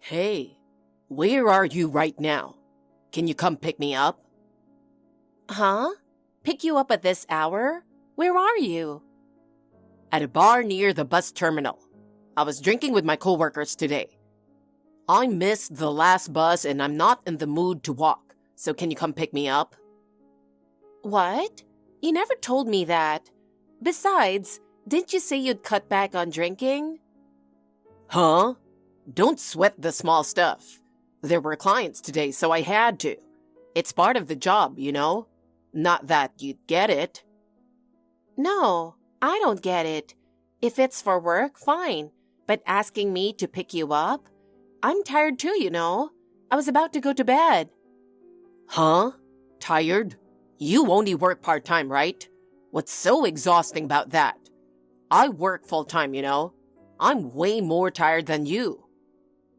Hey, where are you right now? Can you come pick me up? Huh? Pick you up at this hour? Where are you? At a bar near the bus terminal. I was drinking with my coworkers today. I missed the last bus and I'm not in the mood to walk, so can you come pick me up? What? You never told me that. Besides, didn't you say you'd cut back on drinking? Huh? Don't sweat the small stuff. There were clients today, so I had to. It's part of the job, you know? Not that you'd get it. No, I don't get it. If it's for work, fine. But asking me to pick you up? I'm tired too, you know. I was about to go to bed. Huh? Tired? You only work part-time, right? What's so exhausting about that? I work full-time, you know. I'm way more tired than you.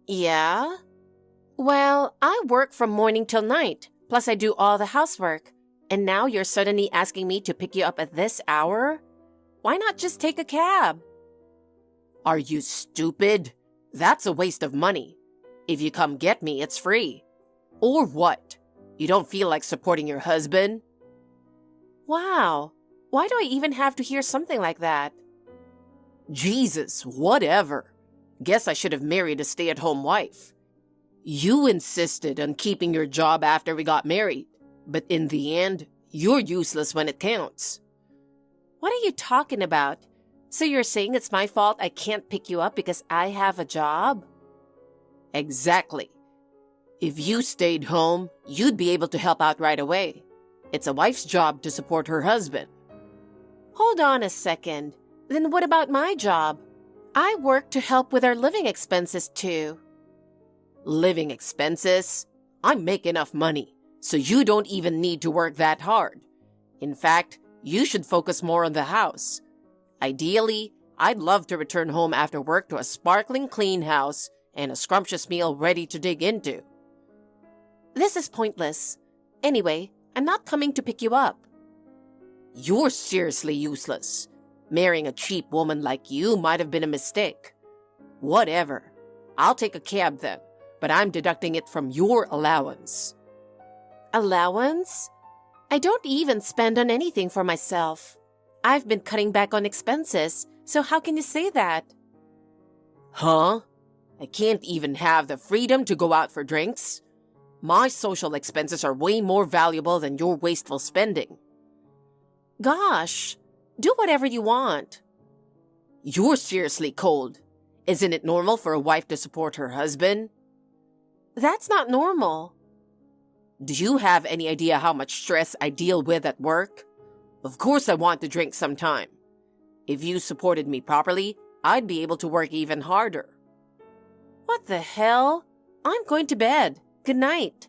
Yeah? Well, I work from morning till night, plus I do all the housework. And now you're suddenly asking me to pick you up at this hour? Why not just take a cab? Are you stupid? That's a waste of money. If you come get me, it's free. Or what? You don't feel like supporting your husband? Wow. Why do I even have to hear something like that? Jesus, whatever. Guess I should have married a stay-at-home wife. You insisted on keeping your job after we got married, but in the end, you're useless when it counts. What are you talking about? So you're saying it's my fault I can't pick you up because I have a job? Exactly. If you stayed home, you'd be able to help out right away. It's a wife's job to support her husband. Hold on a second. Then what about my job? I work to help with our living expenses too. Living expenses? I make enough money, so you don't even need to work that hard. In fact, you should focus more on the house. Ideally, I'd love to return home after work to a sparkling clean house and a scrumptious meal ready to dig into. This is pointless. Anyway, I'm not coming to pick you up. You're seriously useless. Marrying a cheap woman like you might have been a mistake. Whatever. I'll take a cab then, but I'm deducting it from your allowance. Allowance? I don't even spend on anything for myself. I've been cutting back on expenses, so how can you say that? Huh? I can't even have the freedom to go out for drinks? My social expenses are way more valuable than your wasteful spending. Gosh, do whatever you want. You're seriously cold. Isn't it normal for a wife to support her husband? That's not normal. Do you have any idea how much stress I deal with at work? Of course I want to drink sometime. If you supported me properly, I'd be able to work even harder. What the hell? I'm going to bed. Good night.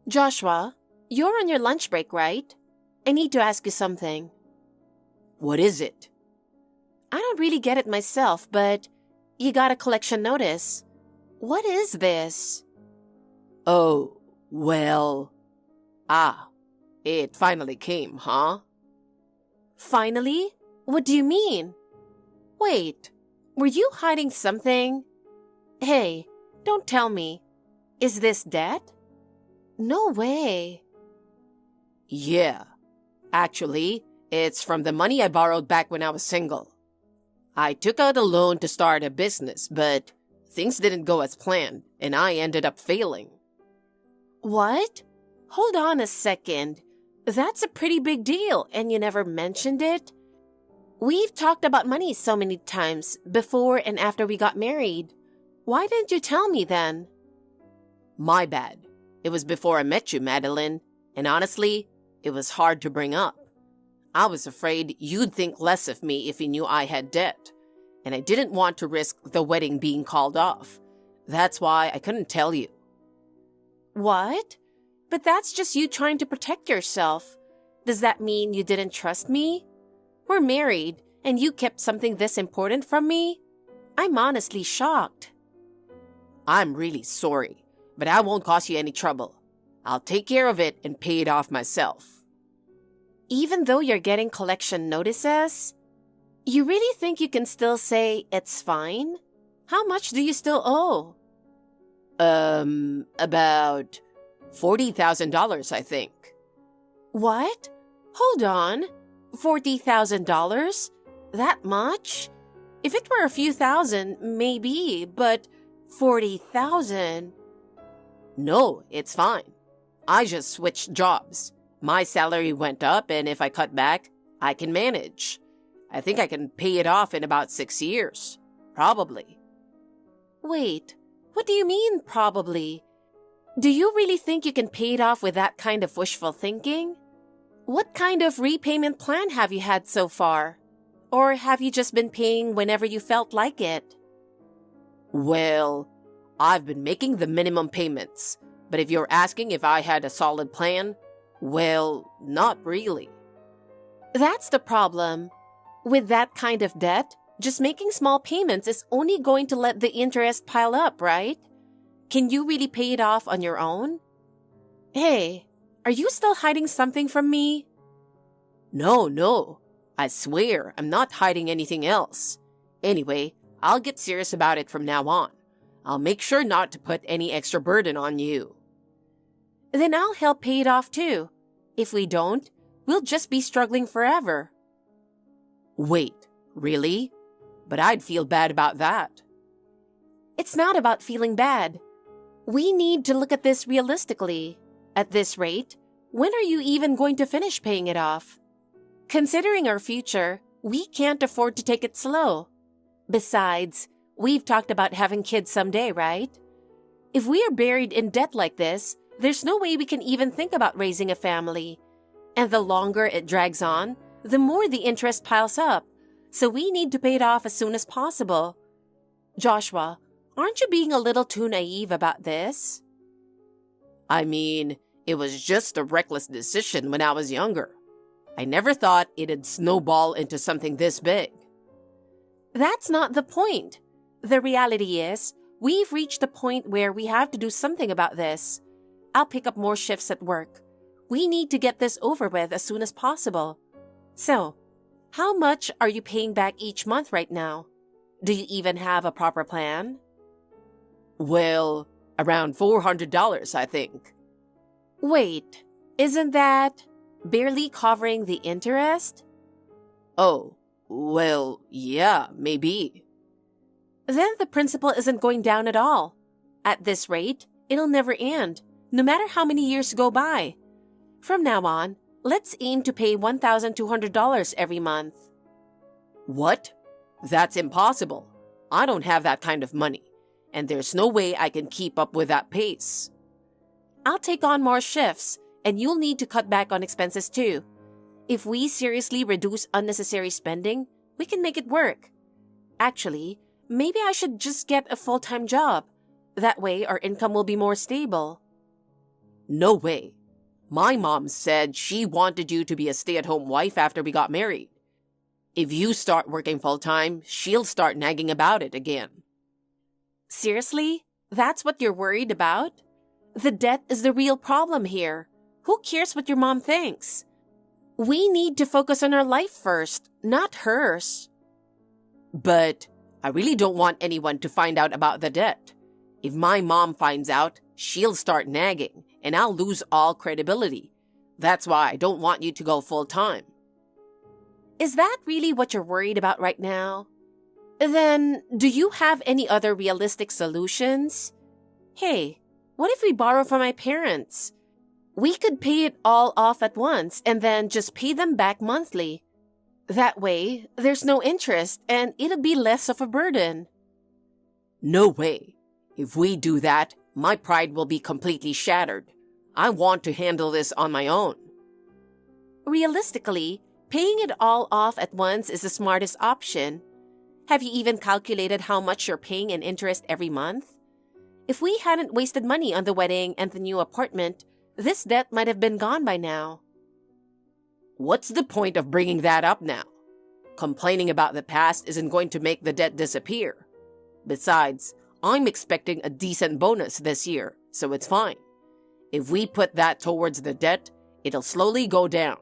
Joshua, you're on your lunch break, right? I need to ask you something. What is it? I don't really get it myself, but you got a collection notice. What is this? Oh, well... it finally came, huh? Finally? What do you mean? Wait, were you hiding something? Hey, don't tell me. Is this debt? No way. Yeah. Actually, it's from the money I borrowed back when I was single. I took out a loan to start a business, but things didn't go as planned, and I ended up failing. What? Hold on a second. That's a pretty big deal, and you never mentioned it? We've talked about money so many times, before and after we got married. Why didn't you tell me then? My bad. It was before I met you, Madeline, and honestly, it was hard to bring up. I was afraid you'd think less of me if you knew I had debt, and I didn't want to risk the wedding being called off. That's why I couldn't tell you. What? But that's just you trying to protect yourself. Does that mean you didn't trust me? We're married, and you kept something this important from me? I'm honestly shocked. I'm really sorry, but I won't cause you any trouble. I'll take care of it and pay it off myself. Even though you're getting collection notices? You really think you can still say it's fine? How much do you still owe? About $40,000, I think. What? Hold on. $40,000? That much? If it were a few thousand, maybe, but 40,000? No, it's fine. I just switched jobs. My salary went up, and if I cut back, I can manage. I think I can pay it off in about 6 years. Probably. Wait, what do you mean, probably? Do you really think you can pay it off with that kind of wishful thinking? What kind of repayment plan have you had so far? Or have you just been paying whenever you felt like it? Well, I've been making the minimum payments, but if you're asking if I had a solid plan, well, not really. That's the problem. With that kind of debt, just making small payments is only going to let the interest pile up, right? Can you really pay it off on your own? Hey, are you still hiding something from me? No. I swear I'm not hiding anything else. Anyway, I'll get serious about it from now on. I'll make sure not to put any extra burden on you. Then I'll help pay it off too. If we don't, we'll just be struggling forever. Wait, really? But I'd feel bad about that. It's not about feeling bad. We need to look at this realistically. At this rate, when are you even going to finish paying it off? Considering our future, we can't afford to take it slow. Besides, we've talked about having kids someday, right? If we are buried in debt like this, there's no way we can even think about raising a family. And the longer it drags on, the more the interest piles up. So we need to pay it off as soon as possible. Joshua, aren't you being a little too naive about this? I mean, it was just a reckless decision when I was younger. I never thought it'd snowball into something this big. That's not the point. The reality is, we've reached a point where we have to do something about this. I'll pick up more shifts at work. We need to get this over with as soon as possible. So, how much are you paying back each month right now? Do you even have a proper plan? Well, around $400, I think. Wait, isn't that barely covering the interest? Oh, well, yeah, maybe. Then the principal isn't going down at all. At this rate, it'll never end, no matter how many years go by. From now on, let's aim to pay $1,200 every month. What? That's impossible. I don't have that kind of money, and there's no way I can keep up with that pace. I'll take on more shifts, and you'll need to cut back on expenses too. If we seriously reduce unnecessary spending, we can make it work. Actually, maybe I should just get a full-time job. That way, our income will be more stable. No way. My mom said she wanted you to be a stay-at-home wife after we got married. If you start working full-time, she'll start nagging about it again. Seriously? That's what you're worried about? The debt is the real problem here. Who cares what your mom thinks? We need to focus on our life first, not hers. But I really don't want anyone to find out about the debt. If my mom finds out, she'll start nagging, and I'll lose all credibility. That's why I don't want you to go full-time. Is that really what you're worried about right now? Then, do you have any other realistic solutions? Hey, what if we borrow from my parents? We could pay it all off at once and then just pay them back monthly. That way, there's no interest and it'll be less of a burden. No way. If we do that, my pride will be completely shattered. I want to handle this on my own. Realistically, paying it all off at once is the smartest option. Have you even calculated how much you're paying in interest every month? If we hadn't wasted money on the wedding and the new apartment, this debt might have been gone by now. What's the point of bringing that up now? Complaining about the past isn't going to make the debt disappear. Besides, I'm expecting a decent bonus this year, so it's fine. If we put that towards the debt, it'll slowly go down.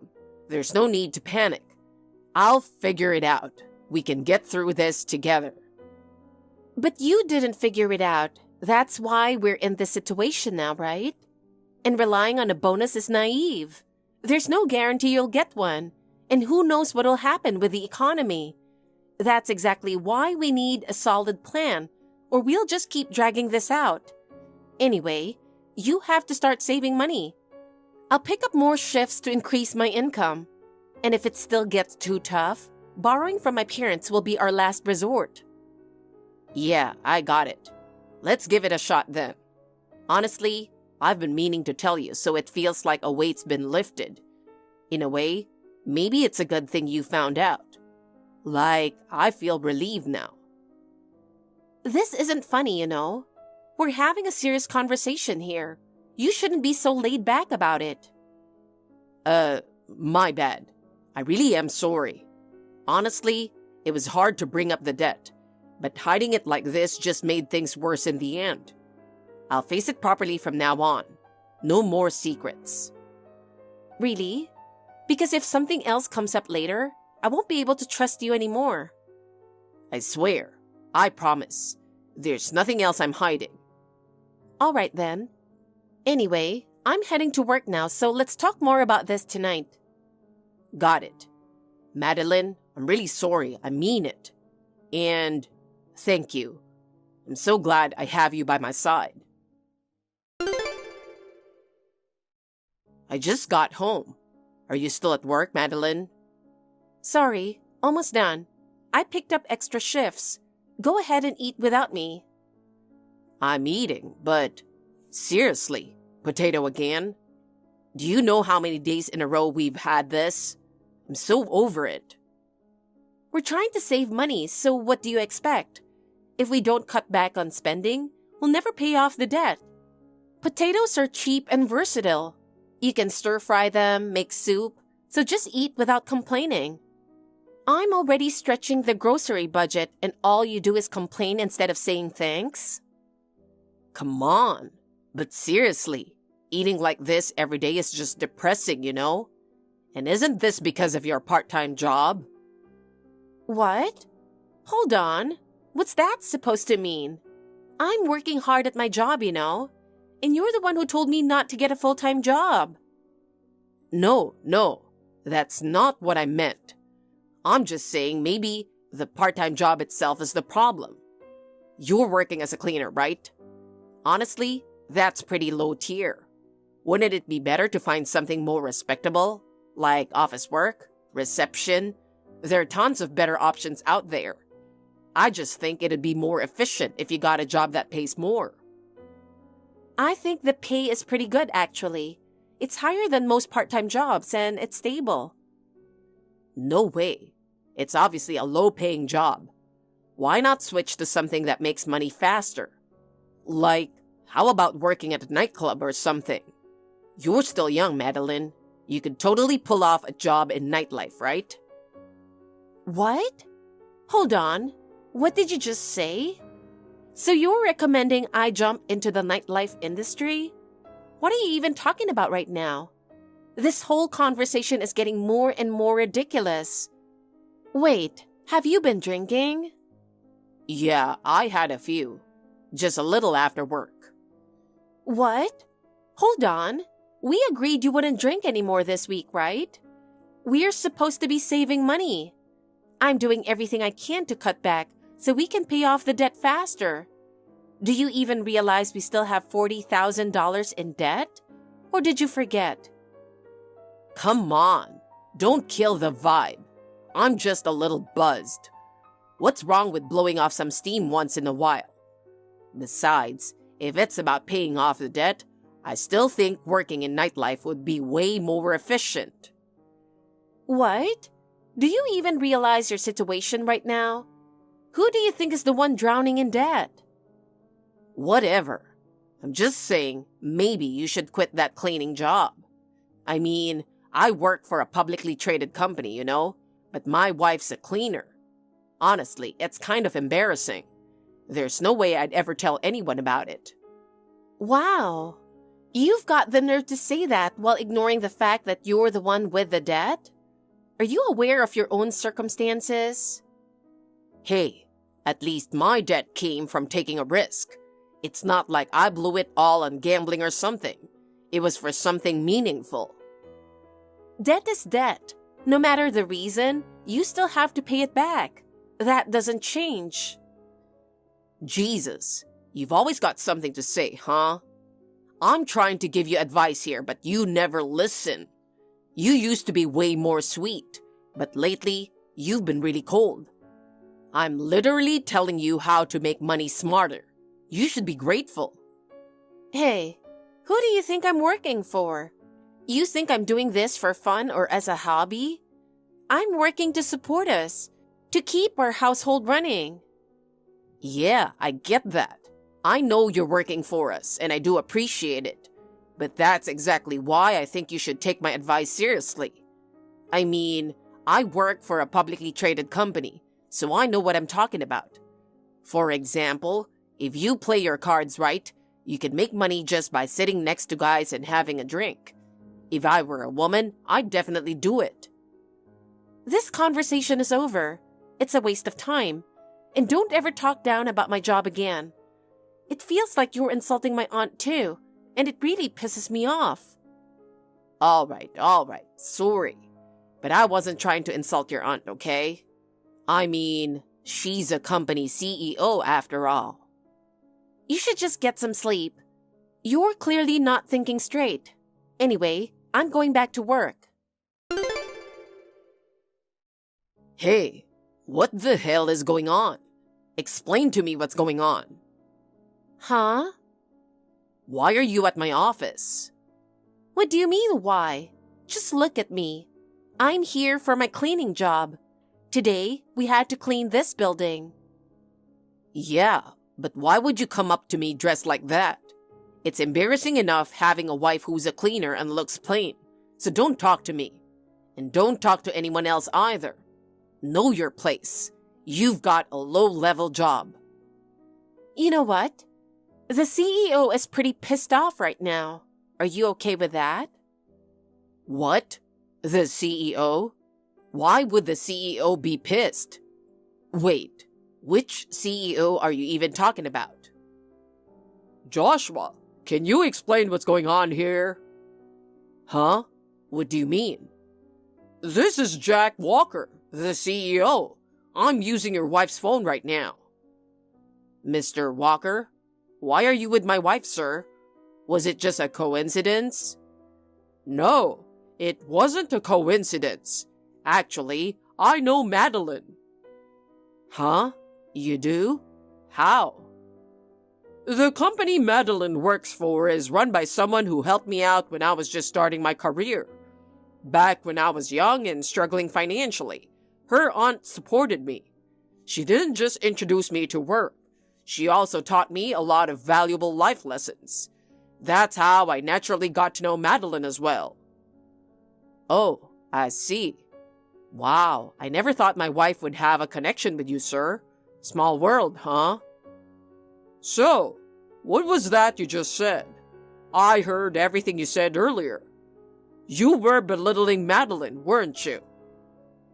There's no need to panic. I'll figure it out. We can get through this together. But you didn't figure it out. That's why we're in this situation now, right? And relying on a bonus is naive. There's no guarantee you'll get one. And who knows what'll happen with the economy. That's exactly why we need a solid plan, or we'll just keep dragging this out. Anyway, you have to start saving money. I'll pick up more shifts to increase my income. And if it still gets too tough, borrowing from my parents will be our last resort. Yeah, I got it. Let's give it a shot then. Honestly, I've been meaning to tell you, so it feels like a weight's been lifted. In a way, maybe it's a good thing you found out. Like, I feel relieved now. This isn't funny, you know. We're having a serious conversation here. You shouldn't be so laid back about it. My bad. I really am sorry. Honestly, it was hard to bring up the debt, but hiding it like this just made things worse in the end. I'll face it properly from now on. No more secrets. Really? Because if something else comes up later, I won't be able to trust you anymore. I swear. I promise. There's nothing else I'm hiding. All right then. Anyway, I'm heading to work now, so let's talk more about this tonight. Got it. Madeline, I'm really sorry. I mean it. And thank you. I'm so glad I have you by my side. I just got home. Are you still at work, Madeline? Sorry, almost done. I picked up extra shifts. Go ahead and eat without me. I'm eating, but seriously, potato again? Do you know how many days in a row we've had this? I'm so over it. We're trying to save money, so what do you expect? If we don't cut back on spending, we'll never pay off the debt. Potatoes are cheap and versatile. You can stir-fry them, make soup, so just eat without complaining. I'm already stretching the grocery budget and all you do is complain instead of saying thanks? Come on. But seriously, eating like this every day is just depressing, you know? And isn't this because of your part-time job? What? Hold on. What's that supposed to mean? I'm working hard at my job, you know? And you're the one who told me not to get a full-time job. No. That's not what I meant. I'm just saying maybe the part-time job itself is the problem. You're working as a cleaner, right? Honestly, that's pretty low tier. Wouldn't it be better to find something more respectable, like office work, reception? There are tons of better options out there. I just think it'd be more efficient if you got a job that pays more. I think the pay is pretty good, actually. It's higher than most part-time jobs, and it's stable. No way. It's obviously a low-paying job. Why not switch to something that makes money faster? Like, how about working at a nightclub or something? You're still young, Madeline. You could totally pull off a job in nightlife, right? What? Hold on. What did you just say? So you're recommending I jump into the nightlife industry? What are you even talking about right now? This whole conversation is getting more and more ridiculous. Wait, have you been drinking? Yeah, I had a few. Just a little after work. What? Hold on. We agreed you wouldn't drink anymore this week, right? We're supposed to be saving money. I'm doing everything I can to cut back so we can pay off the debt faster. Do you even realize we still have $40,000 in debt? Or did you forget? Come on, don't kill the vibe. I'm just a little buzzed. What's wrong with blowing off some steam once in a while? Besides, if it's about paying off the debt, I still think working in nightlife would be way more efficient. What? Do you even realize your situation right now? Who do you think is the one drowning in debt? Whatever. I'm just saying, maybe you should quit that cleaning job. I mean, I work for a publicly traded company, you know, but my wife's a cleaner. Honestly, it's kind of embarrassing. There's no way I'd ever tell anyone about it. Wow. You've got the nerve to say that while ignoring the fact that you're the one with the debt? Are you aware of your own circumstances? Hey, at least my debt came from taking a risk. It's not like I blew it all on gambling or something. It was for something meaningful. Debt is debt. No matter the reason, you still have to pay it back. That doesn't change. Jesus, you've always got something to say, huh? I'm trying to give you advice here, but you never listen. You used to be way more sweet, but lately, you've been really cold. I'm literally telling you how to make money smarter. You should be grateful. Hey, who do you think I'm working for? You think I'm doing this for fun or as a hobby? I'm working to support us, to keep our household running. Yeah, I get that. I know you're working for us, and I do appreciate it. But that's exactly why I think you should take my advice seriously. I mean, I work for a publicly traded company, so I know what I'm talking about. For example, if you play your cards right, you can make money just by sitting next to guys and having a drink. If I were a woman, I'd definitely do it. This conversation is over. It's a waste of time. And don't ever talk down about my job again. It feels like you're insulting my aunt too, and it really pisses me off. All right, sorry. But I wasn't trying to insult your aunt, okay? I mean, she's a company CEO after all. You should just get some sleep. You're clearly not thinking straight. Anyway, I'm going back to work. Hey, what the hell is going on? Explain to me what's going on. Huh? Why are you at my office? What do you mean, why? Just look at me. I'm here for my cleaning job. Today, we had to clean this building. Yeah, but why would you come up to me dressed like that? It's embarrassing enough having a wife who's a cleaner and looks plain. So don't talk to me. And don't talk to anyone else either. Know your place. You've got a low-level job. You know what? The CEO is pretty pissed off right now. Are you okay with that? What? The CEO? Why would the CEO be pissed? Wait, which CEO are you even talking about? Joshua, can you explain what's going on here? Huh? What do you mean? This is Jack Walker, the CEO. I'm using your wife's phone right now. Mr. Walker, why are you with my wife, sir? Was it just a coincidence? No, it wasn't a coincidence. Actually, I know Madeline. Huh? You do? How? The company Madeline works for is run by someone who helped me out when I was just starting my career. Back when I was young and struggling financially, her aunt supported me. She didn't just introduce me to work. She also taught me a lot of valuable life lessons. That's how I naturally got to know Madeline as well. Oh, I see. Wow, I never thought my wife would have a connection with you, sir. Small world, huh? So, what was that you just said? I heard everything you said earlier. You were belittling Madeline, weren't you?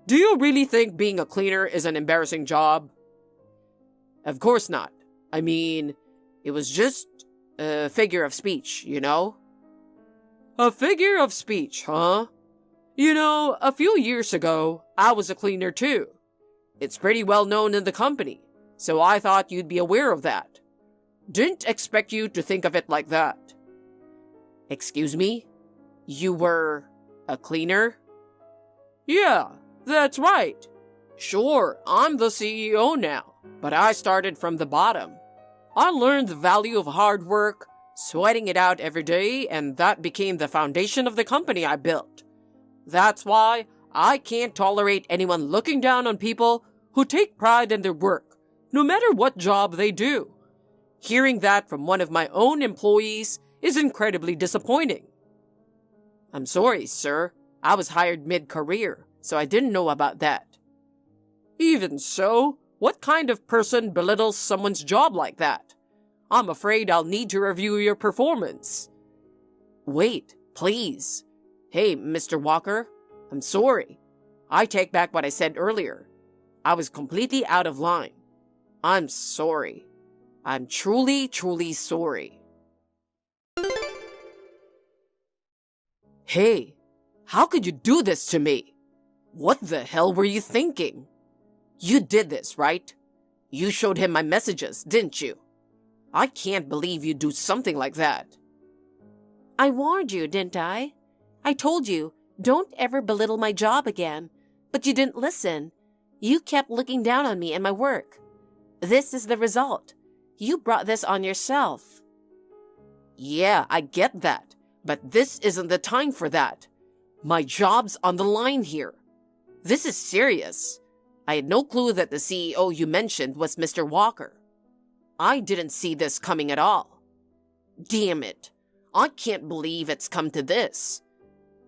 Do you really think being a cleaner is an embarrassing job? Of course not. I mean, it was just a figure of speech, you know? A figure of speech, huh? You know, a few years ago, I was a cleaner too. It's pretty well known in the company, so I thought you'd be aware of that. Didn't expect you to think of it like that. Excuse me? You were a cleaner? Yeah, that's right. Sure, I'm the CEO now, but I started from the bottom. I learned the value of hard work, sweating it out every day, and that became the foundation of the company I built. That's why I can't tolerate anyone looking down on people who take pride in their work, no matter what job they do. Hearing that from one of my own employees is incredibly disappointing. I'm sorry, sir. I was hired mid-career, so I didn't know about that. Even so, what kind of person belittles someone's job like that? I'm afraid I'll need to review your performance. Wait, please. Hey, Mr. Walker, I'm sorry. I take back what I said earlier. I was completely out of line. I'm sorry. I'm truly, truly sorry. Hey, how could you do this to me? What the hell were you thinking? You did this, right? You showed him my messages, didn't you? I can't believe you'd do something like that. I warned you, didn't I? I told you, don't ever belittle my job again. But you didn't listen. You kept looking down on me and my work. This is the result. You brought this on yourself. Yeah, I get that. But this isn't the time for that. My job's on the line here. This is serious. I had no clue that the CEO you mentioned was Mr. Walker. I didn't see this coming at all. Damn it. I can't believe it's come to this.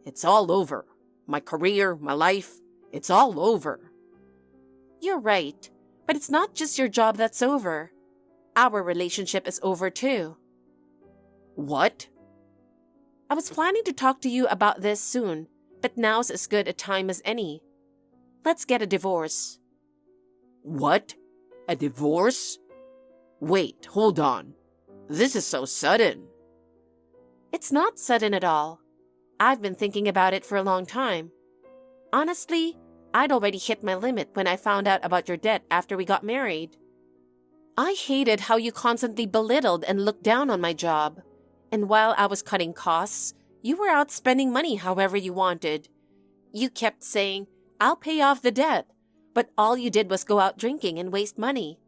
It's all over. My career, my life, it's all over. You're right, but it's not just your job that's over. Our relationship is over too. What? I was planning to talk to you about this soon, but now's as good a time as any. Let's get a divorce. What? A divorce? Wait, hold on. This is so sudden. It's not sudden at all. I've been thinking about it for a long time. Honestly, I'd already hit my limit when I found out about your debt after we got married. I hated how you constantly belittled and looked down on my job. And while I was cutting costs, you were out spending money however you wanted. You kept saying, I'll pay off the debt, but all you did was go out drinking and waste money.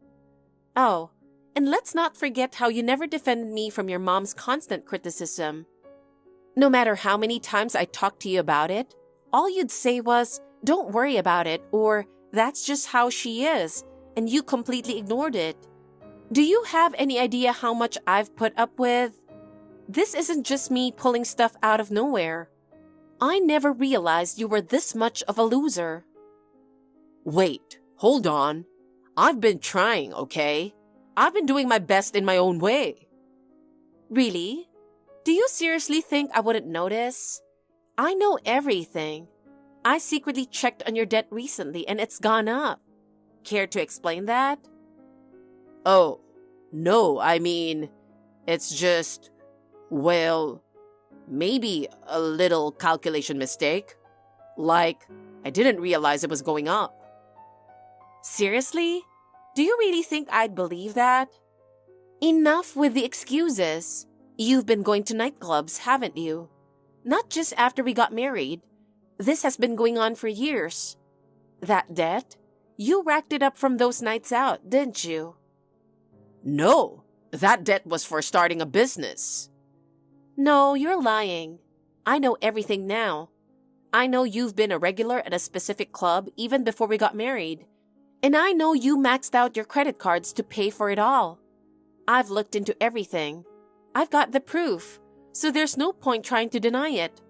Oh, and let's not forget how you never defended me from your mom's constant criticism. No matter how many times I talked to you about it, all you'd say was, don't worry about it, or that's just how she is, and you completely ignored it. Do you have any idea how much I've put up with? This isn't just me pulling stuff out of nowhere. I never realized you were this much of a loser. Wait, hold on. I've been trying, okay? I've been doing my best in my own way. Really? Do you seriously think I wouldn't notice? I know everything. I secretly checked on your debt recently and it's gone up. Care to explain that? Oh, no, I mean, it's just, well, maybe a little calculation mistake. Like, I didn't realize it was going up. Seriously? Do you really think I'd believe that? Enough with the excuses. You've been going to nightclubs, haven't you? Not just after we got married. This has been going on for years. That debt? You racked it up from those nights out, didn't you? No, that debt was for starting a business. No, you're lying. I know everything now. I know you've been a regular at a specific club even before we got married. And I know you maxed out your credit cards to pay for it all. I've looked into everything. I've got the proof, so there's no point trying to deny it.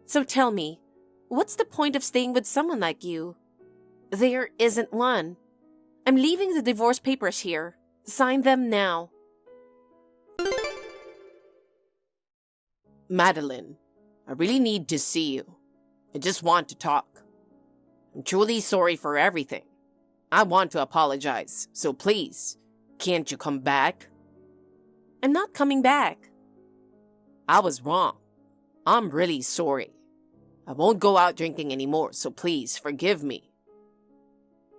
So tell me, what's the point of staying with someone like you? There isn't one. I'm leaving the divorce papers here. Sign them now. Madeline, I really need to see you. I just want to talk. I'm truly sorry for everything. I want to apologize, so please, can't you come back? I'm not coming back. I was wrong. I'm really sorry. I won't go out drinking anymore, so please forgive me.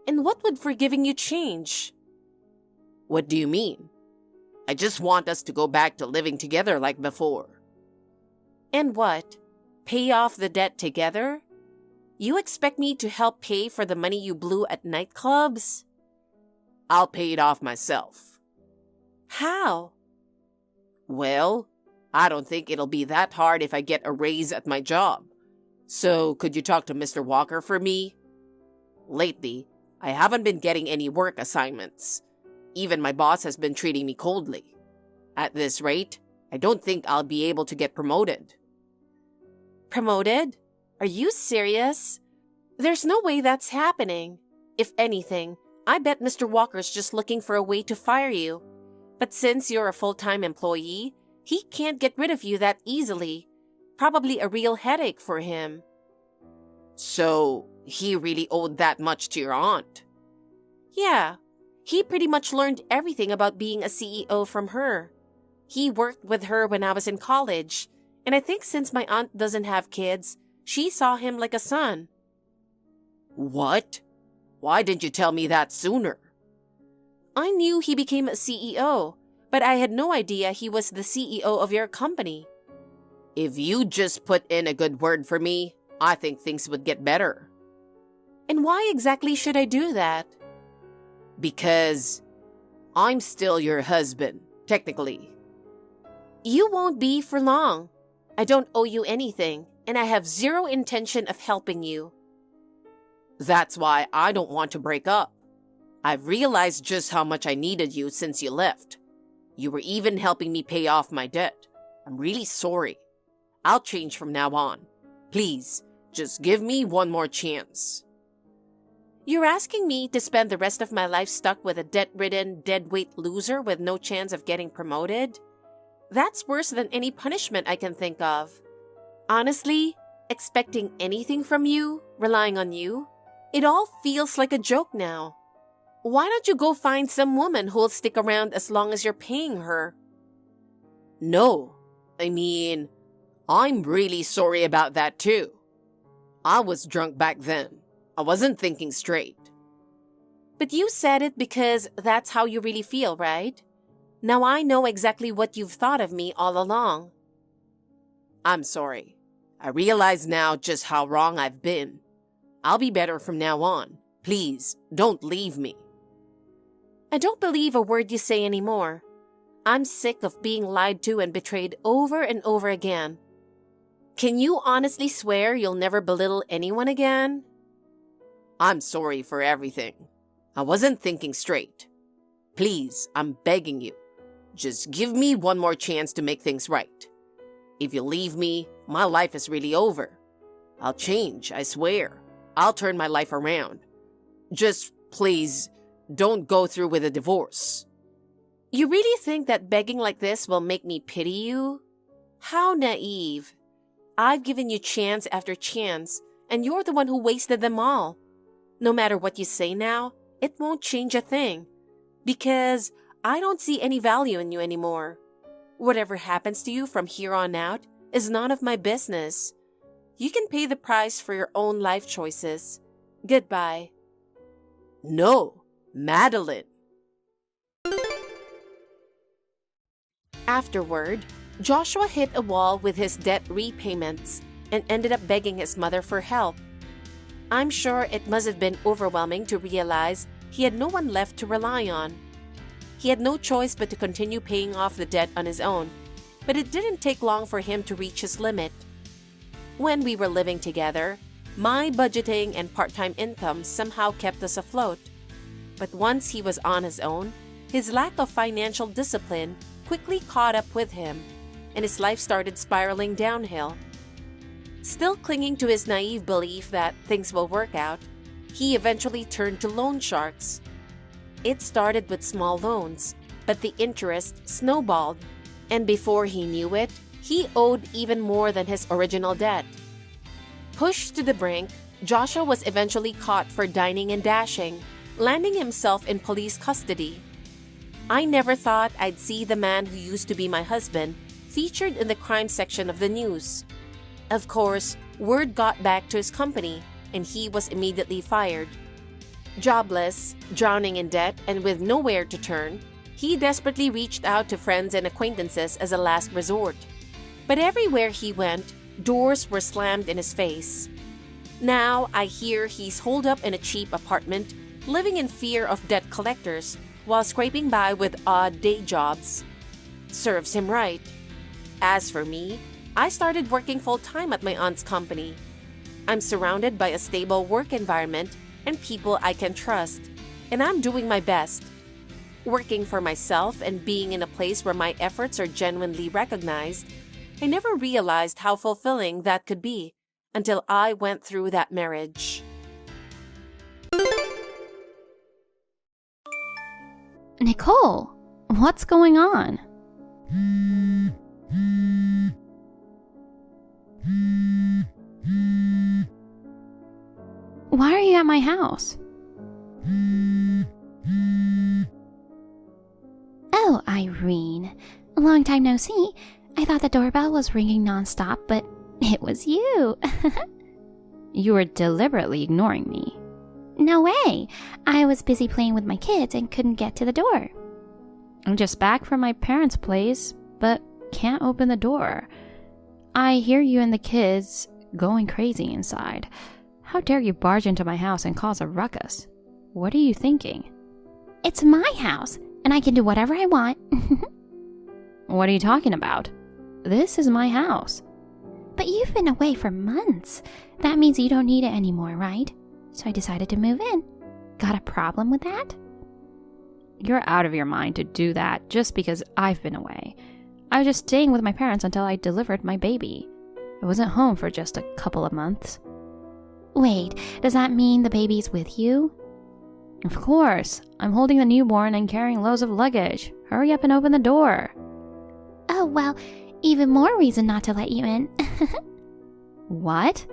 And what would forgiving you change? What do you mean? I just want us to go back to living together like before. And what? Pay off the debt together? You expect me to help pay for the money you blew at nightclubs? I'll pay it off myself. How? Well, I don't think it'll be that hard if I get a raise at my job. So, could you talk to Mr. Walker for me? Lately, I haven't been getting any work assignments. Even my boss has been treating me coldly. At this rate, I don't think I'll be able to get promoted. Promoted? Are you serious? There's no way that's happening. If anything, I bet Mr. Walker's just looking for a way to fire you. But since you're a full-time employee, he can't get rid of you that easily. Probably a real headache for him. So, he really owed that much to your aunt? Yeah, he pretty much learned everything about being a CEO from her. He worked with her when I was in college, and I think since my aunt doesn't have kids, she saw him like a son. What? Why didn't you tell me that sooner? I knew he became a CEO, but I had no idea he was the CEO of your company. If you just put in a good word for me, I think things would get better. And why exactly should I do that? Because I'm still your husband, technically. You won't be for long. I don't owe you anything, and I have zero intention of helping you. That's why I don't want to break up. I've realized just how much I needed you since you left. You were even helping me pay off my debt. I'm really sorry. I'll change from now on. Please, just give me one more chance. You're asking me to spend the rest of my life stuck with a debt-ridden, deadweight loser with no chance of getting promoted? That's worse than any punishment I can think of. Honestly, expecting anything from you, relying on you, it all feels like a joke now. Why don't you go find some woman who'll stick around as long as you're paying her? No, I'm really sorry about that too. I was drunk back then. I wasn't thinking straight. But you said it because that's how you really feel, right? Now I know exactly what you've thought of me all along. I'm sorry. I realize now just how wrong I've been. I'll be better from now on. Please, don't leave me. I don't believe a word you say anymore. I'm sick of being lied to and betrayed over and over again. Can you honestly swear you'll never belittle anyone again? I'm sorry for everything. I wasn't thinking straight. Please, I'm begging you. Just give me one more chance to make things right. If you leave me, my life is really over. I'll change, I swear. I'll turn my life around. Just please, don't go through with a divorce. You really think that begging like this will make me pity you? How naive. I've given you chance after chance, and you're the one who wasted them all. No matter what you say now, it won't change a thing. Because I don't see any value in you anymore. Whatever happens to you from here on out is none of my business. You can pay the price for your own life choices. Goodbye. No, Madeline. Afterward, Joshua hit a wall with his debt repayments and ended up begging his mother for help. I'm sure it must have been overwhelming to realize he had no one left to rely on. He had no choice but to continue paying off the debt on his own, but it didn't take long for him to reach his limit. When we were living together, my budgeting and part-time income somehow kept us afloat. But once he was on his own, his lack of financial discipline quickly caught up with him, and his life started spiraling downhill. Still clinging to his naive belief that things will work out, he eventually turned to loan sharks. It started with small loans, but the interest snowballed, and before he knew it, he owed even more than his original debt. Pushed to the brink, Joshua was eventually caught for dining and dashing, landing himself in police custody. I never thought I'd see the man who used to be my husband featured in the crime section of the news. Of course, word got back to his company, and he was immediately fired. Jobless, drowning in debt, and with nowhere to turn, he desperately reached out to friends and acquaintances as a last resort. But everywhere he went, doors were slammed in his face. Now I hear he's holed up in a cheap apartment, living in fear of debt collectors, while scraping by with odd day jobs. Serves him right. As for me, I started working full-time at my aunt's company. I'm surrounded by a stable work environment and people I can trust, and I'm doing my best. Working for myself and being in a place where my efforts are genuinely recognized, I never realized how fulfilling that could be until I went through that marriage. Nicole, what's going on? Why are you at my house? Oh, Irene. Long time no see. I thought the doorbell was ringing nonstop, but it was you. You were deliberately ignoring me. No way. I was busy playing with my kids and couldn't get to the door. I'm just back from my parents' place, but can't open the door. I hear you and the kids going crazy inside. How dare you barge into my house and cause a ruckus? What are you thinking? It's my house, and I can do whatever I want. What are you talking about? This is my house. But you've been away for months. That means you don't need it anymore, right? So I decided to move in. Got a problem with that? You're out of your mind to do that just because I've been away. I was just staying with my parents until I delivered my baby. I wasn't home for just a couple of months. Wait, does that mean the baby's with you? Of course. I'm holding the newborn and carrying loads of luggage. Hurry up and open the door. Oh, well, even more reason not to let you in. What?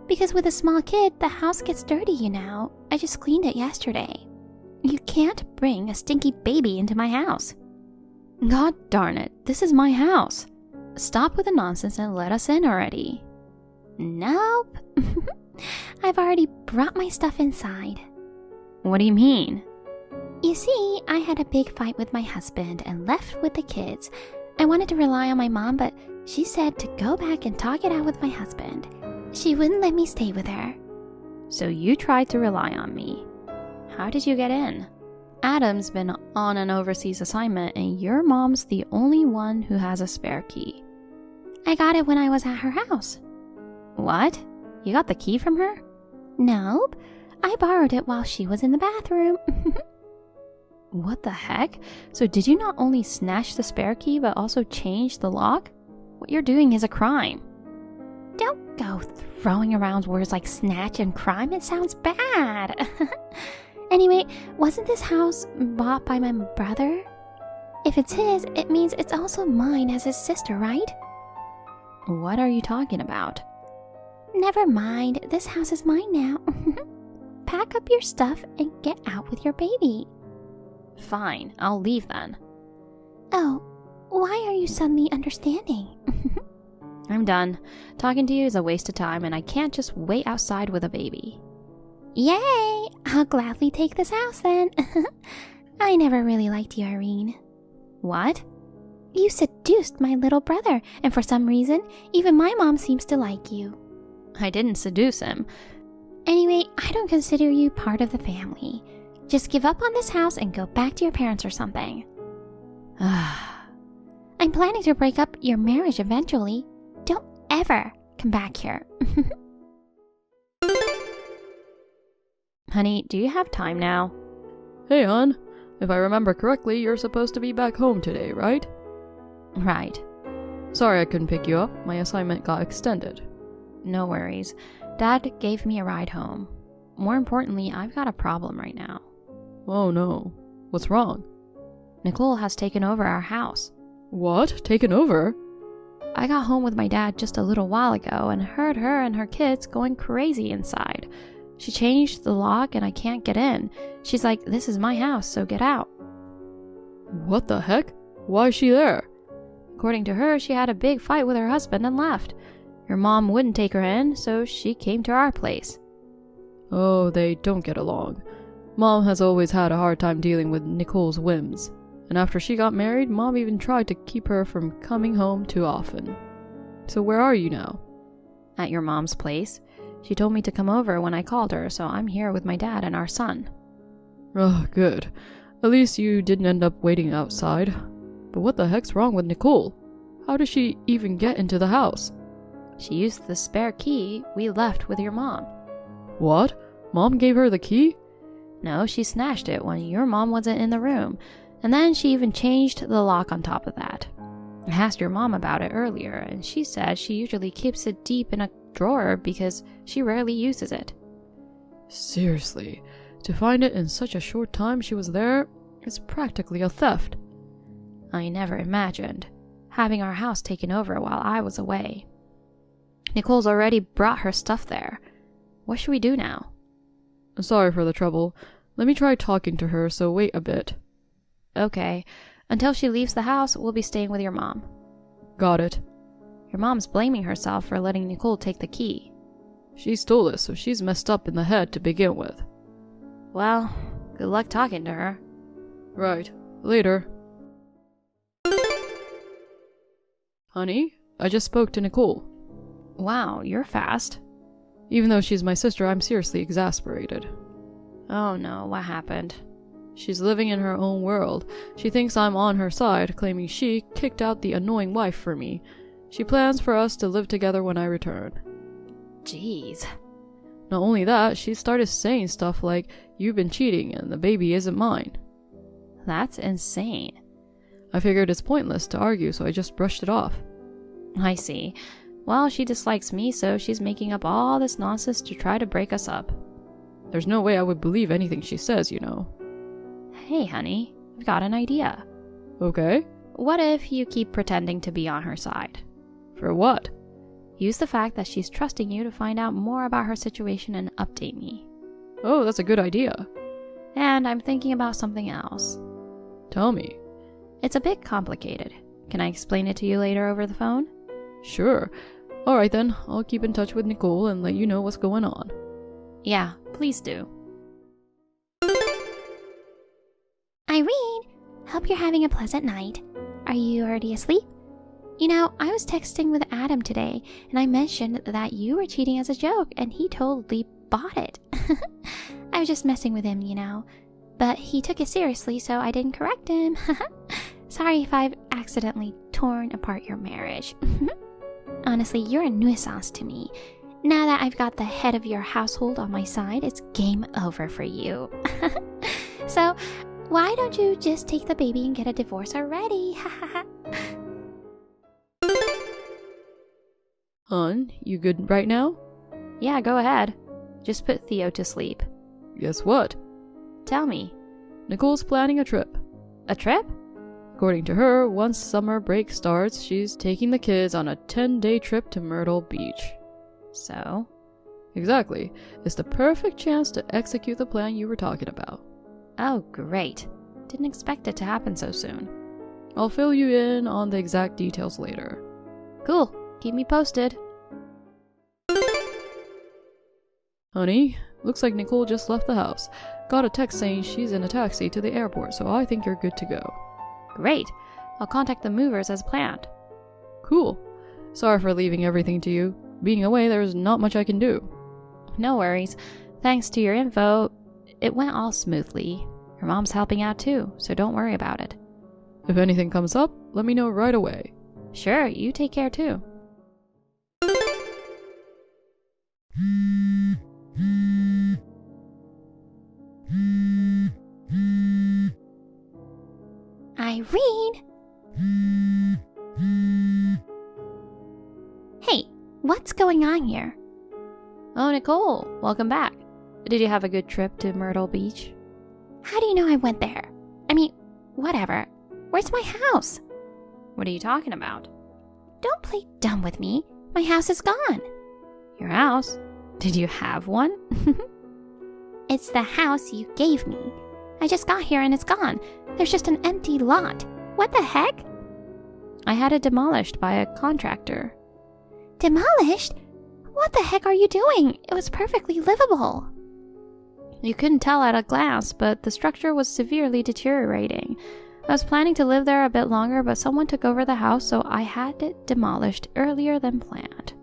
Because with a small kid, the house gets dirty, you know. I just cleaned it yesterday. You can't bring a stinky baby into my house. God darn it, this is my house. Stop with the nonsense and let us in already. Nope. I've already brought my stuff inside. What do you mean? You see, I had a big fight with my husband and left with the kids. I wanted to rely on my mom, but she said to go back and talk it out with my husband. She wouldn't let me stay with her. So you tried to rely on me. How did you get in? Adam's been on an overseas assignment and your mom's the only one who has a spare key. I got it when I was at her house. What? You got the key from her? Nope. I borrowed it while she was in the bathroom. What the heck? So did you not only snatch the spare key but also change the lock? What you're doing is a crime. Don't go throwing around words like snatch and crime. It sounds bad. Anyway, wasn't this house bought by my brother? If it's his, it means it's also mine as his sister, right? What are you talking about? Never mind. This house is mine now. Pack up your stuff and get out with your baby. Fine, I'll leave then. Oh, why are you suddenly understanding? I'm done. Talking to you is a waste of time and I can't just wait outside with a baby. Yay! I'll gladly take this house then. I never really liked you, Irene. What? You seduced my little brother, and for some reason, even my mom seems to like you. I didn't seduce him. Anyway, I don't consider you part of the family. Just give up on this house and go back to your parents or something. I'm planning to break up your marriage eventually. Don't ever come back here. Honey, do you have time now? Hey, hon. If I remember correctly, you're supposed to be back home today, right? Right. Sorry I couldn't pick you up. My assignment got extended. No worries. Dad gave me a ride home. More importantly, I've got a problem right now. Oh no. What's wrong? Nicole has taken over our house. What? Taken over? I got home with my dad just a little while ago and heard her and her kids going crazy inside. She changed the lock and I can't get in. She's like, this is my house, so get out. What the heck? Why is she there? According to her, she had a big fight with her husband and left. Your mom wouldn't take her in, so she came to our place. Oh, they don't get along. Mom has always had a hard time dealing with Nicole's whims. And after she got married, Mom even tried to keep her from coming home too often. So where are you now? At your mom's place. She told me to come over when I called her, so I'm here with my dad and our son. Oh, good. At least you didn't end up waiting outside. But what the heck's wrong with Nicole? How did she even get into the house? She used the spare key we left with your mom. What? Mom gave her the key? No, she snatched it when your mom wasn't in the room. And then she even changed the lock on top of that. I asked your mom about it earlier, and she said she usually keeps it deep in a drawer because she rarely uses it. Seriously, to find it in such a short time she was there is practically a theft. I never imagined having our house taken over while I was away. Nicole's already brought her stuff there. What should we do now? Sorry for the trouble. Let me try talking to her, so wait a bit. Okay. Until she leaves the house, we'll be staying with your mom. Got it. Your mom's blaming herself for letting Nicole take the key. She stole it, so she's messed up in the head to begin with. Well, good luck talking to her. Right. Later. Honey, I just spoke to Nicole. Wow, you're fast. Even though she's my sister, I'm seriously exasperated. Oh no, what happened? She's living in her own world. She thinks I'm on her side, claiming she kicked out the annoying wife for me. She plans for us to live together when I return. Jeez. Not only that, she started saying stuff like, "You've been cheating and the baby isn't mine." That's insane. I figured it's pointless to argue, so I just brushed it off. I see. Well, she dislikes me, so she's making up all this nonsense to try to break us up. There's no way I would believe anything she says, you know. Hey, honey, I've got an idea. Okay. What if you keep pretending to be on her side? For what? Use the fact that she's trusting you to find out more about her situation and update me. Oh, that's a good idea. And I'm thinking about something else. Tell me. It's a bit complicated. Can I explain it to you later over the phone? Sure. Alright then, I'll keep in touch with Nicole and let you know what's going on. Yeah, please do. Irene, hope you're having a pleasant night. Are you already asleep? You know, I was texting with Adam today, and I mentioned that you were cheating as a joke, and he totally bought it. I was just messing with him, you know. But he took it seriously, so I didn't correct him. Sorry if I've accidentally torn apart your marriage. Honestly, you're a nuisance to me. Now that I've got the head of your household on my side, it's game over for you. So, why don't you just take the baby and get a divorce already? Hon, you good right now? Yeah, go ahead. Just put Theo to sleep. Guess what? Tell me. Nicole's planning a trip. A trip? According to her, once summer break starts, she's taking the kids on a 10-day trip to Myrtle Beach. So? Exactly. It's the perfect chance to execute the plan you were talking about. Oh, great. Didn't expect it to happen so soon. I'll fill you in on the exact details later. Cool. Keep me posted. Honey, looks like Nicole just left the house. Got a text saying she's in a taxi to the airport, so I think you're good to go. Great. I'll contact the movers as planned. Cool. Sorry for leaving everything to you. Being away, there's not much I can do. No worries. Thanks to your info, it went all smoothly. Your mom's helping out too, so don't worry about it. If anything comes up, let me know right away. Sure, you take care too. Irene! Hey, what's going on here? Oh, Nicole, welcome back. Did you have a good trip to Myrtle Beach? How do you know I went there? I mean, whatever. Where's my house? What are you talking about? Don't play dumb with me. My house is gone. Your house? Did you have one? It's the house you gave me. I just got here and it's gone. There's just an empty lot. What the heck? I had it demolished by a contractor. Demolished? What the heck are you doing? It was perfectly livable. You couldn't tell at a glance, but the structure was severely deteriorating. I was planning to live there a bit longer, but someone took over the house, so I had it demolished earlier than planned.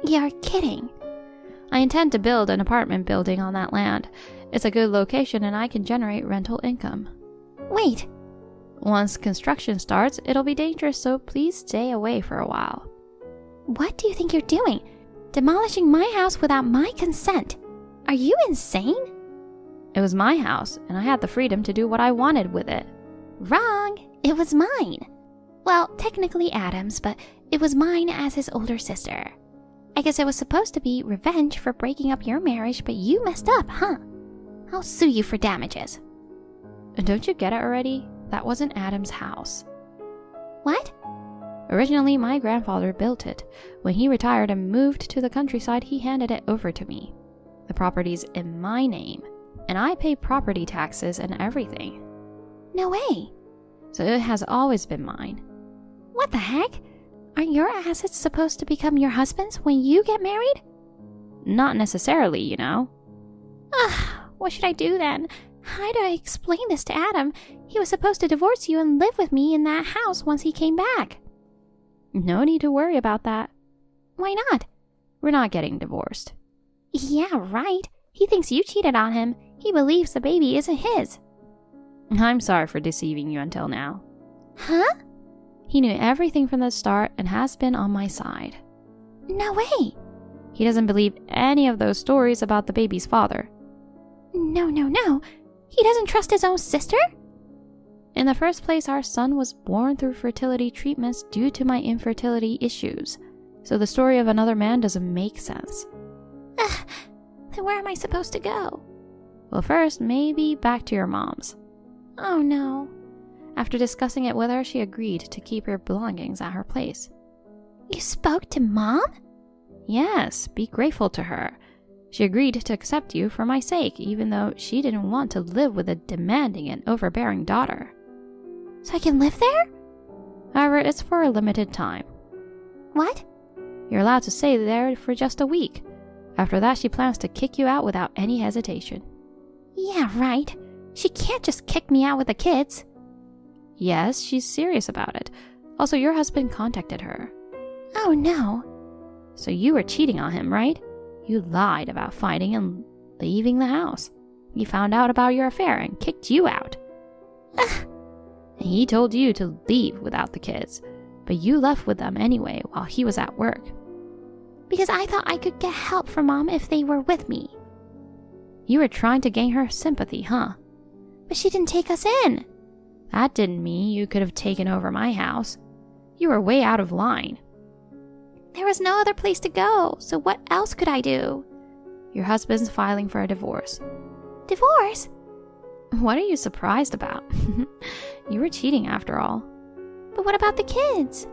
You're kidding. I intend to build an apartment building on that land. It's a good location and I can generate rental income. Wait. Once construction starts, it'll be dangerous, so please stay away for a while. What do you think you're doing? Demolishing my house without my consent? Are you insane? It was my house, and I had the freedom to do what I wanted with it. Wrong! It was mine. Well, technically Adam's, but it was mine as his older sister. I guess it was supposed to be revenge for breaking up your marriage, but you messed up, huh? I'll sue you for damages. And don't you get it already? That wasn't Adam's house. What? Originally, my grandfather built it. When he retired and moved to the countryside, he handed it over to me. The property's in my name, and I pay property taxes and everything. No way. So it has always been mine. What the heck? Aren't your assets supposed to become your husband's when you get married? Not necessarily, you know. Ugh, what should I do then? How do I explain this to Adam? He was supposed to divorce you and live with me in that house once he came back. No need to worry about that. Why not? We're not getting divorced. Yeah, right. He thinks you cheated on him. He believes the baby isn't his. I'm sorry for deceiving you until now. Huh? He knew everything from the start and has been on my side. No way. He doesn't believe any of those stories about the baby's father. No. He doesn't trust his own sister? In the first place, our son was born through fertility treatments due to my infertility issues. So the story of another man doesn't make sense. Then where am I supposed to go? Well, first, maybe back to your mom's. Oh no. After discussing it with her, she agreed to keep your belongings at her place. You spoke to Mom? Yes, be grateful to her. She agreed to accept you for my sake, even though she didn't want to live with a demanding and overbearing daughter. So I can live there? However, it's for a limited time. What? You're allowed to stay there for just a week. After that, she plans to kick you out without any hesitation. Yeah, right. She can't just kick me out with the kids. Yes, she's serious about it. Also, your husband contacted her. Oh no. So you were cheating on him, right? You lied about fighting and leaving the house. He found out about your affair and kicked you out. And he told you to leave without the kids, but you left with them anyway while he was at work. Because I thought I could get help from Mom if they were with me. You were trying to gain her sympathy, huh? But she didn't take us in. That didn't mean you could have taken over my house. You were way out of line. There was no other place to go, so what else could I do? Your husband's filing for a divorce. Divorce? What are you surprised about? You were cheating after all. But what about the kids?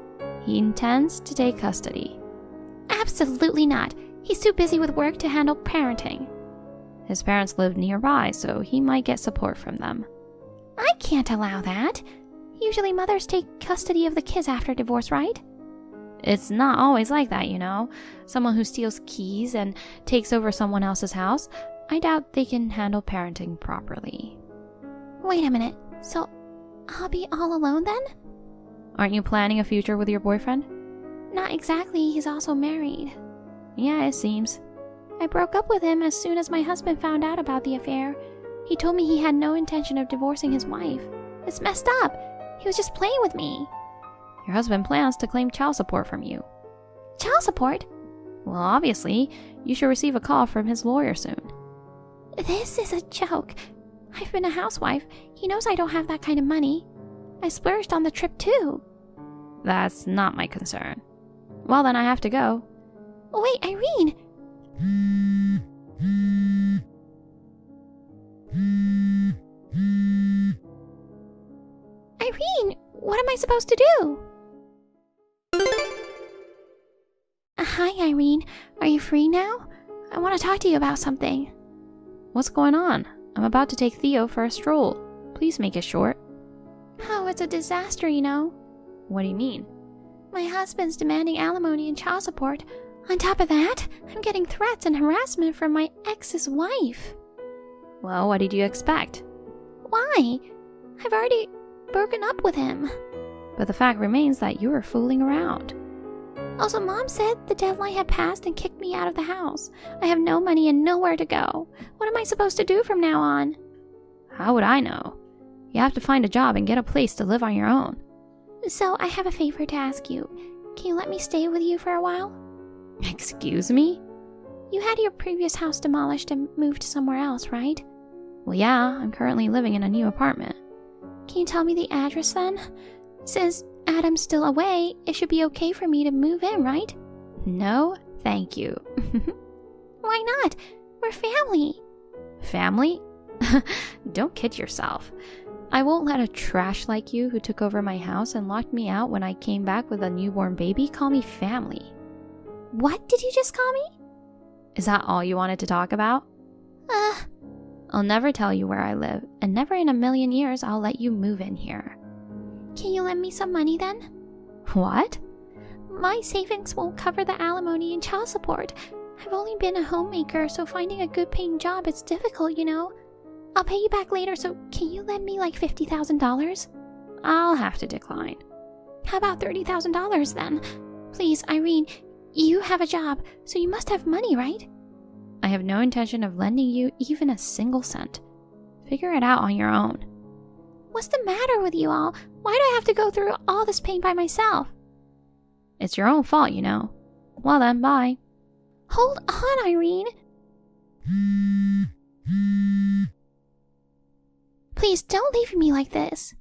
He intends to take custody. Absolutely not. He's too busy with work to handle parenting. His parents live nearby, so he might get support from them. I can't allow that. Usually mothers take custody of the kids after divorce, right? It's not always like that, you know. Someone who steals keys and takes over someone else's house, I doubt they can handle parenting properly. Wait a minute. So, I'll be all alone then? Aren't you planning a future with your boyfriend? Not exactly. He's also married. Yeah, it seems. I broke up with him as soon as my husband found out about the affair. He told me he had no intention of divorcing his wife. It's messed up. He was just playing with me. Your husband plans to claim child support from you. Child support? Well, obviously, you should receive a call from his lawyer soon. This is a joke. I've been a housewife. He knows I don't have that kind of money. I splurged on the trip too. That's not my concern. Well, then I have to go. Wait, Irene! Irene, what am I supposed to do? Hi, Irene. Are you free now? I want to talk to you about something. What's going on? I'm about to take Theo for a stroll. Please make it short. Oh, it's a disaster, you know. What do you mean? My husband's demanding alimony and child support. On top of that, I'm getting threats and harassment from my ex's wife. Well, what did you expect? Why? I've already broken up with him. But the fact remains that you were fooling around. Also, Mom said the deadline had passed and kicked me out of the house. I have no money and nowhere to go. What am I supposed to do from now on? How would I know? You have to find a job and get a place to live on your own. So, I have a favor to ask you. Can you let me stay with you for a while? Excuse me? You had your previous house demolished and moved somewhere else, right? Well, yeah, I'm currently living in a new apartment. Can you tell me the address then? Since Adam's still away, it should be okay for me to move in, right? No, thank you. Why not? We're family. Family? Don't kid yourself. I won't let a trash like you who took over my house and locked me out when I came back with a newborn baby call me family. What did you just call me? Is that all you wanted to talk about? I'll never tell you where I live, and never in a million years I'll let you move in here. Can you lend me some money then? What? My savings won't cover the alimony and child support. I've only been a homemaker, so finding a good paying job is difficult, you know. I'll pay you back later, so can you lend me like $50,000? I'll have to decline. How about $30,000 then? Please, Irene, you have a job, so you must have money, right? I have no intention of lending you even a single cent. Figure it out on your own. What's the matter with you all? Why do I have to go through all this pain by myself? It's your own fault, you know. Well then, bye. Hold on, Irene. Please don't leave me like this.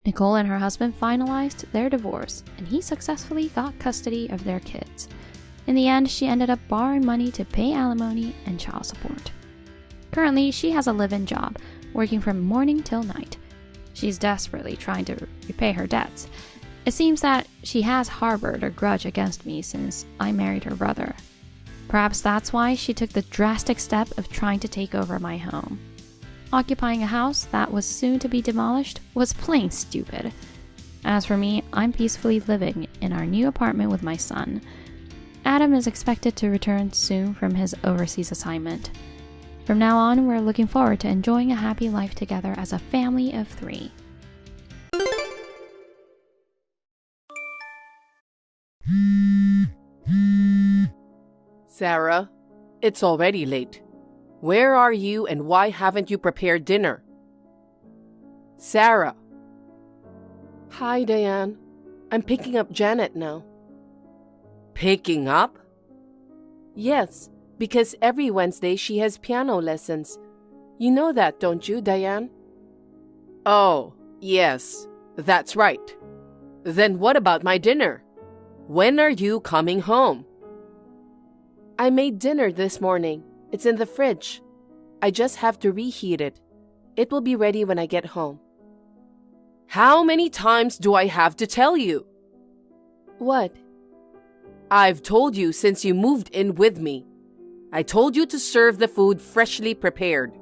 Nicole and her husband finalized their divorce, and he successfully got custody of their kids. In the end, she ended up borrowing money to pay alimony and child support. Currently, she has a live-in job, working from morning till night. She's desperately trying to repay her debts. It seems that she has harbored a grudge against me since I married her brother. Perhaps that's why she took the drastic step of trying to take over my home. Occupying a house that was soon to be demolished was plain stupid. As for me, I'm peacefully living in our new apartment with my son. Adam is expected to return soon from his overseas assignment. From now on, we're looking forward to enjoying a happy life together as a family of 3. Sarah, it's already late. Where are you and why haven't you prepared dinner? Sarah. Hi, Diane. I'm picking up Janet now. Picking up? Yes, because every Wednesday she has piano lessons. You know that, don't you, Diane? Oh, yes, that's right. Then what about my dinner? When are you coming home? I made dinner this morning. It's in the fridge. I just have to reheat it. It will be ready when I get home. How many times do I have to tell you? What? I've told you since you moved in with me. I told you to serve the food freshly prepared.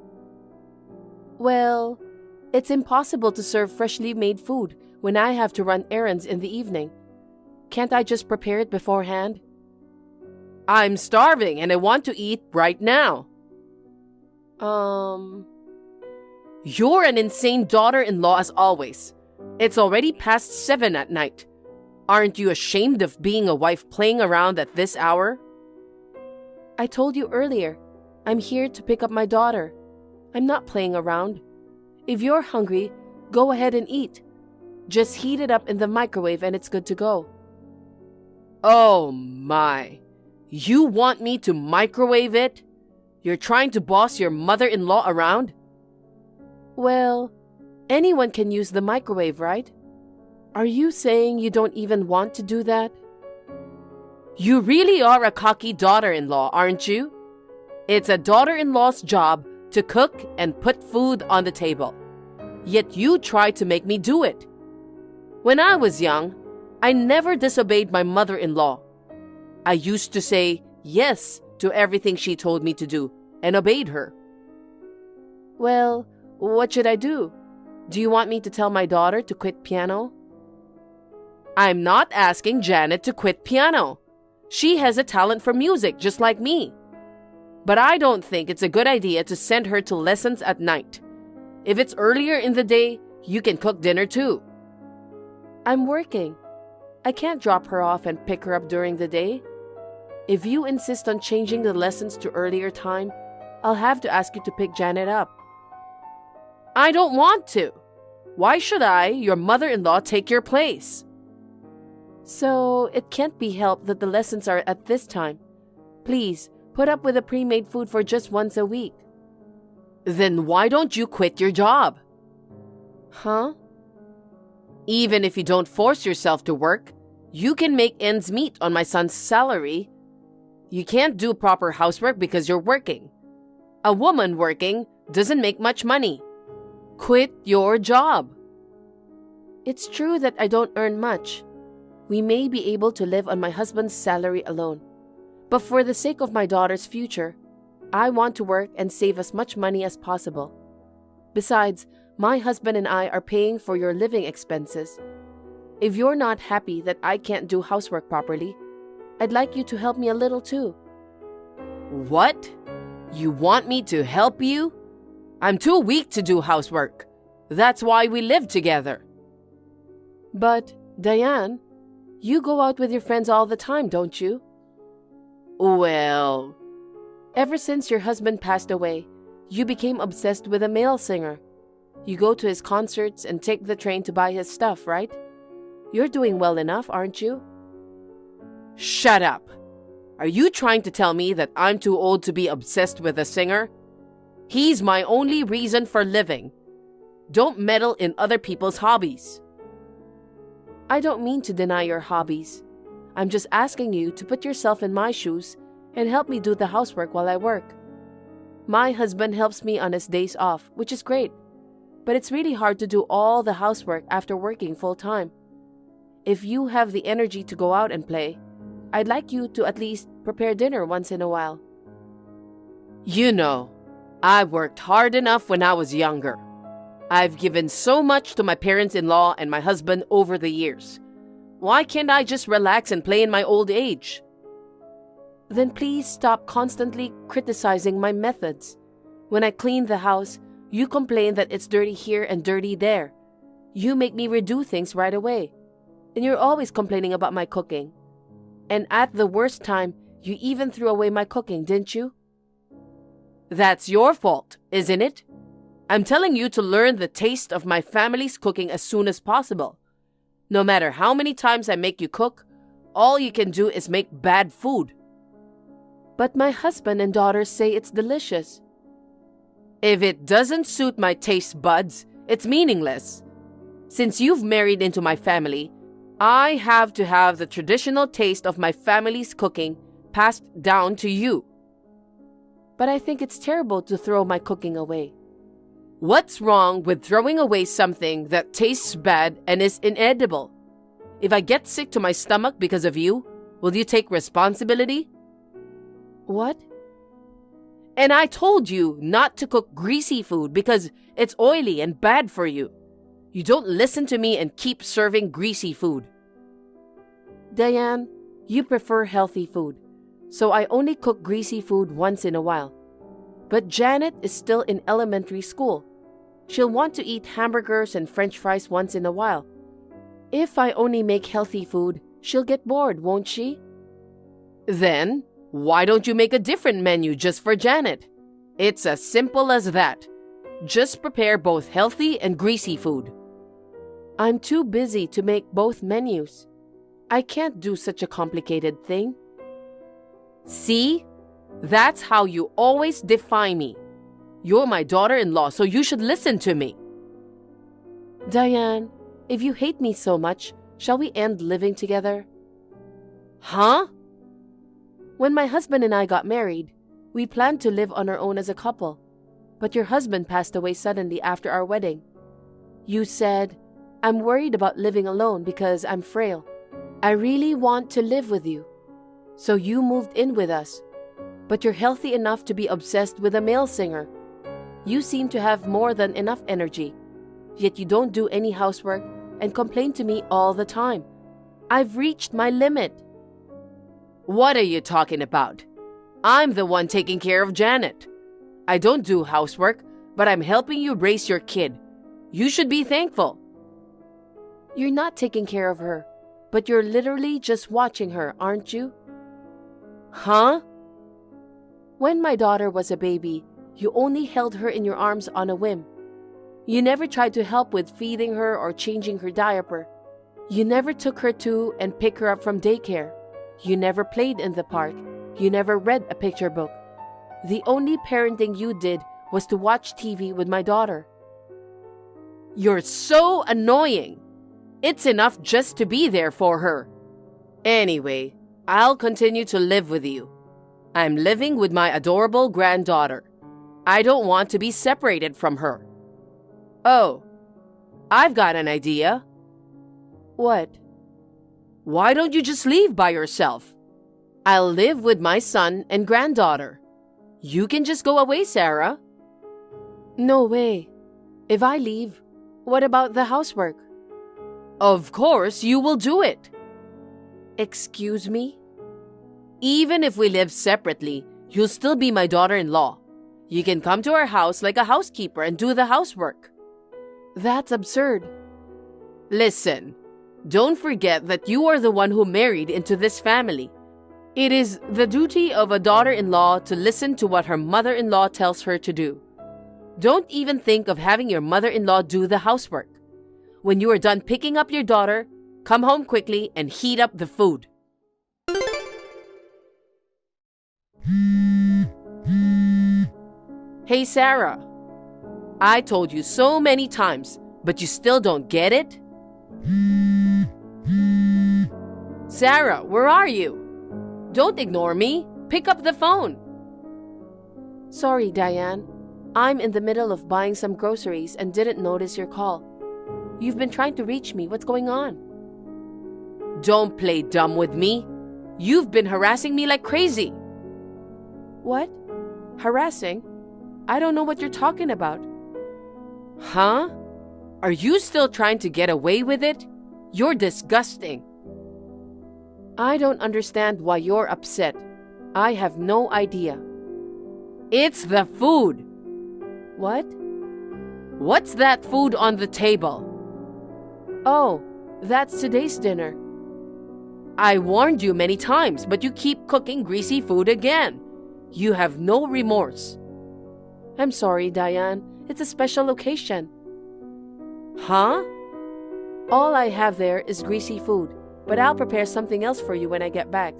Well, it's impossible to serve freshly made food when I have to run errands in the evening. Can't I just prepare it beforehand? I'm starving and I want to eat right now. You're an insane daughter-in-law as always. It's already past 7 at night. Aren't you ashamed of being a wife playing around at this hour? I told you earlier, I'm here to pick up my daughter. I'm not playing around. If you're hungry, go ahead and eat. Just heat it up in the microwave and it's good to go. Oh my. You want me to microwave it? You're trying to boss your mother-in-law around? Well, anyone can use the microwave, right? Are you saying you don't even want to do that? You really are a cocky daughter-in-law, aren't you? It's a daughter-in-law's job to cook and put food on the table. Yet you try to make me do it. When I was young, I never disobeyed my mother-in-law. I used to say yes to everything she told me to do and obeyed her. Well, what should I do? Do you want me to tell my daughter to quit piano? I'm not asking Janet to quit piano. She has a talent for music just like me. But I don't think it's a good idea to send her to lessons at night. If it's earlier in the day, you can cook dinner too. I'm working. I can't drop her off and pick her up during the day. If you insist on changing the lessons to earlier time, I'll have to ask you to pick Janet up. I don't want to. Why should I, your mother-in-law, take your place? So, it can't be helped that the lessons are at this time. Please, put up with the pre-made food for just once a week. Then why don't you quit your job? Huh? Even if you don't force yourself to work, you can make ends meet on my son's salary. You can't do proper housework because you're working. A woman working doesn't make much money. Quit your job. It's true that I don't earn much. We may be able to live on my husband's salary alone. But for the sake of my daughter's future, I want to work and save as much money as possible. Besides, my husband and I are paying for your living expenses. If you're not happy that I can't do housework properly, I'd like you to help me a little too. What? You want me to help you? I'm too weak to do housework. That's why we live together. But, Diane, you go out with your friends all the time, don't you? Well, ever since your husband passed away, you became obsessed with a male singer. You go to his concerts and take the train to buy his stuff, right? You're doing well enough, aren't you? shut up. Are you trying to tell me that I'm too old to be obsessed with a singer? He's my only reason for living. Don't meddle in other people's hobbies. I don't mean to deny your hobbies. I'm just asking you to put yourself in my shoes and help me do the housework while I work. My husband helps me on his days off, which is great, but it's really hard to do all the housework after working full-time. If you have the energy to go out and play, I'd like you to at least prepare dinner once in a while. You know, I worked hard enough when I was younger. I've given so much to my parents-in-law and my husband over the years. Why can't I just relax and play in my old age? Then please stop constantly criticizing my methods. When I clean the house, you complain that it's dirty here and dirty there. You make me redo things right away. And you're always complaining about my cooking. And at the worst time, you even threw away my cooking, didn't you? That's your fault, isn't it? I'm telling you to learn the taste of my family's cooking as soon as possible. No matter how many times I make you cook, all you can do is make bad food. But my husband and daughters say it's delicious. If it doesn't suit my taste buds, it's meaningless. Since you've married into my family, I have to have the traditional taste of my family's cooking passed down to you. But I think it's terrible to throw my cooking away. What's wrong with throwing away something that tastes bad and is inedible? If I get sick to my stomach because of you, will you take responsibility? What? And I told you not to cook greasy food because it's oily and bad for you. You don't listen to me and keep serving greasy food. Diane, you prefer healthy food, so I only cook greasy food once in a while. But Janet is still in elementary school. She'll want to eat hamburgers and French fries once in a while. If I only make healthy food, she'll get bored, won't she? Then, why don't you make a different menu just for Janet? It's as simple as that. Just prepare both healthy and greasy food. I'm too busy to make both menus. I can't do such a complicated thing. See? That's how you always defy me. You're my daughter-in-law, so you should listen to me. Diane, if you hate me so much, shall we end living together? Huh? When my husband and I got married, we planned to live on our own as a couple. But your husband passed away suddenly after our wedding. You said, I'm worried about living alone because I'm frail. I really want to live with you. So you moved in with us. But you're healthy enough to be obsessed with a male singer. You seem to have more than enough energy. Yet you don't do any housework and complain to me all the time. I've reached my limit. What are you talking about? I'm the one taking care of Janet. I don't do housework, but I'm helping you raise your kid. You should be thankful. You're not taking care of her, but you're literally just watching her, aren't you? Huh? When my daughter was a baby, you only held her in your arms on a whim. You never tried to help with feeding her or changing her diaper. You never took her to and picked her up from daycare. You never played in the park. You never read a picture book. The only parenting you did was to watch TV with my daughter. You're so annoying. It's enough just to be there for her. Anyway, I'll continue to live with you. I'm living with my adorable granddaughter. I don't want to be separated from her. Oh, I've got an idea. What? Why don't you just leave by yourself? I'll live with my son and granddaughter. You can just go away, Sarah. No way. If I leave, what about the housework? Of course, you will do it. Excuse me? Even if we live separately, you'll still be my daughter-in-law. You can come to our house like a housekeeper and do the housework. That's absurd. Listen, don't forget that you are the one who married into this family. It is the duty of a daughter-in-law to listen to what her mother-in-law tells her to do. Don't even think of having your mother-in-law do the housework. When you are done picking up your daughter, come home quickly and heat up the food. Hey, Sarah. I told you so many times, but you still don't get it? Sarah, where are you? Don't ignore me. Pick up the phone. Sorry, Diane. I'm in the middle of buying some groceries and didn't notice your call. You've been trying to reach me. What's going on? Don't play dumb with me. You've been harassing me like crazy. What? Harassing? I don't know what you're talking about. Huh? Are you still trying to get away with it? You're disgusting. I don't understand why you're upset. I have no idea. It's the food. What? What's that food on the table? Oh, that's today's dinner. I warned you many times, but you keep cooking greasy food again. You have no remorse. I'm sorry, Diane. It's a special occasion. Huh? All I have there is greasy food, but I'll prepare something else for you when I get back.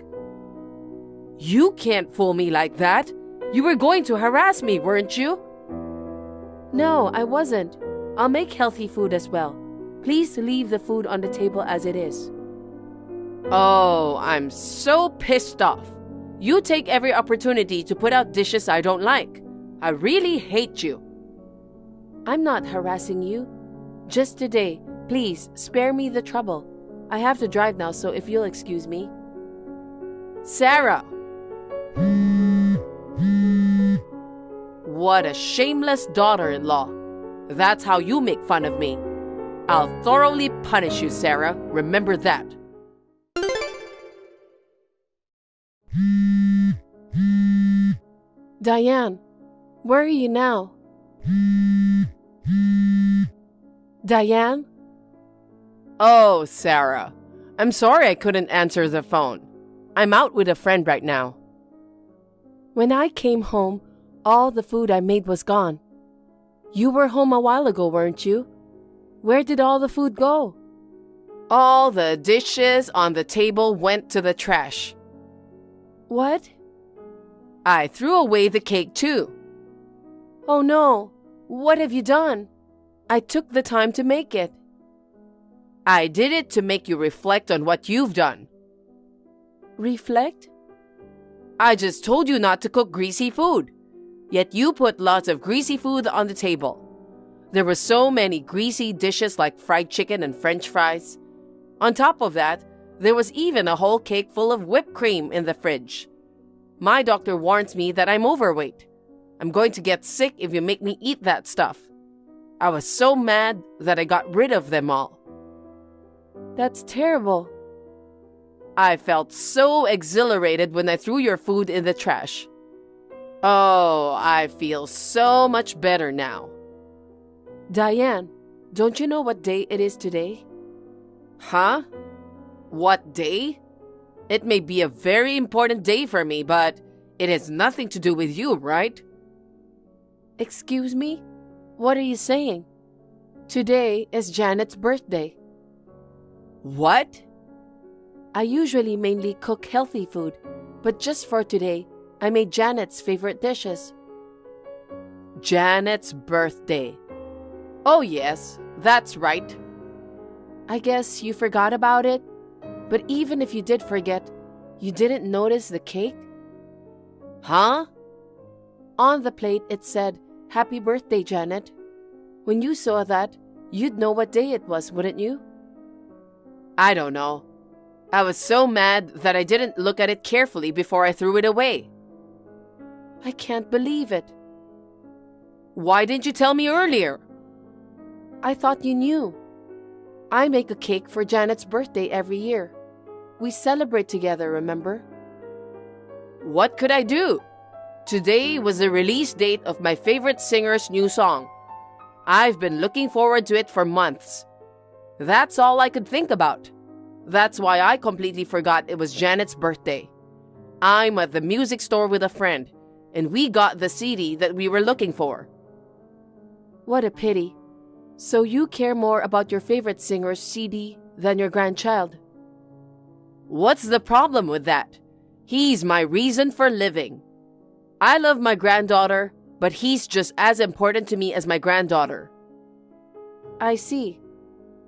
You can't fool me like that. You were going to harass me, weren't you? No, I wasn't. I'll make healthy food as well. Please leave the food on the table as it is. Oh, I'm so pissed off. You take every opportunity to put out dishes I don't like. I really hate you. I'm not harassing you. Just today, please spare me the trouble. I have to drive now, so if you'll excuse me. Sarah! What a shameless daughter-in-law. That's how you make fun of me. I'll thoroughly punish you, Sarah. Remember that. Diane, where are you now? Diane? Oh, Sarah. I'm sorry I couldn't answer the phone. I'm out with a friend right now. When I came home, all the food I made was gone. You were home a while ago, weren't you? Where did all the food go? All the dishes on the table went to the trash. What? I threw away the cake too. Oh no! What have you done? I took the time to make it. I did it to make you reflect on what you've done. Reflect? I just told you not to cook greasy food. Yet you put lots of greasy food on the table. There were so many greasy dishes like fried chicken and French fries. On top of that, there was even a whole cake full of whipped cream in the fridge. My doctor warns me that I'm overweight. I'm going to get sick if you make me eat that stuff. I was so mad that I got rid of them all. That's terrible. I felt so exhilarated when I threw your food in the trash. Oh, I feel so much better now. Diane, don't you know what day it is today? Huh? What day? It may be a very important day for me, but it has nothing to do with you, right? Excuse me? What are you saying? Today is Janet's birthday. What? I usually mainly cook healthy food, but just for today, I made Janet's favorite dishes. Janet's birthday. Oh yes, that's right. I guess you forgot about it, but even if you did forget, you didn't notice the cake? Huh? On the plate it said, "Happy birthday, Janet." When you saw that, you'd know what day it was, wouldn't you? I don't know. I was so mad that I didn't look at it carefully before I threw it away. I can't believe it. Why didn't you tell me earlier? I thought you knew. I make a cake for Janet's birthday every year. We celebrate together, remember? What could I do? Today was the release date of my favorite singer's new song. I've been looking forward to it for months. That's all I could think about. That's why I completely forgot it was Janet's birthday. I'm at the music store with a friend, and we got the CD that we were looking for. What a pity. So you care more about your favorite singer's CD than your grandchild? What's the problem with that? He's my reason for living. I love my granddaughter, but he's just as important to me as my granddaughter. I see.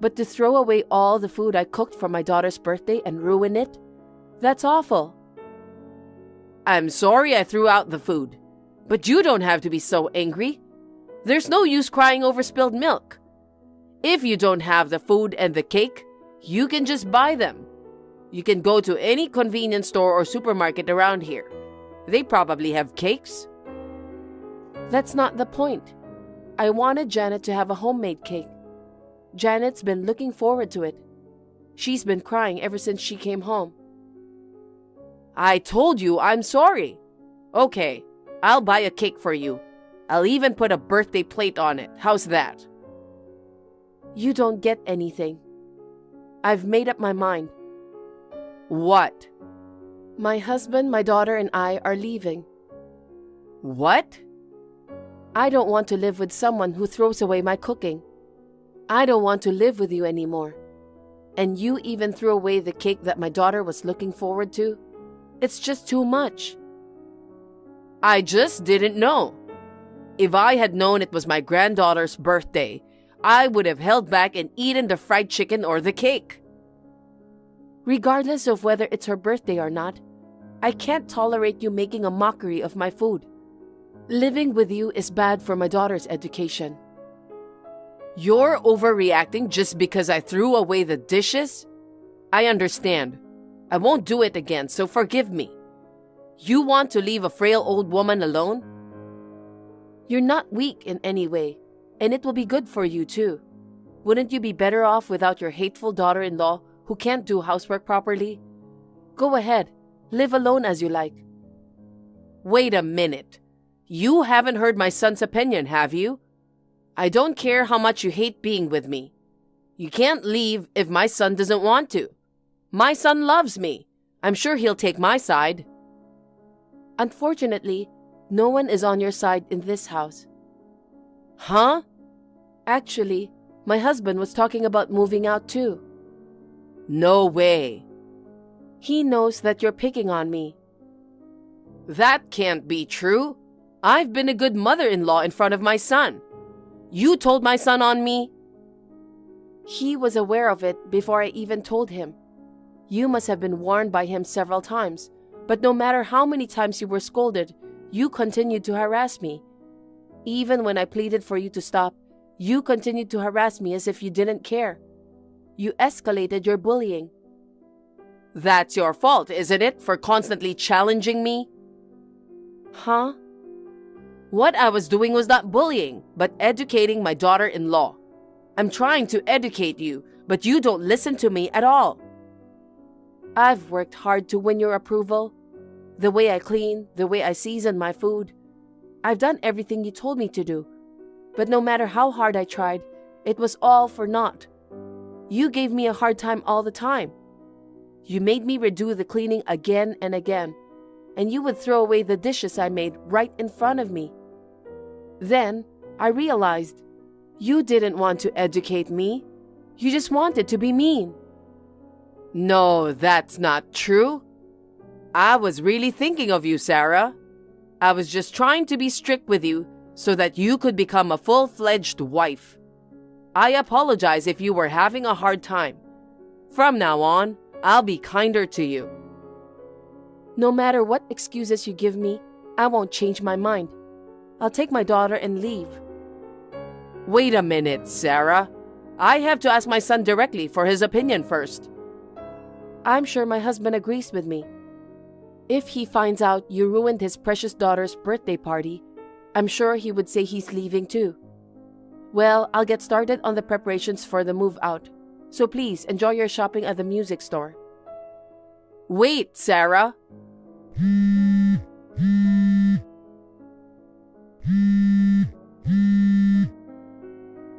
But to throw away all the food I cooked for my daughter's birthday and ruin it? That's awful. I'm sorry I threw out the food, but you don't have to be so angry. There's no use crying over spilled milk. If you don't have the food and the cake, you can just buy them. You can go to any convenience store or supermarket around here. They probably have cakes. That's not the point. I wanted Janet to have a homemade cake. Janet's been looking forward to it. She's been crying ever since she came home. I told you I'm sorry. Okay, I'll buy a cake for you. I'll even put a birthday plate on it. How's that? You don't get anything. I've made up my mind. What? My husband, my daughter, and I are leaving. What? I don't want to live with someone who throws away my cooking. I don't want to live with you anymore. And you even threw away the cake that my daughter was looking forward to? It's just too much. I just didn't know. If I had known it was my granddaughter's birthday, I would have held back and eaten the fried chicken or the cake. Regardless of whether it's her birthday or not, I can't tolerate you making a mockery of my food. Living with you is bad for my daughter's education. You're overreacting just because I threw away the dishes? I understand. I won't do it again, so forgive me. You want to leave a frail old woman alone? You're not weak in any way, and it will be good for you too. Wouldn't you be better off without your hateful daughter-in-law who can't do housework properly? Go ahead, live alone as you like. Wait a minute. You haven't heard my son's opinion, have you? I don't care how much you hate being with me. You can't leave if my son doesn't want to. My son loves me. I'm sure he'll take my side. Unfortunately, no one is on your side in this house. Huh? Actually, my husband was talking about moving out too. No way. He knows that you're picking on me. That can't be true. I've been a good mother-in-law in front of my son. You told my son on me? He was aware of it before I even told him. You must have been warned by him several times, but no matter how many times you were scolded, you continued to harass me. Even when I pleaded for you to stop, you continued to harass me as if you didn't care. You escalated your bullying. That's your fault, isn't it, for constantly challenging me? Huh? What I was doing was not bullying, but educating my daughter-in-law. I'm trying to educate you, but you don't listen to me at all. I've worked hard to win your approval. The way I clean, the way I season my food. I've done everything you told me to do. But no matter how hard I tried, it was all for naught. You gave me a hard time all the time. You made me redo the cleaning again and again, and you would throw away the dishes I made right in front of me. Then I realized you didn't want to educate me. You just wanted to be mean. No, that's not true. I was really thinking of you, Sarah. I was just trying to be strict with you so that you could become a full-fledged wife. I apologize if you were having a hard time. From now on, I'll be kinder to you. No matter what excuses you give me, I won't change my mind. I'll take my daughter and leave. Wait a minute, Sarah. I have to ask my son directly for his opinion first. I'm sure my husband agrees with me. If he finds out you ruined his precious daughter's birthday party, I'm sure he would say he's leaving too. Well, I'll get started on the preparations for the move out. So please enjoy your shopping at the music store. Wait, Sarah.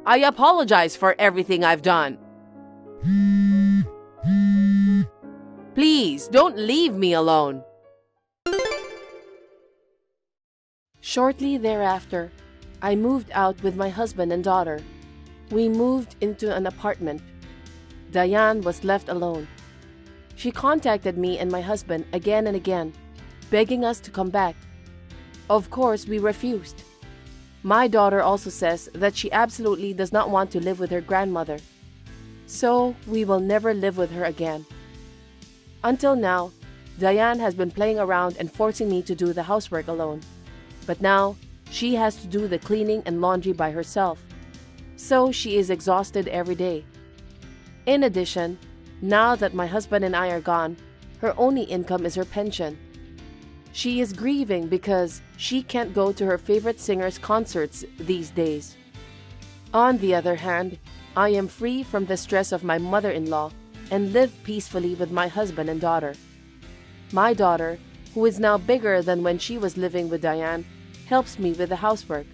I apologize for everything I've done. Please, don't leave me alone. Shortly thereafter, I moved out with my husband and daughter. We moved into an apartment. Diane was left alone. She contacted me and my husband again and again, begging us to come back. Of course, we refused. My daughter also says that she absolutely does not want to live with her grandmother. So, we will never live with her again. Until now, Diane has been playing around and forcing me to do the housework alone. But now, she has to do the cleaning and laundry by herself. So, she is exhausted every day. In addition, now that my husband and I are gone, her only income is her pension. She is grieving because she can't go to her favorite singer's concerts these days. On the other hand, I am free from the stress of my mother-in-law and live peacefully with my husband and daughter. My daughter, who is now bigger than when she was living with Diane, helps me with the housework.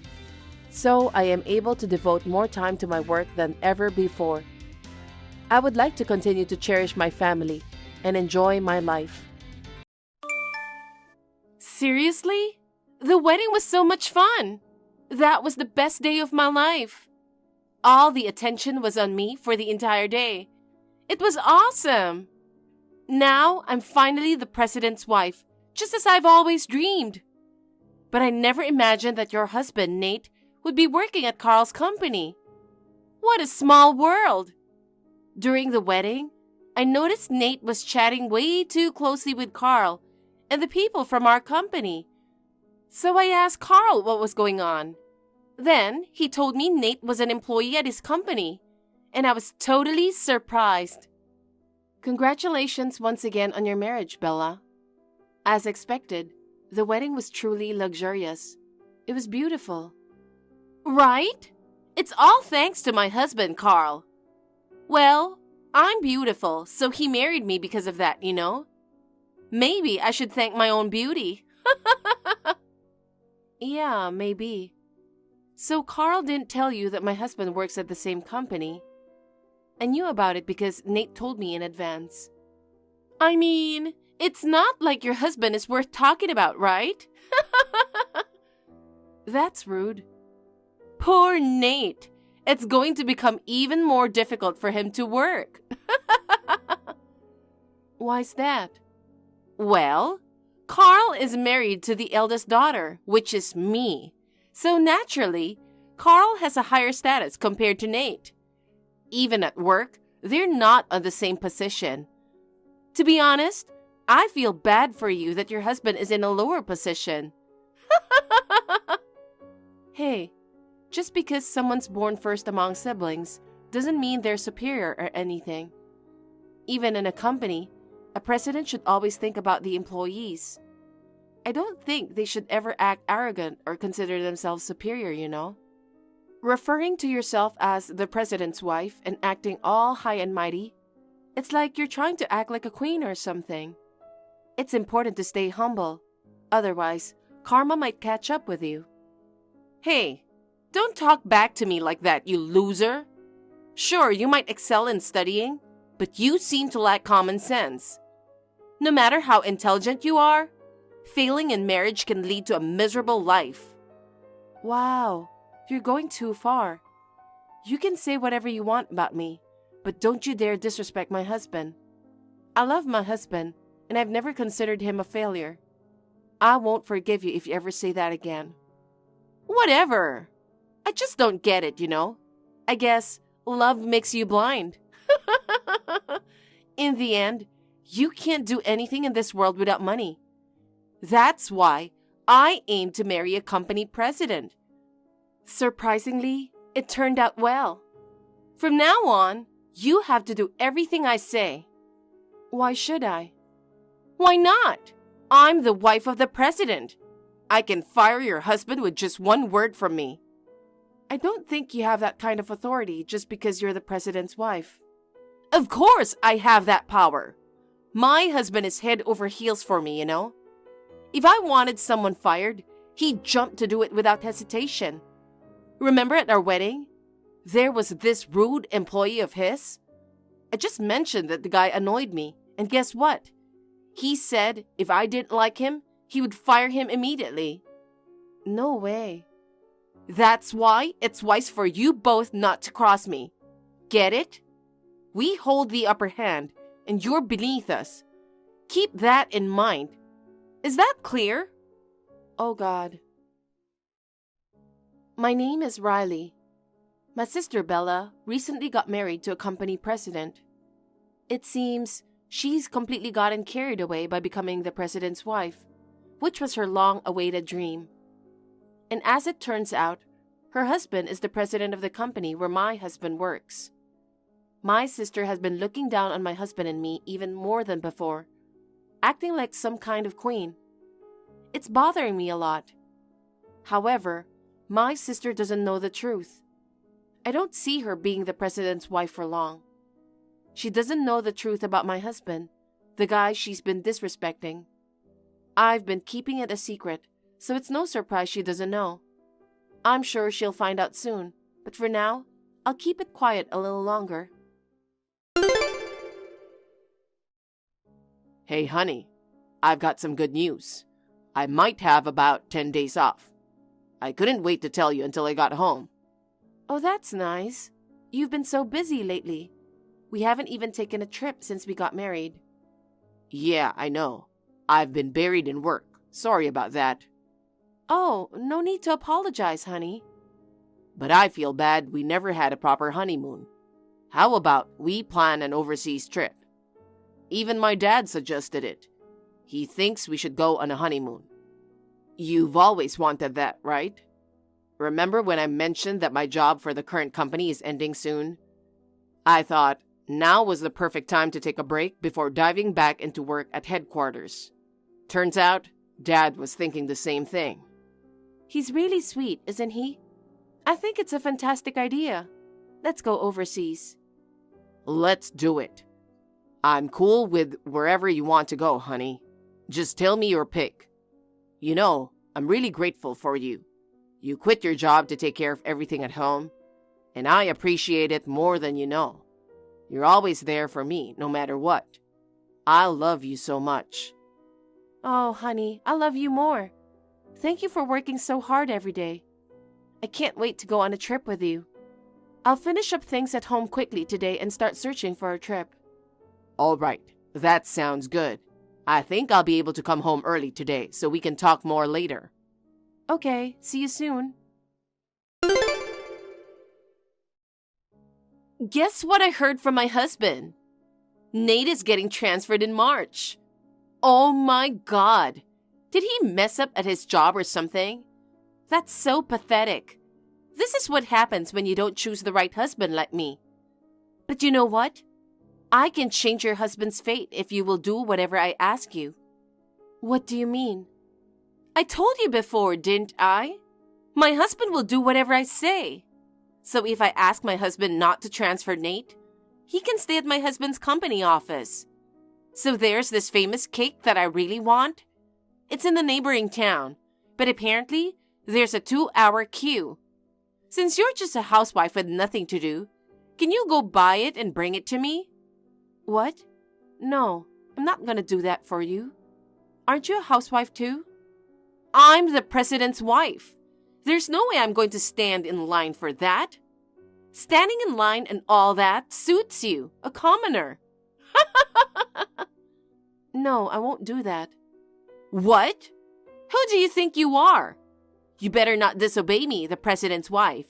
So I am able to devote more time to my work than ever before. I would like to continue to cherish my family and enjoy my life. Seriously? The wedding was so much fun. That was the best day of my life. All the attention was on me for the entire day. It was awesome. Now I'm finally the president's wife, just as I've always dreamed. But I never imagined that your husband, Nate, would be working at Carl's company. What a small world. During the wedding, I noticed Nate was chatting way too closely with Carl and the people from our company. So I asked Carl what was going on. Then he told me Nate was an employee at his company, and I was totally surprised. Congratulations once again on your marriage, Bella. As expected, the wedding was truly luxurious. It was beautiful. Right? It's all thanks to my husband, Carl. Well, I'm beautiful, so he married me because of that, you know? Maybe I should thank my own beauty. Yeah, maybe. So Carl didn't tell you that my husband works at the same company. I knew about it because Nate told me in advance. I mean, it's not like your husband is worth talking about, right? That's rude. Poor Nate. It's going to become even more difficult for him to work. Why's that? Well, Carl is married to the eldest daughter, which is me. So naturally, Carl has a higher status compared to Nate. Even at work, they're not on the same position. To be honest, I feel bad for you that your husband is in a lower position. Hey, just because someone's born first among siblings doesn't mean they're superior or anything. Even in a company, a president should always think about the employees. I don't think they should ever act arrogant or consider themselves superior, you know? Referring to yourself as the president's wife and acting all high and mighty, it's like you're trying to act like a queen or something. It's important to stay humble. Otherwise, karma might catch up with you. Hey, don't talk back to me like that, you loser. Sure, you might excel in studying, but you seem to lack common sense. No matter how intelligent you are, failing in marriage can lead to a miserable life. Wow, you're going too far. You can say whatever you want about me, but don't you dare disrespect my husband. I love my husband, and I've never considered him a failure. I won't forgive you if you ever say that again. Whatever. I just don't get it, you know? I guess love makes you blind. In the end, you can't do anything in this world without money. That's why I aim to marry a company president. Surprisingly, it turned out well. From now on, you have to do everything I say. Why should I? Why not? I'm the wife of the president. I can fire your husband with just one word from me. I don't think you have that kind of authority just because you're the president's wife. Of course I have that power. My husband is head over heels for me, you know. If I wanted someone fired, he'd jump to do it without hesitation. Remember at our wedding? There was this rude employee of his. I just mentioned that the guy annoyed me, and guess what? He said if I didn't like him, he would fire him immediately. No way. That's why it's wise for you both not to cross me. Get it? We hold the upper hand, and you're beneath us. Keep that in mind. Is that clear? Oh God. My name is Riley. My sister Bella recently got married to a company president. It seems she's completely gotten carried away by becoming the president's wife, which was her long-awaited dream. And as it turns out, her husband is the president of the company where my husband works. My sister has been looking down on my husband and me even more than before, acting like some kind of queen. It's bothering me a lot. However, my sister doesn't know the truth. I don't see her being the president's wife for long. She doesn't know the truth about my husband, the guy she's been disrespecting. I've been keeping it a secret, so it's no surprise she doesn't know. I'm sure she'll find out soon, but for now, I'll keep it quiet a little longer. Hey, honey, I've got some good news. I might have about 10 days off. I couldn't wait to tell you until I got home. Oh, that's nice. You've been so busy lately. We haven't even taken a trip since we got married. Yeah, I know. I've been buried in work. Sorry about that. Oh, no need to apologize, honey. But I feel bad we never had a proper honeymoon. How about we plan an overseas trip? Even my dad suggested it. He thinks we should go on a honeymoon. You've always wanted that, right? Remember when I mentioned that my job for the current company is ending soon? I thought now was the perfect time to take a break before diving back into work at headquarters. Turns out, Dad was thinking the same thing. He's really sweet, isn't he? I think it's a fantastic idea. Let's go overseas. Let's do it. I'm cool with wherever you want to go, honey. Just tell me your pick. You know, I'm really grateful for you. You quit your job to take care of everything at home, and I appreciate it more than you know. You're always there for me, no matter what. I love you so much. Oh, honey, I love you more. Thank you for working so hard every day. I can't wait to go on a trip with you. I'll finish up things at home quickly today and start searching for a trip. All right, that sounds good. I think I'll be able to come home early today so we can talk more later. Okay, see you soon. Guess what I heard from my husband? Nate is getting transferred in March. Oh my God. Did he mess up at his job or something? That's so pathetic. This is what happens when you don't choose the right husband like me. But you know what? I can change your husband's fate if you will do whatever I ask you. What do you mean? I told you before, didn't I? My husband will do whatever I say. So if I ask my husband not to transfer Nate, he can stay at my husband's company office. So there's this famous cake that I really want. It's in the neighboring town, but apparently there's a 2-hour queue. Since you're just a housewife with nothing to do, can you go buy it and bring it to me? What? No, I'm not gonna do that for you. Aren't you a housewife too? I'm the president's wife. There's no way I'm going to stand in line for that. Standing in line and all that suits you, a commoner. No, I won't do that. What? Who do you think you are? You better not disobey me, the president's wife.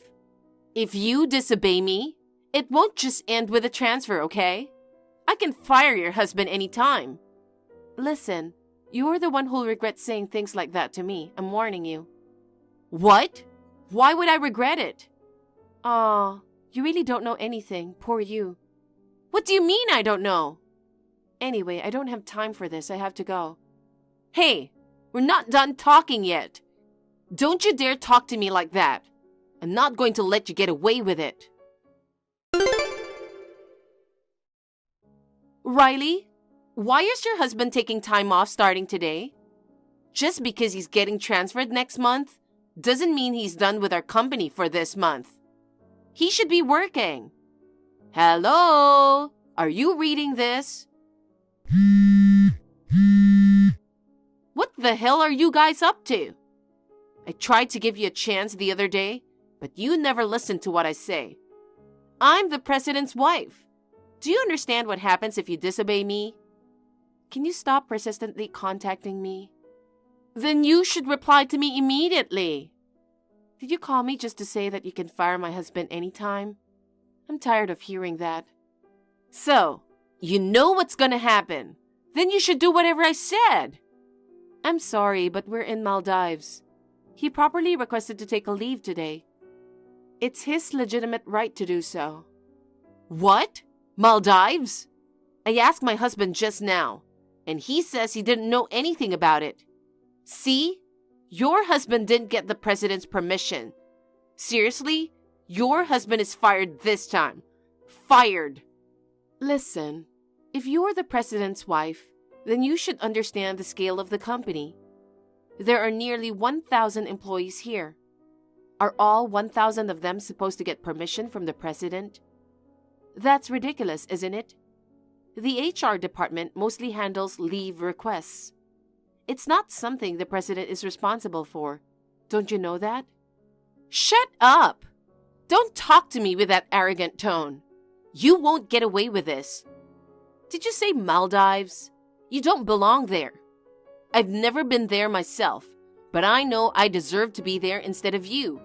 If you disobey me, it won't just end with a transfer, okay? I can fire your husband anytime. Listen, you're the one who'll regret saying things like that to me. I'm warning you. What? Why would I regret it? Aw, you really don't know anything. Poor you. What do you mean I don't know? Anyway, I don't have time for this. I have to go. Hey, we're not done talking yet. Don't you dare talk to me like that. I'm not going to let you get away with it. Riley, why is your husband taking time off starting today? Just because he's getting transferred next month doesn't mean he's done with our company for this month. He should be working. Hello? Are you reading this? What the hell are you guys up to? I tried to give you a chance the other day, but you never listened to what I say. I'm the president's wife. Do you understand what happens if you disobey me? Can you stop persistently contacting me? Then you should reply to me immediately. Did you call me just to say that you can fire my husband anytime? I'm tired of hearing that. So, you know what's gonna happen. Then you should do whatever I said. I'm sorry, but we're in Maldives. He properly requested to take a leave today. It's his legitimate right to do so. What? Maldives? I asked my husband just now, and he says he didn't know anything about it. See? Your husband didn't get the president's permission. Seriously? Your husband is fired this time. Fired. Listen, if you're the president's wife, then you should understand the scale of the company. There are nearly 1,000 employees here. Are all 1,000 of them supposed to get permission from the president? That's ridiculous, isn't it? The HR department mostly handles leave requests. It's not something the president is responsible for. Don't you know that? Shut up! Don't talk to me with that arrogant tone. You won't get away with this. Did you say Maldives? You don't belong there. I've never been there myself, but I know I deserve to be there instead of you.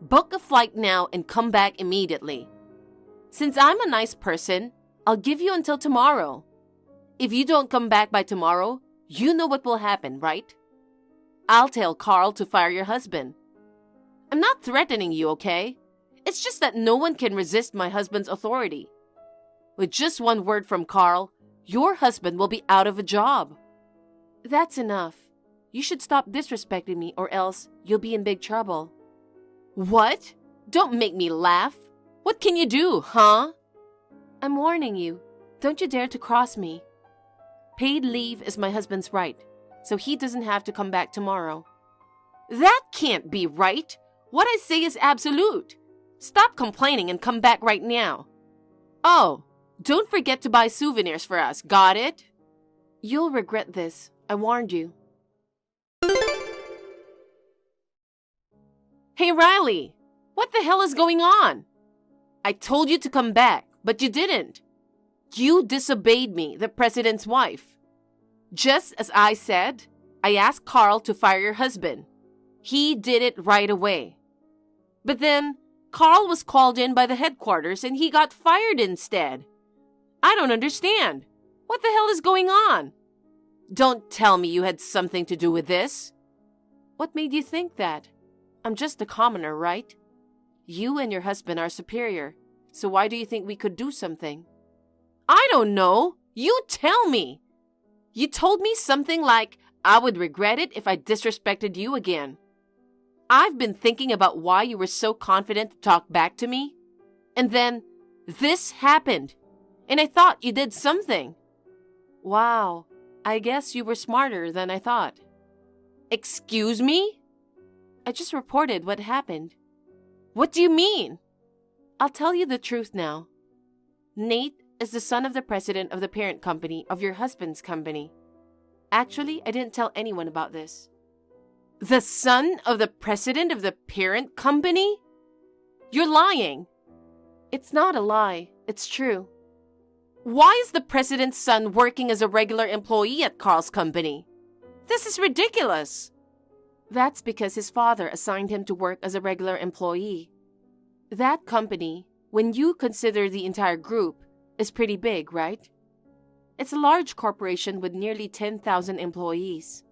Book a flight now and come back immediately. Since I'm a nice person, I'll give you until tomorrow. If you don't come back by tomorrow, you know what will happen, right? I'll tell Carl to fire your husband. I'm not threatening you, okay? It's just that no one can resist my husband's authority. With just one word from Carl, your husband will be out of a job. That's enough. You should stop disrespecting me or else you'll be in big trouble. What? Don't make me laugh. What can you do, huh? I'm warning you. Don't you dare to cross me. Paid leave is my husband's right, so he doesn't have to come back tomorrow. That can't be right. What I say is absolute. Stop complaining and come back right now. Oh, don't forget to buy souvenirs for us, got it? You'll regret this. I warned you. Hey, Riley, what the hell is going on? I told you to come back, but you didn't. You disobeyed me, the president's wife. Just as I said, I asked Carl to fire your husband. He did it right away. But then, Carl was called in by the headquarters and he got fired instead. I don't understand. What the hell is going on? Don't tell me you had something to do with this. What made you think that? I'm just a commoner, right? You and your husband are superior, so why do you think we could do something? I don't know. You tell me. You told me something like, I would regret it if I disrespected you again. I've been thinking about why you were so confident to talk back to me. And then, this happened. And I thought you did something. Wow, I guess you were smarter than I thought. Excuse me? I just reported what happened. What do you mean? I'll tell you the truth now. Nate is the son of the president of the parent company of your husband's company. Actually, I didn't tell anyone about this. The son of the president of the parent company? You're lying. It's not a lie. It's true. Why is the president's son working as a regular employee at Carl's company? This is ridiculous. That's because his father assigned him to work as a regular employee. That company, when you consider the entire group, is pretty big, right? It's a large corporation with nearly 10,000 employees.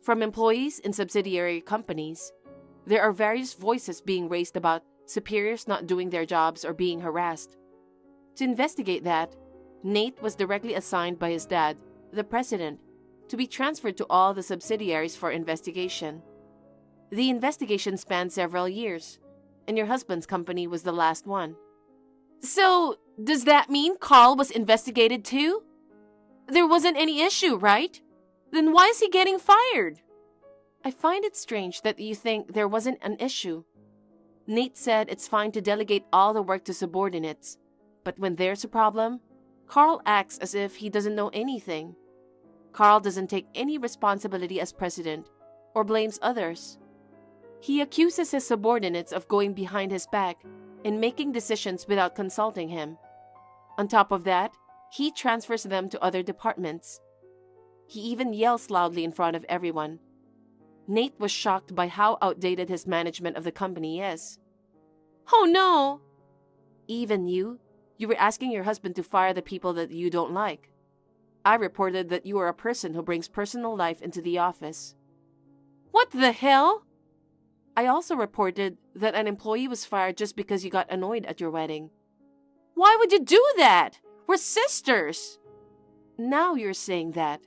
From employees in subsidiary companies, there are various voices being raised about superiors not doing their jobs or being harassed. To investigate that, Nate was directly assigned by his dad, the president, to be transferred to all the subsidiaries for investigation. The investigation spanned several years, and your husband's company was the last one. So, does that mean Carl was investigated too? There wasn't any issue, right? Then why is he getting fired? I find it strange that you think there wasn't an issue. Nate said it's fine to delegate all the work to subordinates, but when there's a problem, Carl acts as if he doesn't know anything. Carl doesn't take any responsibility as president or blames others. He accuses his subordinates of going behind his back and making decisions without consulting him. On top of that, he transfers them to other departments. He even yells loudly in front of everyone. Nate was shocked by how outdated his management of the company is. Oh no! Even you were asking your husband to fire the people that you don't like. I reported that you are a person who brings personal life into the office. What the hell? I also reported that an employee was fired just because you got annoyed at your wedding. Why would you do that? We're sisters! Now you're saying that.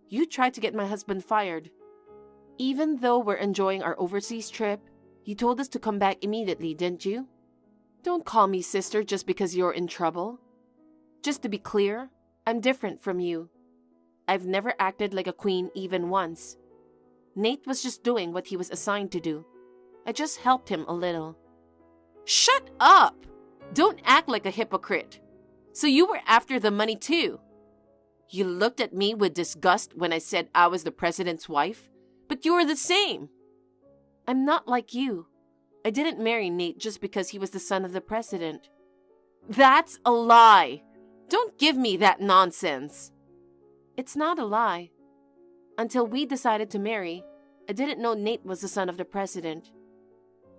You tried to get my husband fired. Even though we're enjoying our overseas trip, you told us to come back immediately, didn't you? Don't call me sister just because you're in trouble. Just to be clear, I'm different from you. I've never acted like a queen even once. Nate was just doing what he was assigned to do. I just helped him a little. Shut up! Don't act like a hypocrite. So you were after the money too. You looked at me with disgust when I said I was the president's wife, but you are the same. I'm not like you. I didn't marry Nate just because he was the son of the president. That's a lie. Don't give me that nonsense. It's not a lie. Until we decided to marry, I didn't know Nate was the son of the president.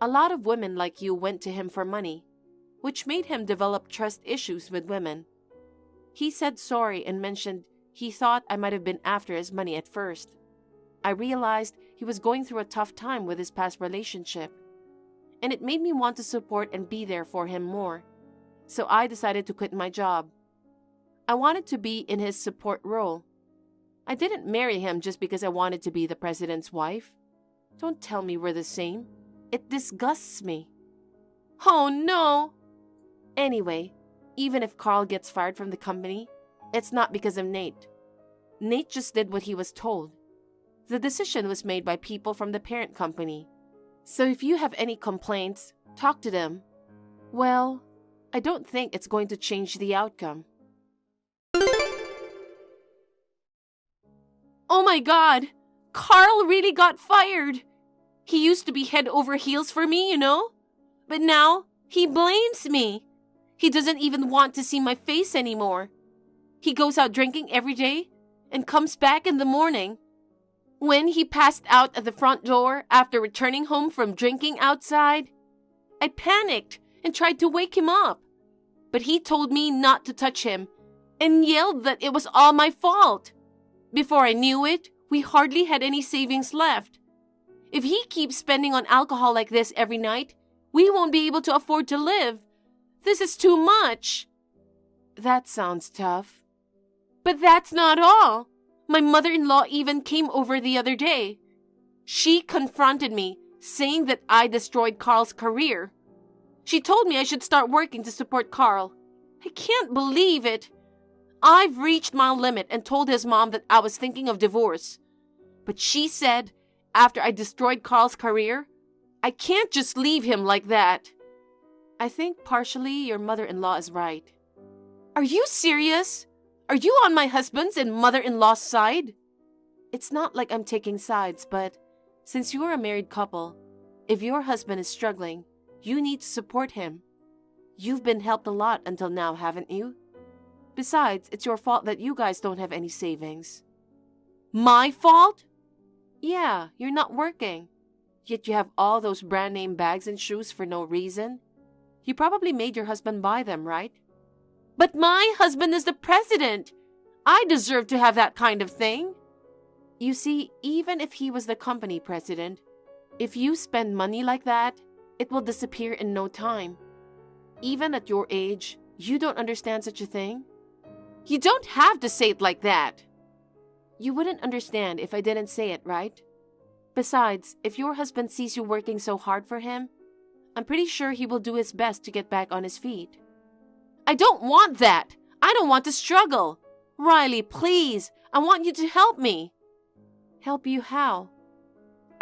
A lot of women like you went to him for money, which made him develop trust issues with women. He said sorry and mentioned he thought I might have been after his money at first. I realized he was going through a tough time with his past relationship, and it made me want to support and be there for him more. So I decided to quit my job. I wanted to be in his support role. I didn't marry him just because I wanted to be the president's wife. Don't tell me we're the same. It disgusts me. Oh no! Anyway, even if Carl gets fired from the company, it's not because of Nate. Nate just did what he was told. The decision was made by people from the parent company. So if you have any complaints, talk to them. Well, I don't think it's going to change the outcome. Oh my God! Carl really got fired! He used to be head over heels for me, you know? But now, he blames me. He doesn't even want to see my face anymore. He goes out drinking every day and comes back in the morning. When he passed out at the front door after returning home from drinking outside, I panicked and tried to wake him up. But he told me not to touch him and yelled that it was all my fault. Before I knew it, we hardly had any savings left. If he keeps spending on alcohol like this every night, we won't be able to afford to live. This is too much. That sounds tough. But that's not all. My mother-in-law even came over the other day. She confronted me, saying that I destroyed Carl's career. She told me I should start working to support Carl. I can't believe it. I've reached my limit and told his mom that I was thinking of divorce. But she said, after I destroyed Carl's career, I can't just leave him like that. I think partially your mother-in-law is right. Are you serious? Are you on my husband's and mother-in-law's side? It's not like I'm taking sides, but since you're a married couple, if your husband is struggling, you need to support him. You've been helped a lot until now, haven't you? Besides, it's your fault that you guys don't have any savings. My fault? Yeah, you're not working. Yet you have all those brand name bags and shoes for no reason. You probably made your husband buy them, right? But my husband is the president. I deserve to have that kind of thing. You see, even if he was the company president, if you spend money like that, it will disappear in no time. Even at your age, you don't understand such a thing? You don't have to say it like that. You wouldn't understand if I didn't say it, right? Besides, if your husband sees you working so hard for him, I'm pretty sure he will do his best to get back on his feet. I don't want that! I don't want to struggle! Riley, please! I want you to help me! Help you how?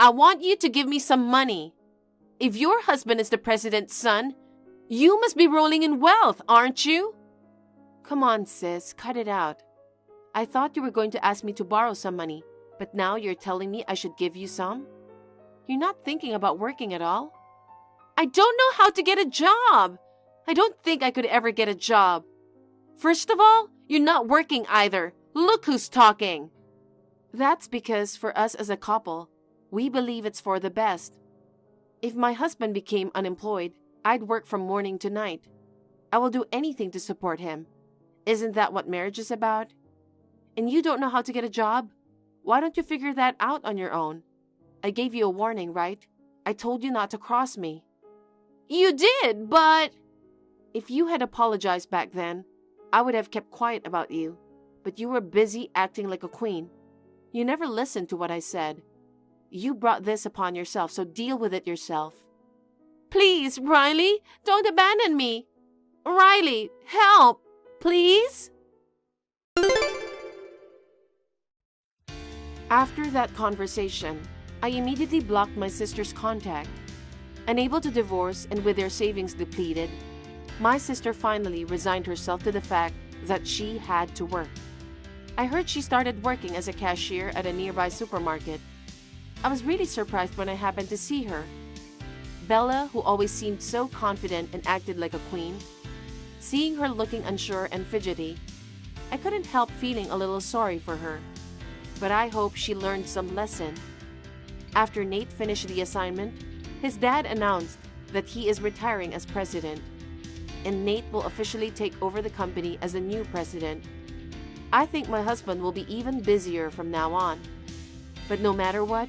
I want you to give me some money. If your husband is the president's son, you must be rolling in wealth, aren't you? Come on, sis, cut it out. I thought you were going to ask me to borrow some money, but now you're telling me I should give you some? You're not thinking about working at all? I don't know how to get a job. I don't think I could ever get a job. First of all, you're not working either. Look who's talking. That's because for us as a couple, we believe it's for the best. If my husband became unemployed, I'd work from morning to night. I will do anything to support him. Isn't that what marriage is about? And you don't know how to get a job? Why don't you figure that out on your own? I gave you a warning, right? I told you not to cross me. You did, but... If you had apologized back then, I would have kept quiet about you. But you were busy acting like a queen. You never listened to what I said. You brought this upon yourself, so deal with it yourself. Please, Riley, don't abandon me. Riley, help, please. After that conversation, I immediately blocked my sister's contact. Unable to divorce and with their savings depleted, my sister finally resigned herself to the fact that she had to work. I heard she started working as a cashier at a nearby supermarket. I was really surprised when I happened to see her. Bella, who always seemed so confident and acted like a queen, seeing her looking unsure and fidgety, I couldn't help feeling a little sorry for her. But I hope she learned some lesson. After Nate finished the assignment, his dad announced that he is retiring as president, and Nate will officially take over the company as the new president. I think my husband will be even busier from now on. But no matter what,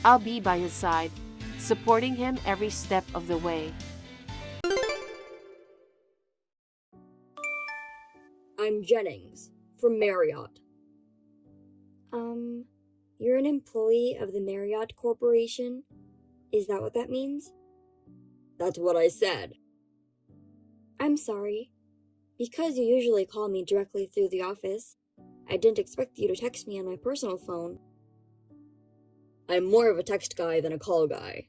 I'll be by his side, supporting him every step of the way. I'm Jennings, from Marriott. You're an employee of the Marriott Corporation? Is that what that means? That's what I said. I'm sorry. Because you usually call me directly through the office, I didn't expect you to text me on my personal phone. I'm more of a text guy than a call guy.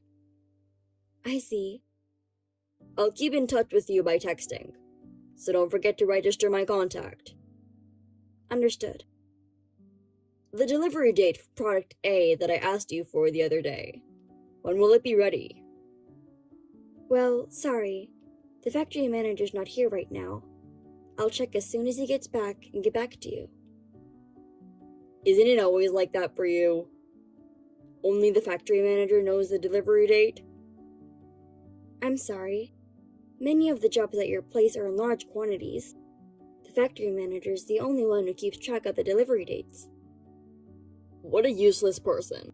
I see. I'll keep in touch with you by texting, so don't forget to register my contact. Understood. The delivery date for product A that I asked you for the other day. When will it be ready? Well, sorry. The factory manager's not here right now. I'll check as soon as he gets back and get back to you. Isn't it always like that for you? Only the factory manager knows the delivery date? I'm sorry. Many of the jobs at your place are in large quantities. The factory manager's the only one who keeps track of the delivery dates. What a useless person.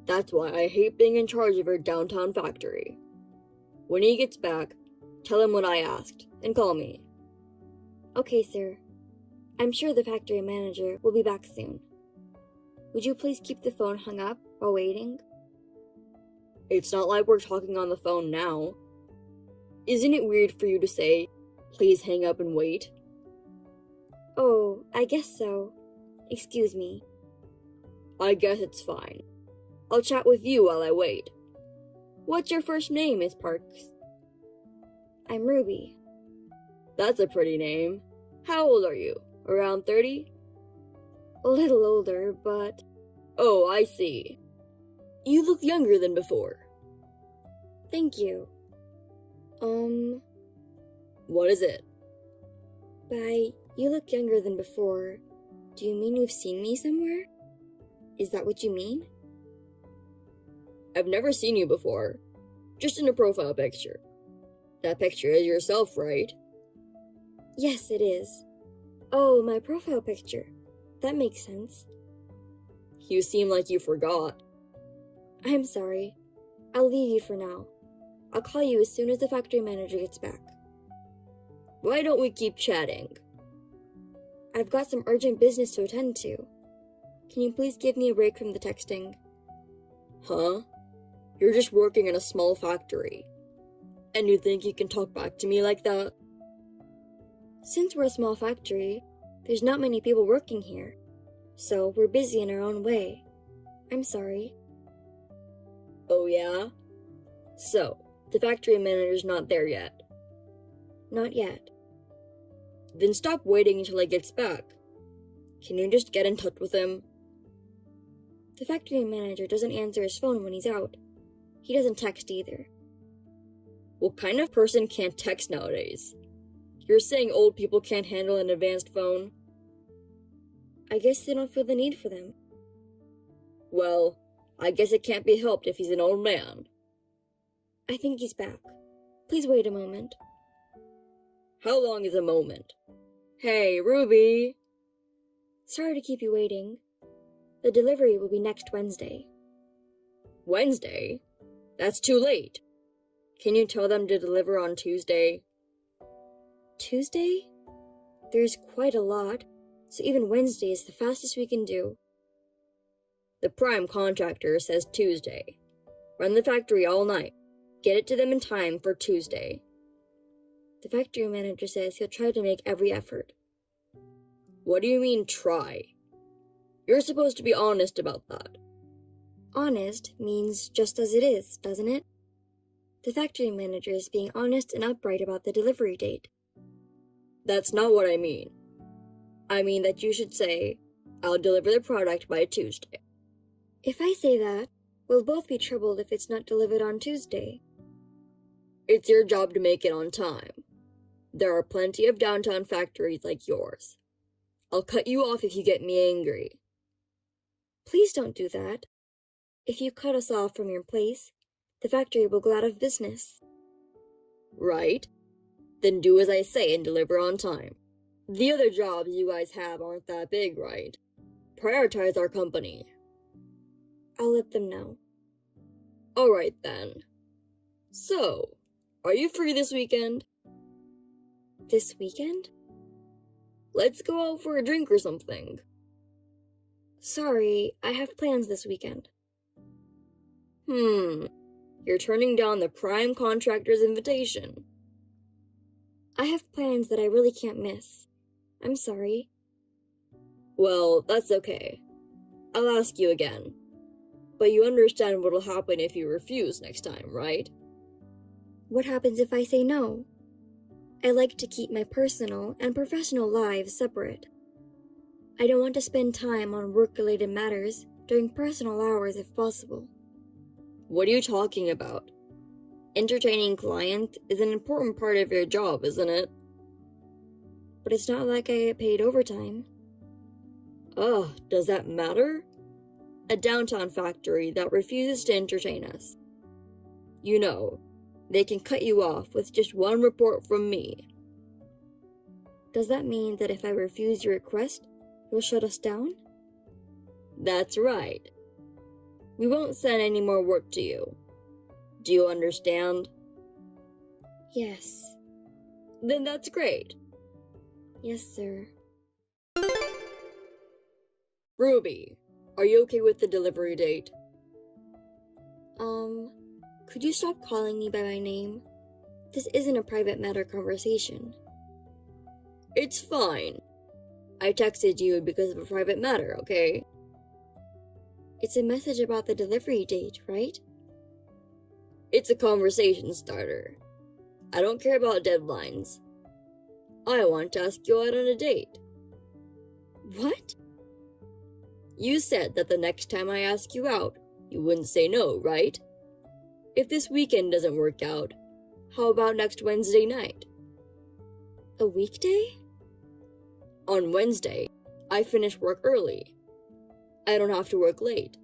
That's why I hate being in charge of your downtown factory. When he gets back, tell him what I asked, and call me. Okay, sir. I'm sure the factory manager will be back soon. Would you please keep the phone hung up while waiting? It's not like we're talking on the phone now. Isn't it weird for you to say, please hang up and wait? Oh, I guess so. Excuse me. I guess it's fine. I'll chat with you while I wait. What's your first name, Miss Parks? I'm Ruby. That's a pretty name. How old are you? Around 30? A little older, but... Oh, I see. You look younger than before. Thank you. What is it? By you look younger than before, do you mean you've seen me somewhere? Is that what you mean? I've never seen you before. Just in a profile picture. That picture is yourself, right? Yes, it is. Oh, my profile picture. That makes sense. You seem like you forgot. I'm sorry. I'll leave you for now. I'll call you as soon as the factory manager gets back. Why don't we keep chatting? I've got some urgent business to attend to. Can you please give me a break from the texting? Huh? You're just working in a small factory. And you think you can talk back to me like that? Since we're a small factory, there's not many people working here. So we're busy in our own way. I'm sorry. Oh yeah? So, the factory manager's not there yet? Not yet. Then stop waiting until he gets back. Can you just get in touch with him? The factory manager doesn't answer his phone when he's out. He doesn't text either. What kind of person can't text nowadays? You're saying old people can't handle an advanced phone? I guess they don't feel the need for them. Well, I guess it can't be helped if he's an old man. I think he's back. Please wait a moment. How long is a moment? Hey, Ruby! Sorry to keep you waiting. The delivery will be next Wednesday. Wednesday? That's too late. Can you tell them to deliver on Tuesday? Tuesday? There's quite a lot, so even Wednesday is the fastest we can do. The prime contractor says Tuesday. Run the factory all night. Get it to them in time for Tuesday. The factory manager says he'll try to make every effort. What do you mean, try? You're supposed to be honest about that. Honest means just as it is, doesn't it? The factory manager is being honest and upright about the delivery date. That's not what I mean. I mean that you should say, I'll deliver the product by Tuesday. If I say that, we'll both be troubled if it's not delivered on Tuesday. It's your job to make it on time. There are plenty of downtown factories like yours. I'll cut you off if you get me angry. Please don't do that. If you cut us off from your place, the factory will go out of business. Right? Then do as I say and deliver on time. The other jobs you guys have aren't that big, right? Prioritize our company. I'll let them know. Alright then. So, are you free this weekend? This weekend? Let's go out for a drink or something. Sorry, I have plans this weekend. You're turning down the prime contractor's invitation. I have plans that I really can't miss. I'm sorry. Well, that's okay. I'll ask you again. But you understand what'll happen if you refuse next time, right? What happens if I say no? I like to keep my personal and professional lives separate. I don't want to spend time on work-related matters during personal hours if possible. What are you talking about? Entertaining clients is an important part of your job, isn't it? But it's not like I get paid overtime. Ugh, does that matter? A downtown factory that refuses to entertain us. You know, they can cut you off with just one report from me. Does that mean that if I refuse your request, you'll shut us down? That's right. We won't send any more work to you. Do you understand? Yes. Then that's great. Yes, sir. Ruby, are you okay with the delivery date? Could you stop calling me by my name? This isn't a private matter conversation. It's fine. I texted you because of a private matter, okay? It's a message about the delivery date, right? It's a conversation starter. I don't care about deadlines. I want to ask you out on a date. What? You said that the next time I ask you out, you wouldn't say no, right? If this weekend doesn't work out, how about next Wednesday night? A weekday? On Wednesday, I finish work early. I don't have to work late.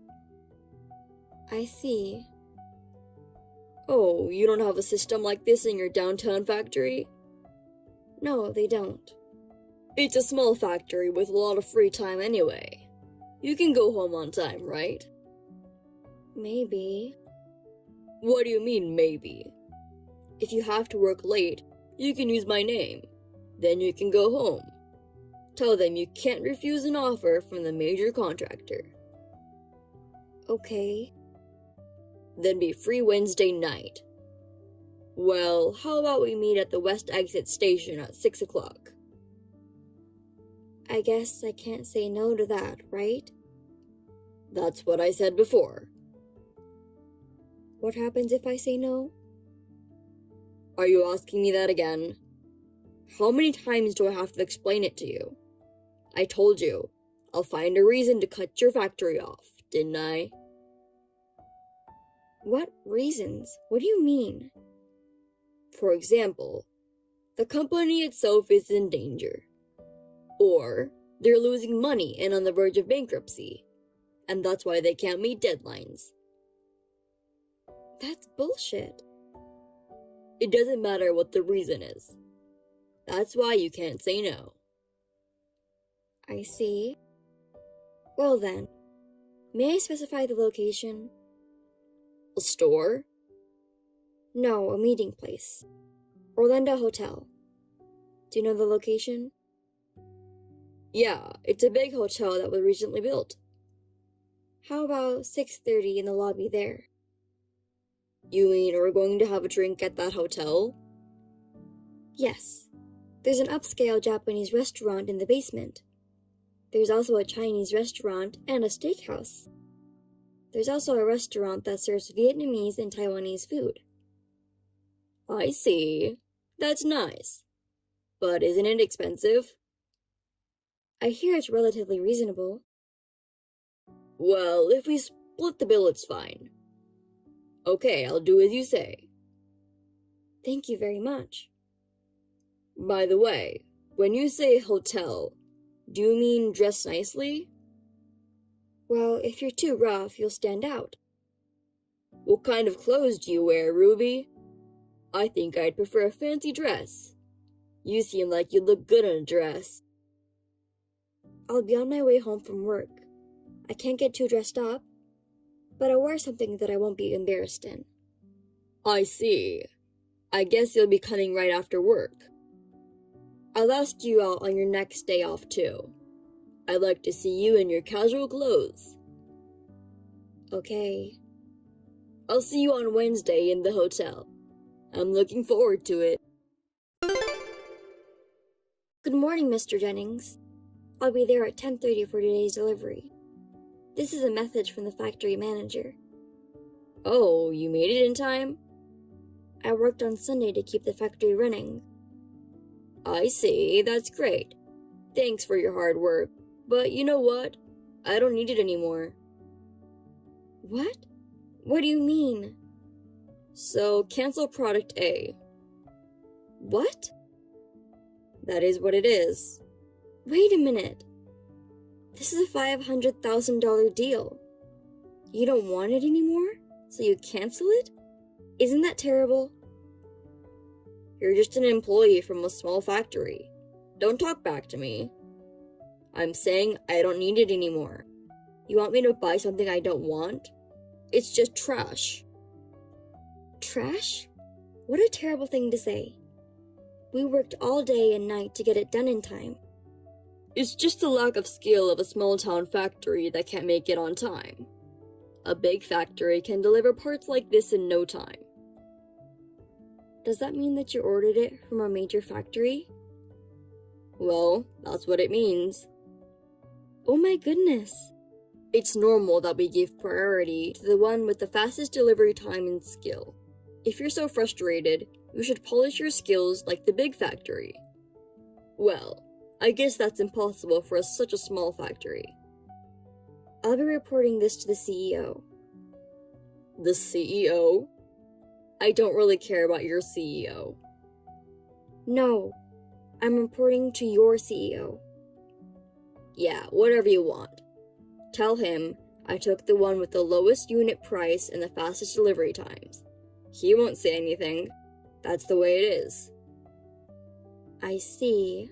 I see. Oh, you don't have a system like this in your downtown factory? No, they don't. It's a small factory with a lot of free time anyway. You can go home on time, right? Maybe. What do you mean, maybe? If you have to work late, you can use my name. Then you can go home. Tell them you can't refuse an offer from the major contractor. Okay. Then be free Wednesday night. Well, how about we meet at the West Exit Station at 6 o'clock? I guess I can't say no to that, right? That's what I said before. What happens if I say no? Are you asking me that again? How many times do I have to explain it to you? I told you, I'll find a reason to cut your factory off, didn't I? What reasons? What do you mean? For example, the company itself is in danger. Or they're losing money and on the verge of bankruptcy, and that's why they can't meet deadlines. That's bullshit. It doesn't matter what the reason is. That's why you can't say no. I see. Well then, may I specify the location? A store? No, a meeting place. Orlando Hotel. Do you know the location? Yeah, it's a big hotel that was recently built. How about 6:30 in the lobby there? You mean we're going to have a drink at that hotel? Yes. There's an upscale Japanese restaurant in the basement. There's also a Chinese restaurant and a steakhouse. There's also a restaurant that serves Vietnamese and Taiwanese food. I see. That's nice. But isn't it expensive? I hear it's relatively reasonable. Well, if we split the bill, it's fine. Okay, I'll do as you say. Thank you very much. By the way, when you say hotel, do you mean dress nicely? Well, if you're too rough, you'll stand out. What kind of clothes do you wear, Ruby? I think I'd prefer a fancy dress. You seem like you'd look good in a dress. I'll be on my way home from work. I can't get too dressed up, but I'll wear something that I won't be embarrassed in. I see. I guess you'll be coming right after work. I'll ask you out on your next day off, too. I'd like to see you in your casual clothes. Okay. I'll see you on Wednesday in the hotel. I'm looking forward to it. Good morning, Mr. Jennings. I'll be there at 10:30 for today's delivery. This is a message from the factory manager. Oh, you made it in time? I worked on Sunday to keep the factory running. I see, that's great. Thanks for your hard work, but you know what? I don't need it anymore. What? What do you mean? So, cancel product A. What? That is what it is. Wait a minute. This is a $500,000 deal. You don't want it anymore? So you cancel it? Isn't that terrible? You're just an employee from a small factory. Don't talk back to me. I'm saying I don't need it anymore. You want me to buy something I don't want? It's just trash. Trash? What a terrible thing to say. We worked all day and night to get it done in time. It's just the lack of skill of a small-town factory that can't make it on time. A big factory can deliver parts like this in no time. Does that mean that you ordered it from a major factory? Well, that's what it means. Oh my goodness. It's normal that we give priority to the one with the fastest delivery time and skill. If you're so frustrated, you should polish your skills like the big factory. Well, I guess that's impossible for such a small factory. I'll be reporting this to the CEO. The CEO? I don't really care about your CEO. No, I'm reporting to your CEO. Yeah, whatever you want. Tell him I took the one with the lowest unit price and the fastest delivery times. He won't say anything. That's the way it is. I see.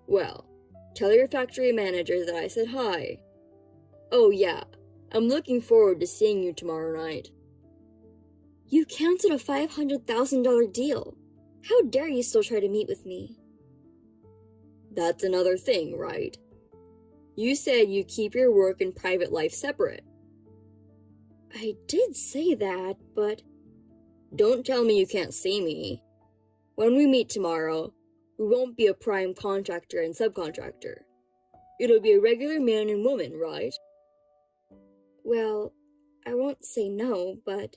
Well, tell your factory manager that I said hi. Oh yeah, I'm looking forward to seeing you tomorrow night. You canceled a $500,000 deal. How dare you still try to meet with me? That's another thing, right? You said you keep your work and private life separate. I did say that, but... Don't tell me you can't see me. When we meet tomorrow, we won't be a prime contractor and subcontractor. It'll be a regular man and woman, right? Well, I won't say no, but...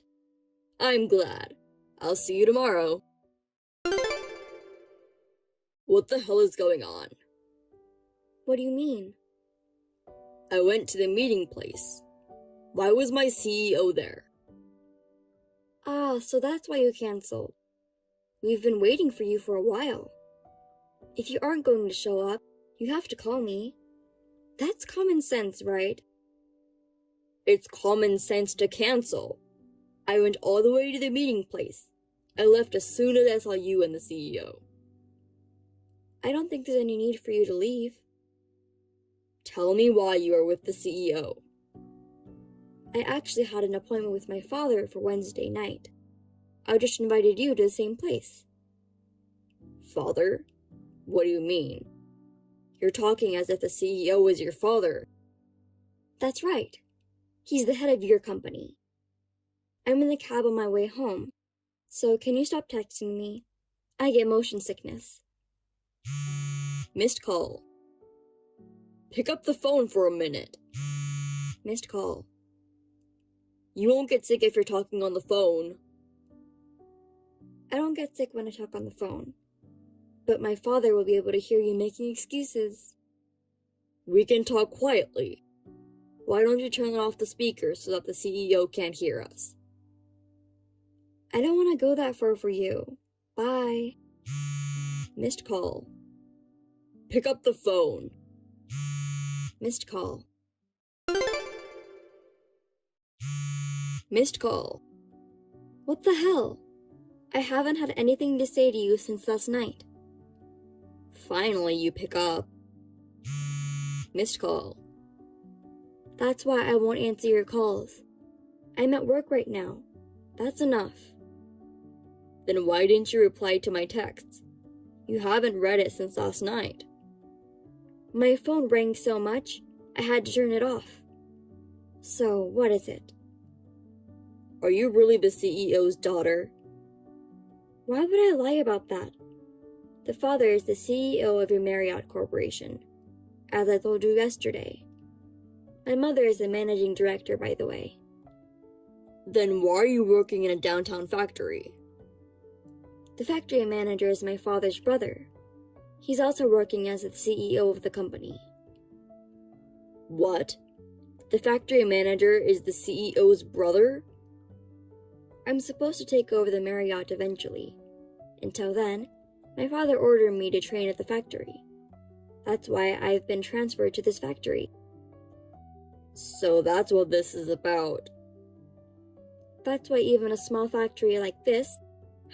I'm glad. I'll see you tomorrow. What the hell is going on? What do you mean? I went to the meeting place. Why was my CEO there? Ah, so that's why you canceled. We've been waiting for you for a while. If you aren't going to show up, you have to call me. That's common sense, right? It's common sense to cancel. I went all the way to the meeting place. I left as soon as I saw you and the CEO. I don't think there's any need for you to leave. Tell me why you are with the CEO. I actually had an appointment with my father for Wednesday night. I just invited you to the same place. Father? What do you mean? You're talking as if the CEO is your father. That's right. He's the head of your company. I'm in the cab on my way home, so can you stop texting me? I get motion sickness. Missed call. Pick up the phone for a minute. Missed call. You won't get sick if you're talking on the phone. I don't get sick when I talk on the phone, but my father will be able to hear you making excuses. We can talk quietly. Why don't you turn off the speaker so that the CEO can't hear us? I don't want to go that far for you. Bye. Missed call. Pick up the phone. Missed call. Missed call. What the hell? I haven't had anything to say to you since last night. Finally, you pick up. Missed call. That's why I won't answer your calls. I'm at work right now. That's enough. Then why didn't you reply to my texts? You haven't read it since last night. My phone rang so much, I had to turn it off. So, what is it? Are you really the CEO's daughter? Why would I lie about that? The father is the CEO of your Marriott Corporation, as I told you yesterday. My mother is the managing director, by the way. Then why are you working in a downtown factory? The factory manager is my father's brother. He's also working as the CEO of the company. What? The factory manager is the CEO's brother? I'm supposed to take over the Marriott eventually. Until then, my father ordered me to train at the factory. That's why I've been transferred to this factory. So that's what this is about. That's why even a small factory like this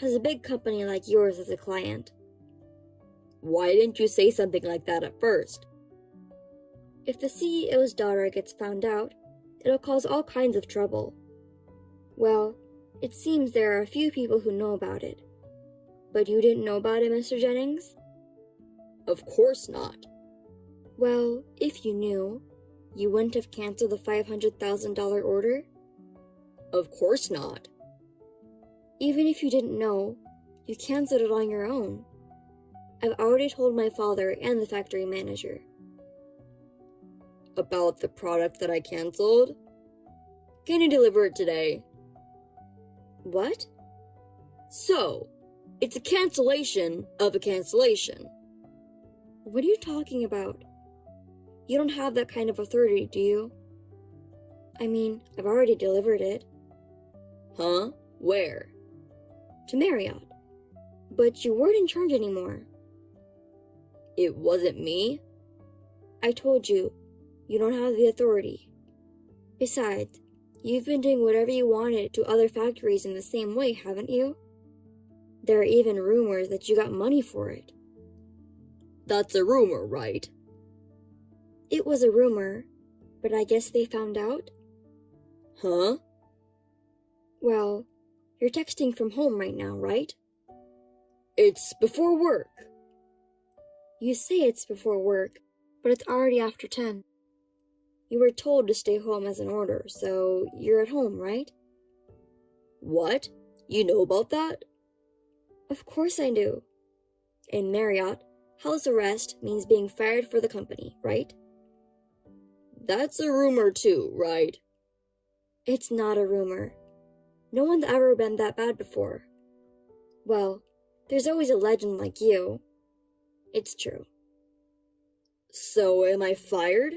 has a big company like yours as a client. Why didn't you say something like that at first? If the CEO's daughter gets found out, it'll cause all kinds of trouble. Well, it seems there are a few people who know about it. But you didn't know about it, Mr. Jennings? Of course not. Well, if you knew, you wouldn't have canceled the $500,000 order? Of course not. Even if you didn't know, you canceled it on your own. I've already told my father and the factory manager. About the product that I canceled? Can you deliver it today? What? So, it's a cancellation of a cancellation. What are you talking about? You don't have that kind of authority, do you? I mean, I've already delivered it. Huh? Where? To Marriott. But you weren't in charge anymore. It wasn't me? I told you, you don't have the authority. Besides, you've been doing whatever you wanted to other factories in the same way, haven't you? There are even rumors that you got money for it. That's a rumor, right? It was a rumor, but I guess they found out? Huh? Well, you're texting from home right now, right? It's before work. You say it's before work, but it's already after 10. You were told to stay home as an order, so you're at home, right? What? You know about that? Of course I do. In Marriott, house arrest means being fired for the company, right? That's a rumor too, right? It's not a rumor. No one's ever been that bad before. Well, there's always a legend like you. It's true. So am I fired?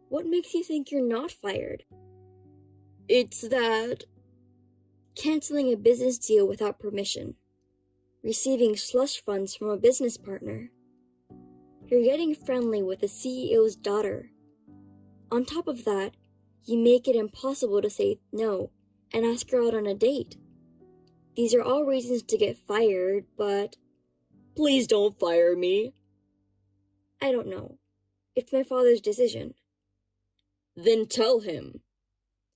What makes you think you're not fired? It's that... Canceling a business deal without permission. Receiving slush funds from a business partner. You're getting friendly with the CEO's daughter. On top of that, you make it impossible to say no and ask her out on a date. These are all reasons to get fired, but... Please don't fire me. I don't know. It's my father's decision. Then tell him.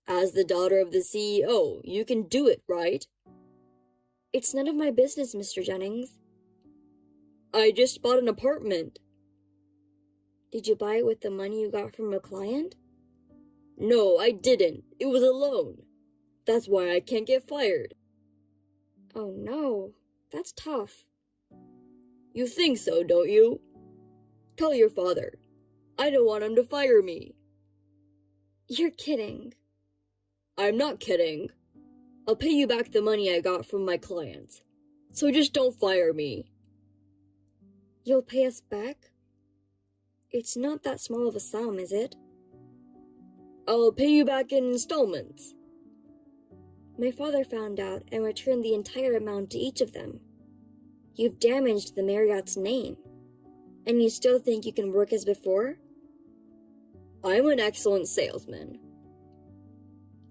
As the daughter of the CEO, you can do it, right? It's none of my business, Mr. Jennings. I just bought an apartment. Did you buy it with the money you got from a client? No, I didn't. It was a loan. That's why I can't get fired. Oh no, that's tough. You think so, don't you? Tell your father. I don't want him to fire me. You're kidding. I'm not kidding. I'll pay you back the money I got from my clients. So just don't fire me. You'll pay us back? It's not that small of a sum, is it? I'll pay you back in installments. My father found out and returned the entire amount to each of them. You've damaged the Marriott's name. And you still think you can work as before? I'm an excellent salesman.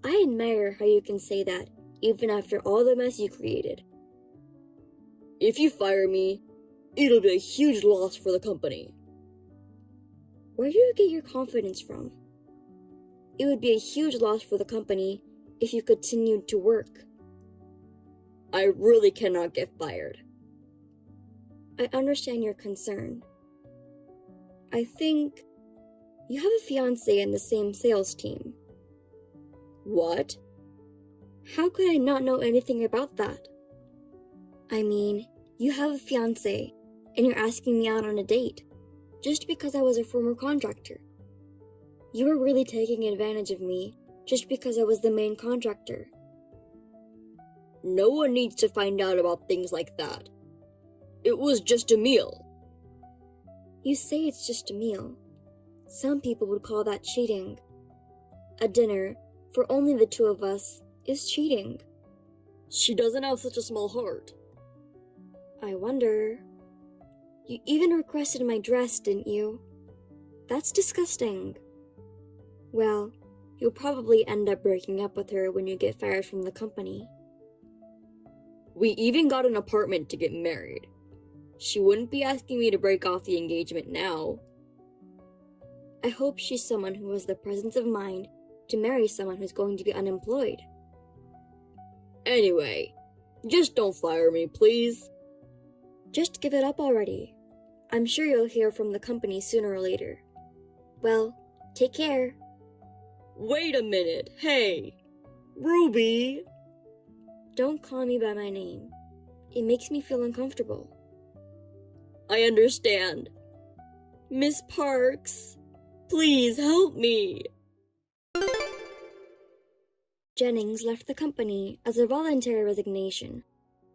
I admire how you can say that, even after all the mess you created. If you fire me, it'll be a huge loss for the company. Where do you get your confidence from? It would be a huge loss for the company if you continued to work. I really cannot get fired. I understand your concern. I think you have a fiancé in the same sales team. What? How could I not know anything about that? I mean, you have a fiancé, and you're asking me out on a date, just because I was a former contractor. You were really taking advantage of me, just because I was the main contractor. No one needs to find out about things like that. It was just a meal. You say it's just a meal. Some people would call that cheating. A dinner, for only the two of us, is cheating. She doesn't have such a small heart. I wonder... You even requested my dress, didn't you? That's disgusting. Well, you'll probably end up breaking up with her when you get fired from the company. We even got an apartment to get married. She wouldn't be asking me to break off the engagement now. I hope she's someone who has the presence of mind to marry someone who's going to be unemployed. Anyway, just don't fire me, please. Just give it up already. I'm sure you'll hear from the company sooner or later. Well, take care. Wait a minute, hey! Ruby! Don't call me by my name. It makes me feel uncomfortable. I understand. Miss Parks, please help me. Jennings left the company as a voluntary resignation,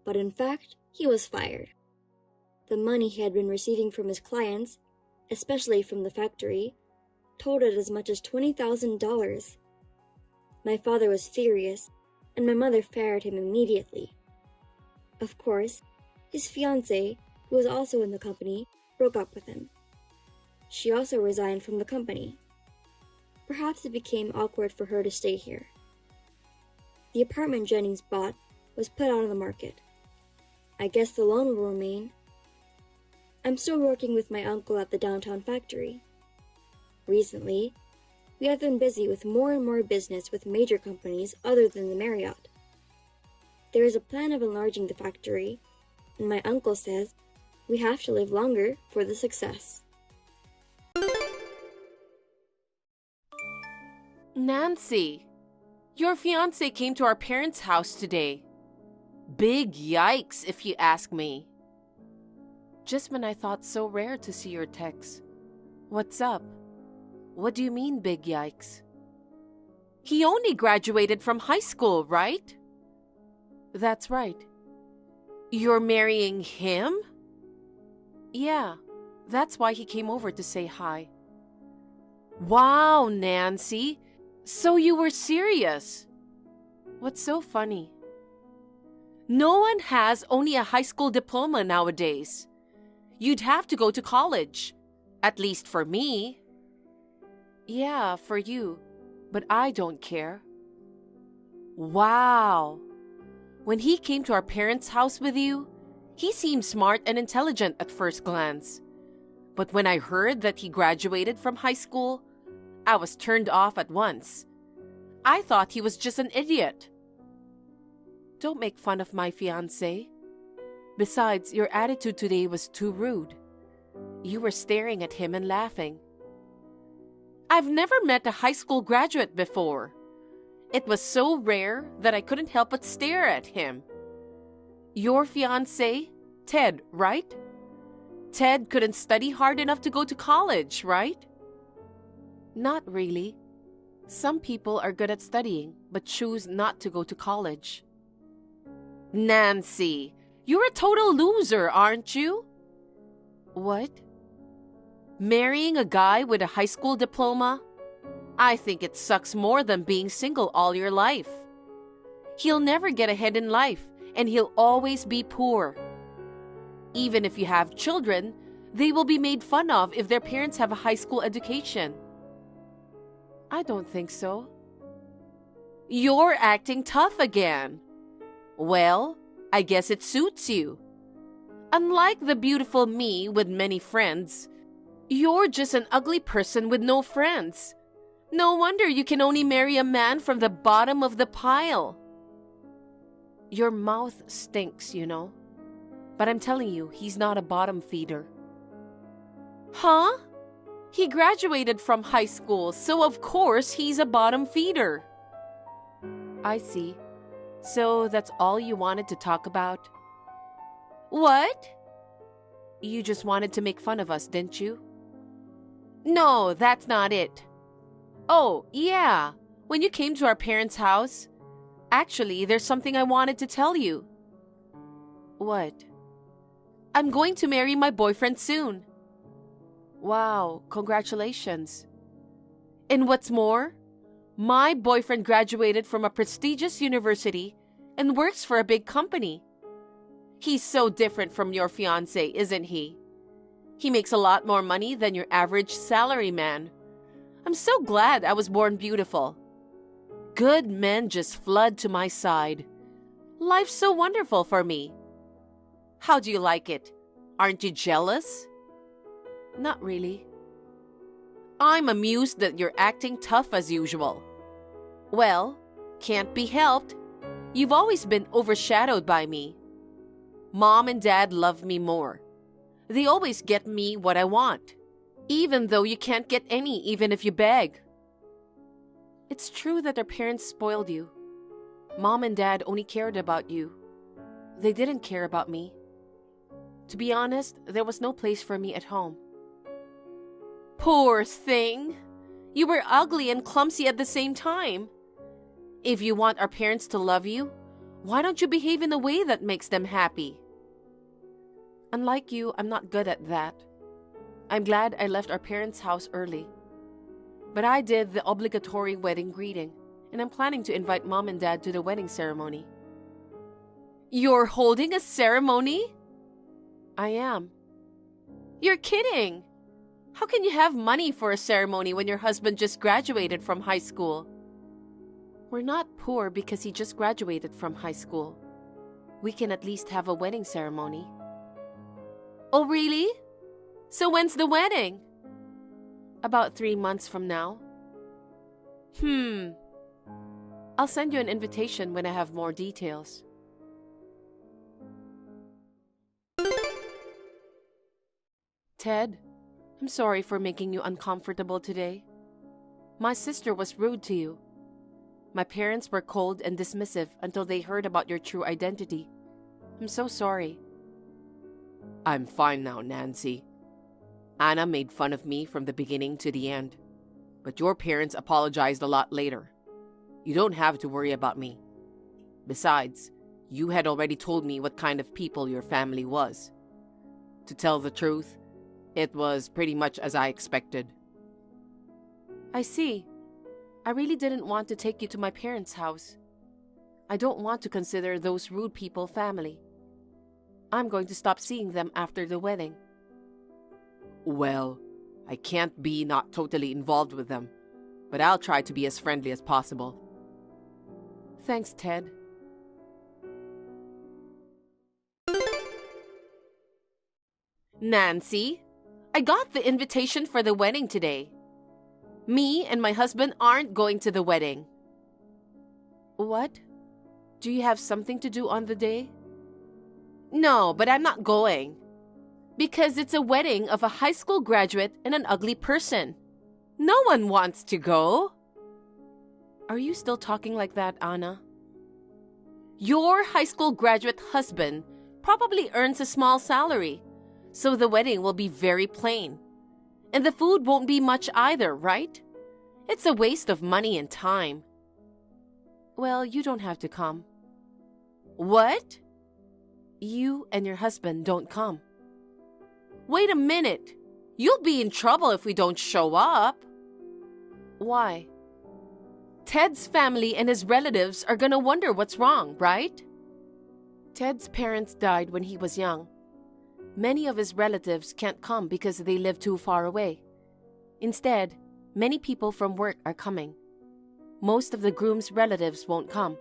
but in fact, he was fired. The money he had been receiving from his clients, especially from the factory, totaled as much as $20,000. My father was furious, and my mother fired him immediately. Of course, his fiancée, who was also in the company, broke up with him. She also resigned from the company. Perhaps it became awkward for her to stay here. The apartment Jennings bought was put out on the market. I guess the loan will remain. I'm still working with my uncle at the downtown factory. Recently, we have been busy with more and more business with major companies other than the Marriott. There is a plan of enlarging the factory, and my uncle says We have to live longer for the success. Nancy, your fiancé came to our parents' house today. Big yikes, if you ask me. Just when I thought so rare to see your text. What's up? What do you mean, big yikes? He only graduated from high school, right? That's right. You're marrying him? Yeah, that's why he came over to say hi. Wow, Nancy. So you were serious. What's so funny? No one has only a high school diploma nowadays. You'd have to go to college. At least for me. Yeah, for you. But I don't care. Wow. When he came to our parents' house with you, he seemed smart and intelligent at first glance. But when I heard that he graduated from high school, I was turned off at once. I thought he was just an idiot. Don't make fun of my fiancé. Besides, your attitude today was too rude. You were staring at him and laughing. I've never met a high school graduate before. It was so rare that I couldn't help but stare at him. Your fiancé, Ted, right? Ted couldn't study hard enough to go to college, right? Not really. Some people are good at studying, but choose not to go to college. Nancy, you're a total loser, aren't you? What? Marrying a guy with a high school diploma? I think it sucks more than being single all your life. He'll never get ahead in life, and he'll always be poor. Even if you have children, they will be made fun of if their parents have a high school education. I don't think so. You're acting tough again. Well, I guess it suits you. Unlike the beautiful me with many friends, you're just an ugly person with no friends. No wonder you can only marry a man from the bottom of the pile. Your mouth stinks, you know. But I'm telling you, he's not a bottom feeder. Huh? He graduated from high school, so of course he's a bottom feeder. I see. So that's all you wanted to talk about? What? You just wanted to make fun of us, didn't you? No, that's not it. Oh, yeah. When you came to our parents' house, actually, there's something I wanted to tell you. What? I'm going to marry my boyfriend soon. Wow, congratulations. And what's more, my boyfriend graduated from a prestigious university and works for a big company. He's so different from your fiancé, isn't he? He makes a lot more money than your average salaryman. I'm so glad I was born beautiful. Good men just flood to my side. Life's so wonderful for me. How do you like it? Aren't you jealous? Not really. I'm amused that you're acting tough as usual. Well, can't be helped. You've always been overshadowed by me. Mom and Dad love me more. They always get me what I want, even though you can't get any even if you beg. It's true that our parents spoiled you. Mom and Dad only cared about you. They didn't care about me. To be honest, there was no place for me at home. Poor thing! You were ugly and clumsy at the same time. If you want our parents to love you, why don't you behave in a way that makes them happy? Unlike you, I'm not good at that. I'm glad I left our parents' house early. But I did the obligatory wedding greeting, and I'm planning to invite Mom and Dad to the wedding ceremony. You're holding a ceremony? I am. You're kidding! How can you have money for a ceremony when your husband just graduated from high school? We're not poor because he just graduated from high school. We can at least have a wedding ceremony. Oh, really? So when's the wedding? About 3 months from now. I'll send you an invitation when I have more details. Ted, I'm sorry for making you uncomfortable today. My sister was rude to you. My parents were cold and dismissive until they heard about your true identity. I'm so sorry. I'm fine now, Nancy. Anna made fun of me from the beginning to the end, but your parents apologized a lot later. You don't have to worry about me. Besides, you had already told me what kind of people your family was. To tell the truth, it was pretty much as I expected. I see. I really didn't want to take you to my parents' house. I don't want to consider those rude people family. I'm going to stop seeing them after the wedding. Well, I can't be not totally involved with them, but I'll try to be as friendly as possible. Thanks, Ted. Nancy, I got the invitation for the wedding today. Me and my husband aren't going to the wedding. What? Do you have something to do on the day? No, but I'm not going. Because it's a wedding of a high school graduate and an ugly person. No one wants to go. Are you still talking like that, Anna? Your high school graduate husband probably earns a small salary, so the wedding will be very plain. And the food won't be much either, right? It's a waste of money and time. Well, you don't have to come. What? You and your husband don't come. Wait a minute. You'll be in trouble if we don't show up. Why? Ted's family and his relatives are gonna wonder what's wrong, right? Ted's parents died when he was young. Many of his relatives can't come because they live too far away. Instead, many people from work are coming. Most of the groom's relatives won't come.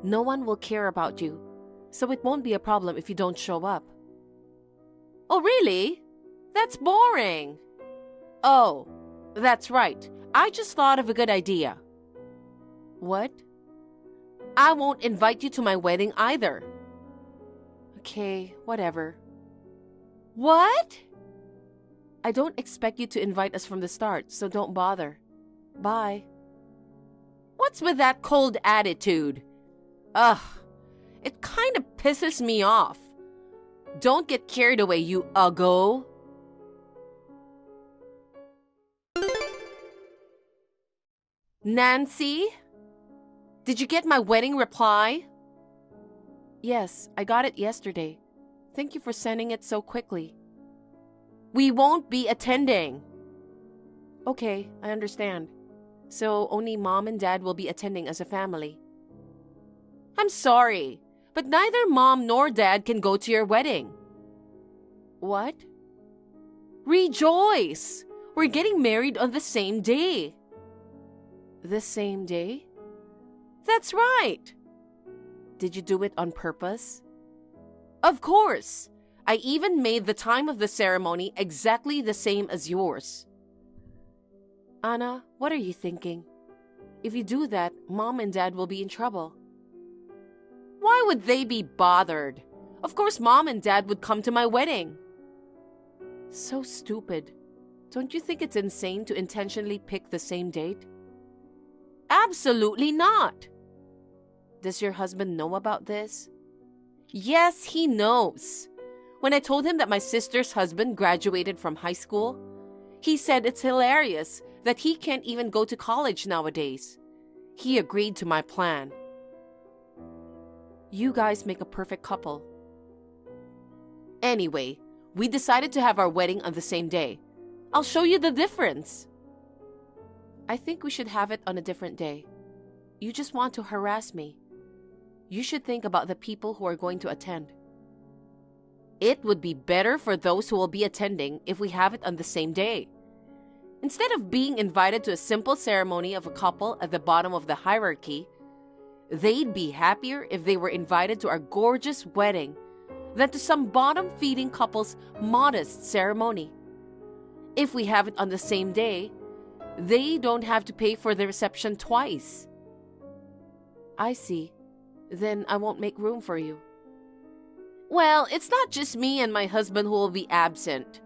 No one will care about you, so it won't be a problem if you don't show up. Oh, really? That's boring. Oh, that's right. I just thought of a good idea. What? I won't invite you to my wedding either. Okay, whatever. What? I don't expect you to invite us from the start, so don't bother. Bye. What's with that cold attitude? Ugh, it kind of pisses me off. Don't get carried away, you uggo. Nancy? Did you get my wedding reply? Yes, I got it yesterday. Thank you for sending it so quickly. We won't be attending. Okay, I understand. So only Mom and Dad will be attending as a family. I'm sorry, but neither Mom nor Dad can go to your wedding. What? Rejoice! We're getting married on the same day. The same day? That's right. Did you do it on purpose? Of course. I even made the time of the ceremony exactly the same as yours. Anna, what are you thinking? If you do that, Mom and Dad will be in trouble. Why would they be bothered? Of course, Mom and Dad would come to my wedding. So stupid. Don't you think it's insane to intentionally pick the same date? Absolutely not. Does your husband know about this? Yes, he knows. When I told him that my sister's husband graduated from high school, he said it's hilarious that he can't even go to college nowadays. He agreed to my plan. You guys make a perfect couple. Anyway, we decided to have our wedding on the same day. I'll show you the difference. I think we should have it on a different day. You just want to harass me. You should think about the people who are going to attend. It would be better for those who will be attending if we have it on the same day. Instead of being invited to a simple ceremony of a couple at the bottom of the hierarchy, they'd be happier if they were invited to our gorgeous wedding than to some bottom-feeding couple's modest ceremony. If we have it on the same day, they don't have to pay for the reception twice. I see. Then I won't make room for you. Well, it's not just me and my husband who will be absent.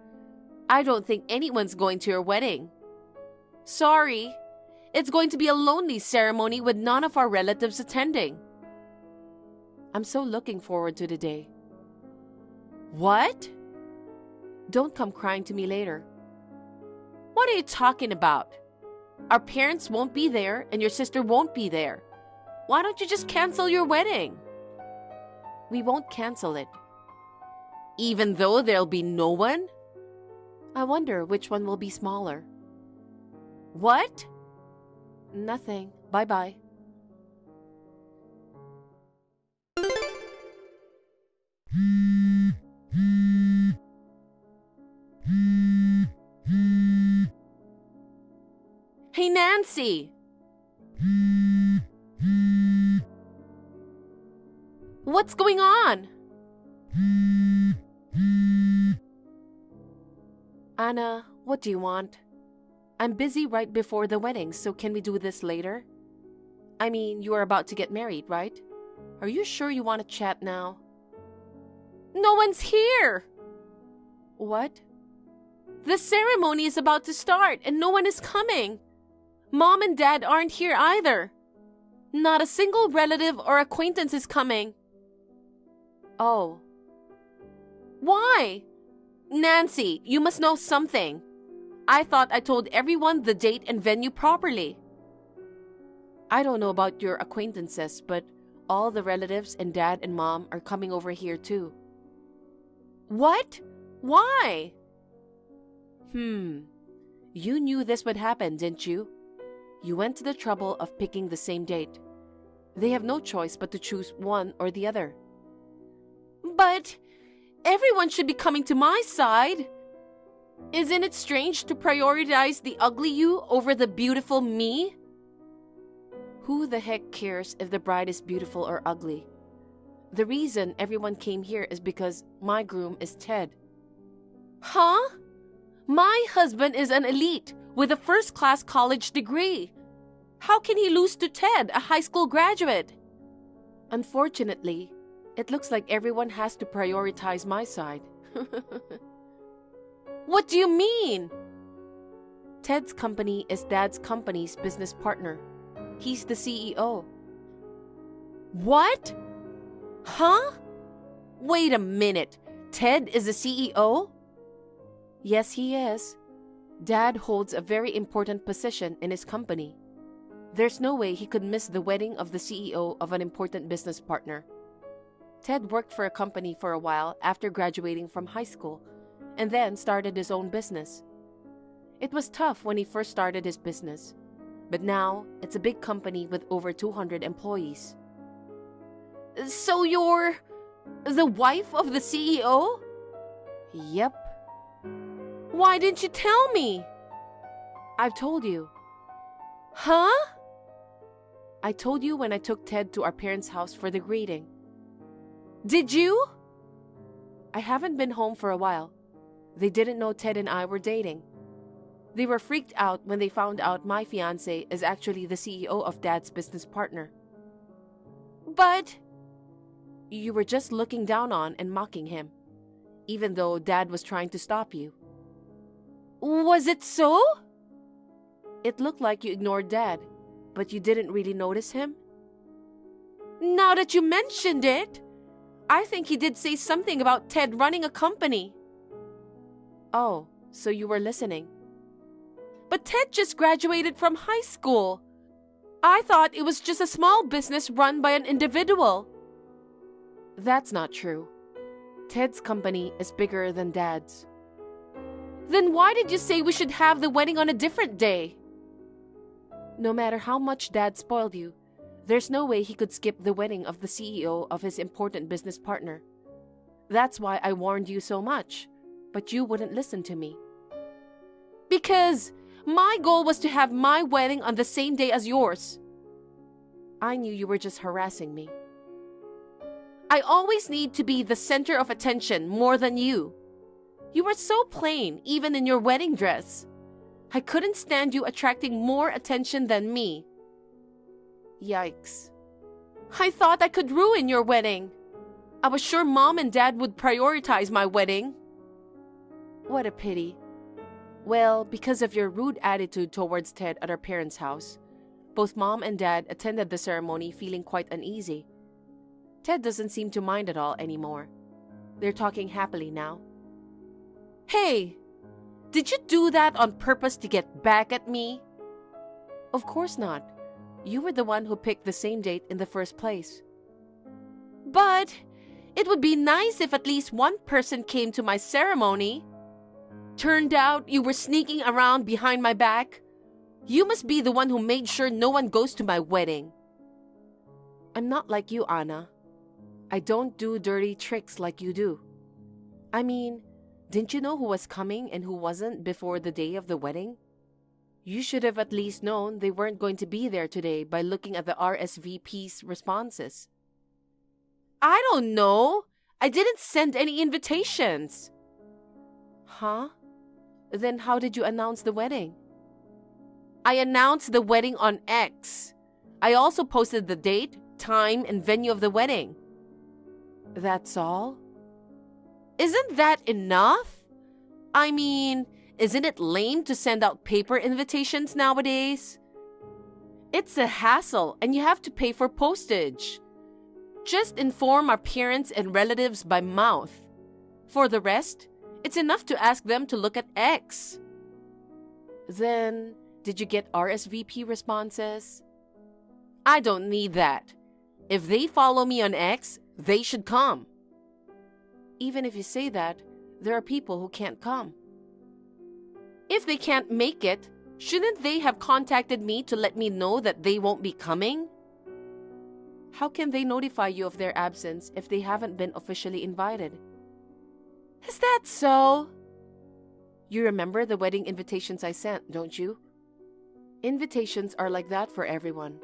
I don't think anyone's going to your wedding. Sorry, it's going to be a lonely ceremony with none of our relatives attending. I'm so looking forward to the day. What? Don't come crying to me later. What are you talking about? Our parents won't be there and your sister won't be there. Why don't you just cancel your wedding? We won't cancel it. Even though there'll be no one? I wonder which one will be smaller. What? Nothing. Bye-bye. Hey, Nancy! What's going on? Anna, what do you want? I'm busy right before the wedding, so can we do this later? I mean, you are about to get married, right? Are you sure you want to chat now? No one's here! What? The ceremony is about to start and no one is coming. Mom and Dad aren't here either. Not a single relative or acquaintance is coming. Oh. Why? Nancy, you must know something. I thought I told everyone the date and venue properly. I don't know about your acquaintances, but all the relatives and Dad and Mom are coming over here too. What? Why? You knew this would happen, didn't you? You went to the trouble of picking the same date. They have no choice but to choose one or the other. But everyone should be coming to my side. Isn't it strange to prioritize the ugly you over the beautiful me? Who the heck cares if the bride is beautiful or ugly? The reason everyone came here is because my groom is Ted. Huh? My husband is an elite with a first-class college degree. How can he lose to Ted, a high school graduate? Unfortunately, it looks like everyone has to prioritize my side. What do you mean? Ted's company is Dad's company's business partner. He's the CEO. What? Huh? Wait a minute. Ted is the CEO? Yes, he is. Dad holds a very important position in his company. There's no way he could miss the wedding of the CEO of an important business partner. Ted worked for a company for a while after graduating from high school, and then started his own business. It was tough when he first started his business, but now it's a big company with over 200 employees. So you're the wife of the CEO? Yep. Why didn't you tell me? I've told you. Huh? I told you when I took Ted to our parents' house for the greeting. Did you? I haven't been home for a while. They didn't know Ted and I were dating. They were freaked out when they found out my fiancé is actually the CEO of Dad's business partner. But you were just looking down on and mocking him, even though Dad was trying to stop you. Was it so? It looked like you ignored Dad, but you didn't really notice him. Now that you mentioned it, I think he did say something about Ted running a company. Oh, so you were listening. But Ted just graduated from high school. I thought it was just a small business run by an individual. That's not true. Ted's company is bigger than Dad's. Then why did you say we should have the wedding on a different day? No matter how much Dad spoiled you, there's no way he could skip the wedding of the CEO of his important business partner. That's why I warned you so much, but you wouldn't listen to me. Because my goal was to have my wedding on the same day as yours. I knew you were just harassing me. I always need to be the center of attention more than you. You were so plain, even in your wedding dress. I couldn't stand you attracting more attention than me. Yikes. I thought I could ruin your wedding. I was sure Mom and Dad would prioritize my wedding. What a pity. Well, because of your rude attitude towards Ted at our parents' house, both Mom and Dad attended the ceremony feeling quite uneasy. Ted doesn't seem to mind at all anymore. They're talking happily now. Hey! Did you do that on purpose to get back at me? Of course not. You were the one who picked the same date in the first place. But it would be nice if at least one person came to my ceremony. Turned out you were sneaking around behind my back. You must be the one who made sure no one goes to my wedding. I'm not like you, Anna. I don't do dirty tricks like you do. I mean, didn't you know who was coming and who wasn't before the day of the wedding? You should have at least known they weren't going to be there today by looking at the RSVP's responses. I don't know. I didn't send any invitations. Huh? Then how did you announce the wedding? I announced the wedding on X. I also posted the date, time, and venue of the wedding. That's all? Isn't that enough? I mean, isn't it lame to send out paper invitations nowadays? It's a hassle and you have to pay for postage. Just inform our parents and relatives by mouth. For the rest, it's enough to ask them to look at X. Then, did you get RSVP responses? I don't need that. If they follow me on X, they should come. Even if you say that, there are people who can't come. If they can't make it, shouldn't they have contacted me to let me know that they won't be coming? How can they notify you of their absence if they haven't been officially invited? Is that so? You remember the wedding invitations I sent, don't you? Invitations are like that for everyone.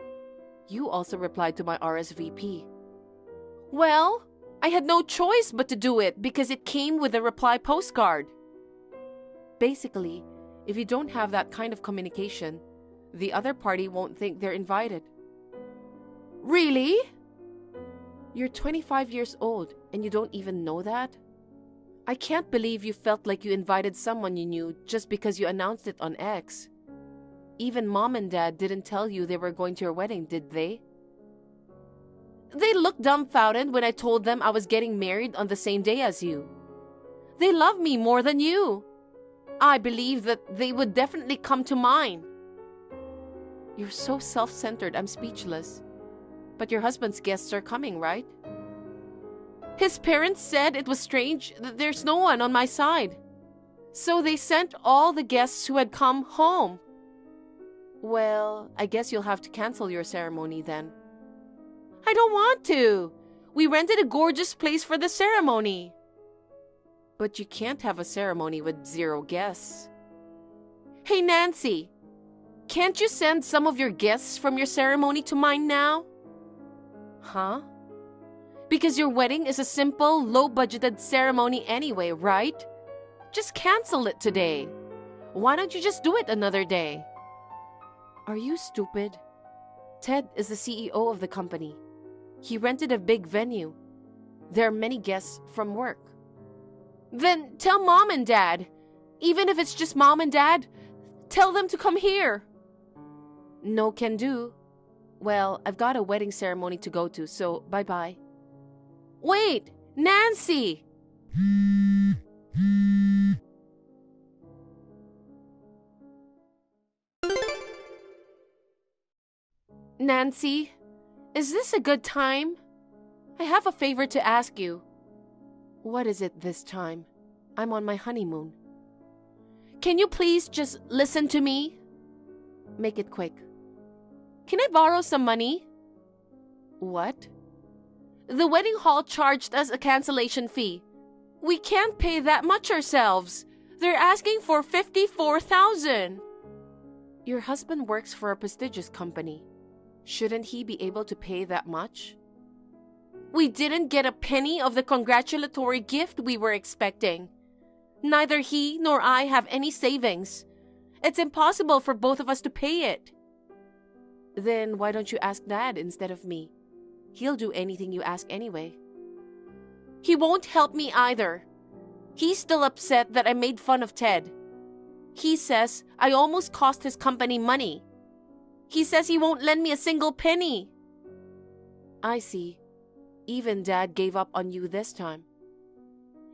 You also replied to my RSVP. Well, I had no choice but to do it because it came with a reply postcard. Basically, if you don't have that kind of communication, the other party won't think they're invited. Really? You're 25 years old and you don't even know that? I can't believe you felt like you invited someone you knew just because you announced it on X. Even Mom and Dad didn't tell you they were going to your wedding, did they? They looked dumbfounded when I told them I was getting married on the same day as you. They love me more than you. I believe that they would definitely come to mine. You're so self-centered, I'm speechless. But your husband's guests are coming, right? His parents said it was strange that there's no one on my side. So they sent all the guests who had come home. Well, I guess you'll have to cancel your ceremony then. I don't want to. We rented a gorgeous place for the ceremony. But you can't have a ceremony with 0 guests. Hey, Nancy, can't you send some of your guests from your ceremony to mine now? Huh? Because your wedding is a simple, low-budgeted ceremony anyway, right? Just cancel it today. Why don't you just do it another day? Are you stupid? Ted is the CEO of the company. He rented a big venue. There are many guests from work. Then tell Mom and Dad. Even if it's just Mom and Dad, tell them to come here. No can do. Well, I've got a wedding ceremony to go to, so bye-bye. Wait, Nancy! Nancy, is this a good time? I have a favor to ask you. What is it this time? I'm on my honeymoon. Can you please just listen to me? Make it quick. Can I borrow some money? What? The wedding hall charged us a cancellation fee. We can't pay that much ourselves. They're asking for $54,000. Your husband works for a prestigious company. Shouldn't he be able to pay that much? We didn't get a penny of the congratulatory gift we were expecting. Neither he nor I have any savings. It's impossible for both of us to pay it. Then why don't you ask Dad instead of me? He'll do anything you ask anyway. He won't help me either. He's still upset that I made fun of Ted. He says I almost cost his company money. He says he won't lend me a single penny. I see. Even Dad gave up on you this time.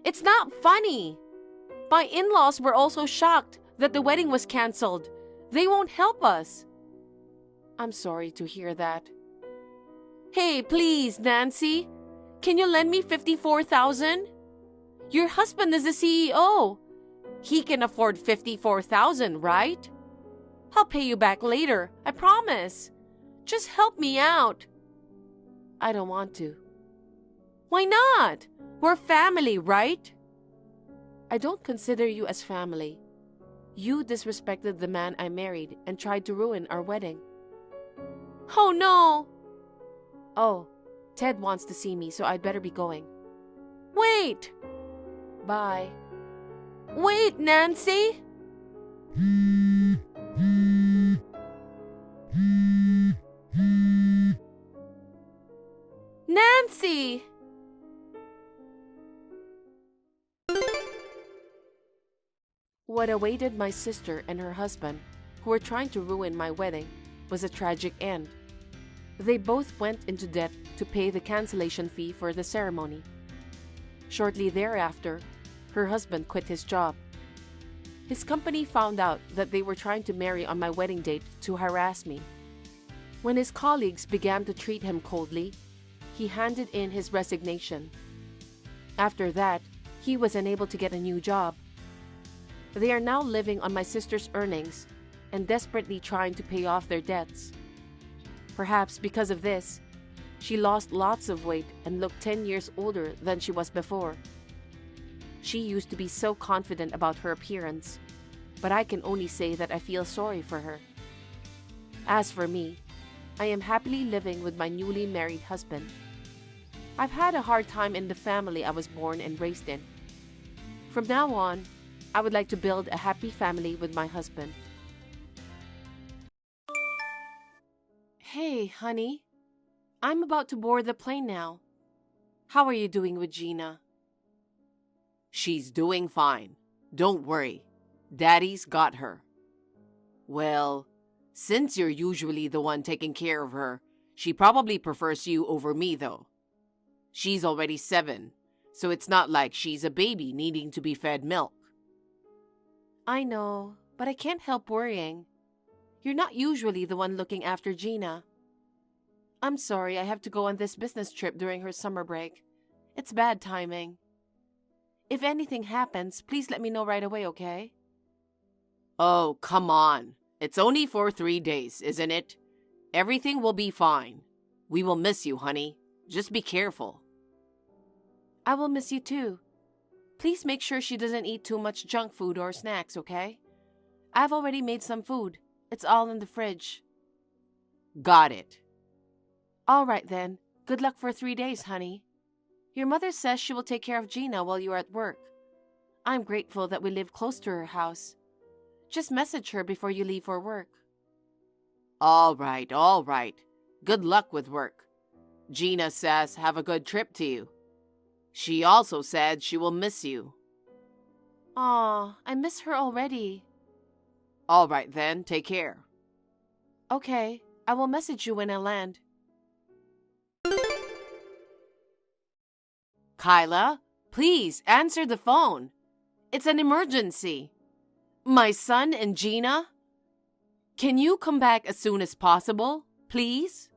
It's not funny. My in-laws were also shocked that the wedding was canceled. They won't help us. I'm sorry to hear that. Hey, please, Nancy. Can you lend me $54,000? Your husband is the CEO. He can afford $54,000, right? I'll pay you back later, I promise. Just help me out. I don't want to. Why not? We're family, right? I don't consider you as family. You disrespected the man I married and tried to ruin our wedding. Oh no! Oh, Ted wants to see me, so I'd better be going. Wait! Bye. Wait, Nancy! Nancy! What awaited my sister and her husband, who were trying to ruin my wedding, was a tragic end. They both went into debt to pay the cancellation fee for the ceremony. Shortly thereafter, her husband quit his job. His company found out that they were trying to marry on my wedding date to harass me. When his colleagues began to treat him coldly, he handed in his resignation. After that, he was unable to get a new job. They are now living on my sister's earnings and desperately trying to pay off their debts. Perhaps because of this, she lost lots of weight and looked 10 years older than she was before. She used to be so confident about her appearance, but I can only say that I feel sorry for her. As for me, I am happily living with my newly married husband. I've had a hard time in the family I was born and raised in. From now on, I would like to build a happy family with my husband. Hey, honey. I'm about to board the plane now. How are you doing with Gina? She's doing fine. Don't worry. Daddy's got her. Well, since you're usually the one taking care of her, she probably prefers you over me, though. She's already 7, so it's not like she's a baby needing to be fed milk. I know, but I can't help worrying. You're not usually the one looking after Gina. I'm sorry I have to go on this business trip during her summer break. It's bad timing. If anything happens, please let me know right away, okay? Oh, come on. It's only for 3 days, isn't it? Everything will be fine. We will miss you, honey. Just be careful. I will miss you too. Please make sure she doesn't eat too much junk food or snacks, okay? I've already made some food. It's all in the fridge. Got it. All right then. Good luck for 3 days, honey. Your mother says she will take care of Gina while you are at work. I'm grateful that we live close to her house. Just message her before you leave for work. All right, all right. Good luck with work. Gina says have a good trip to you. She also said she will miss you. Aw, I miss her already. All right then, take care. Okay, I will message you when I land. Kyla, please answer the phone. It's an emergency. My son and Gina. Can you come back as soon as possible, please?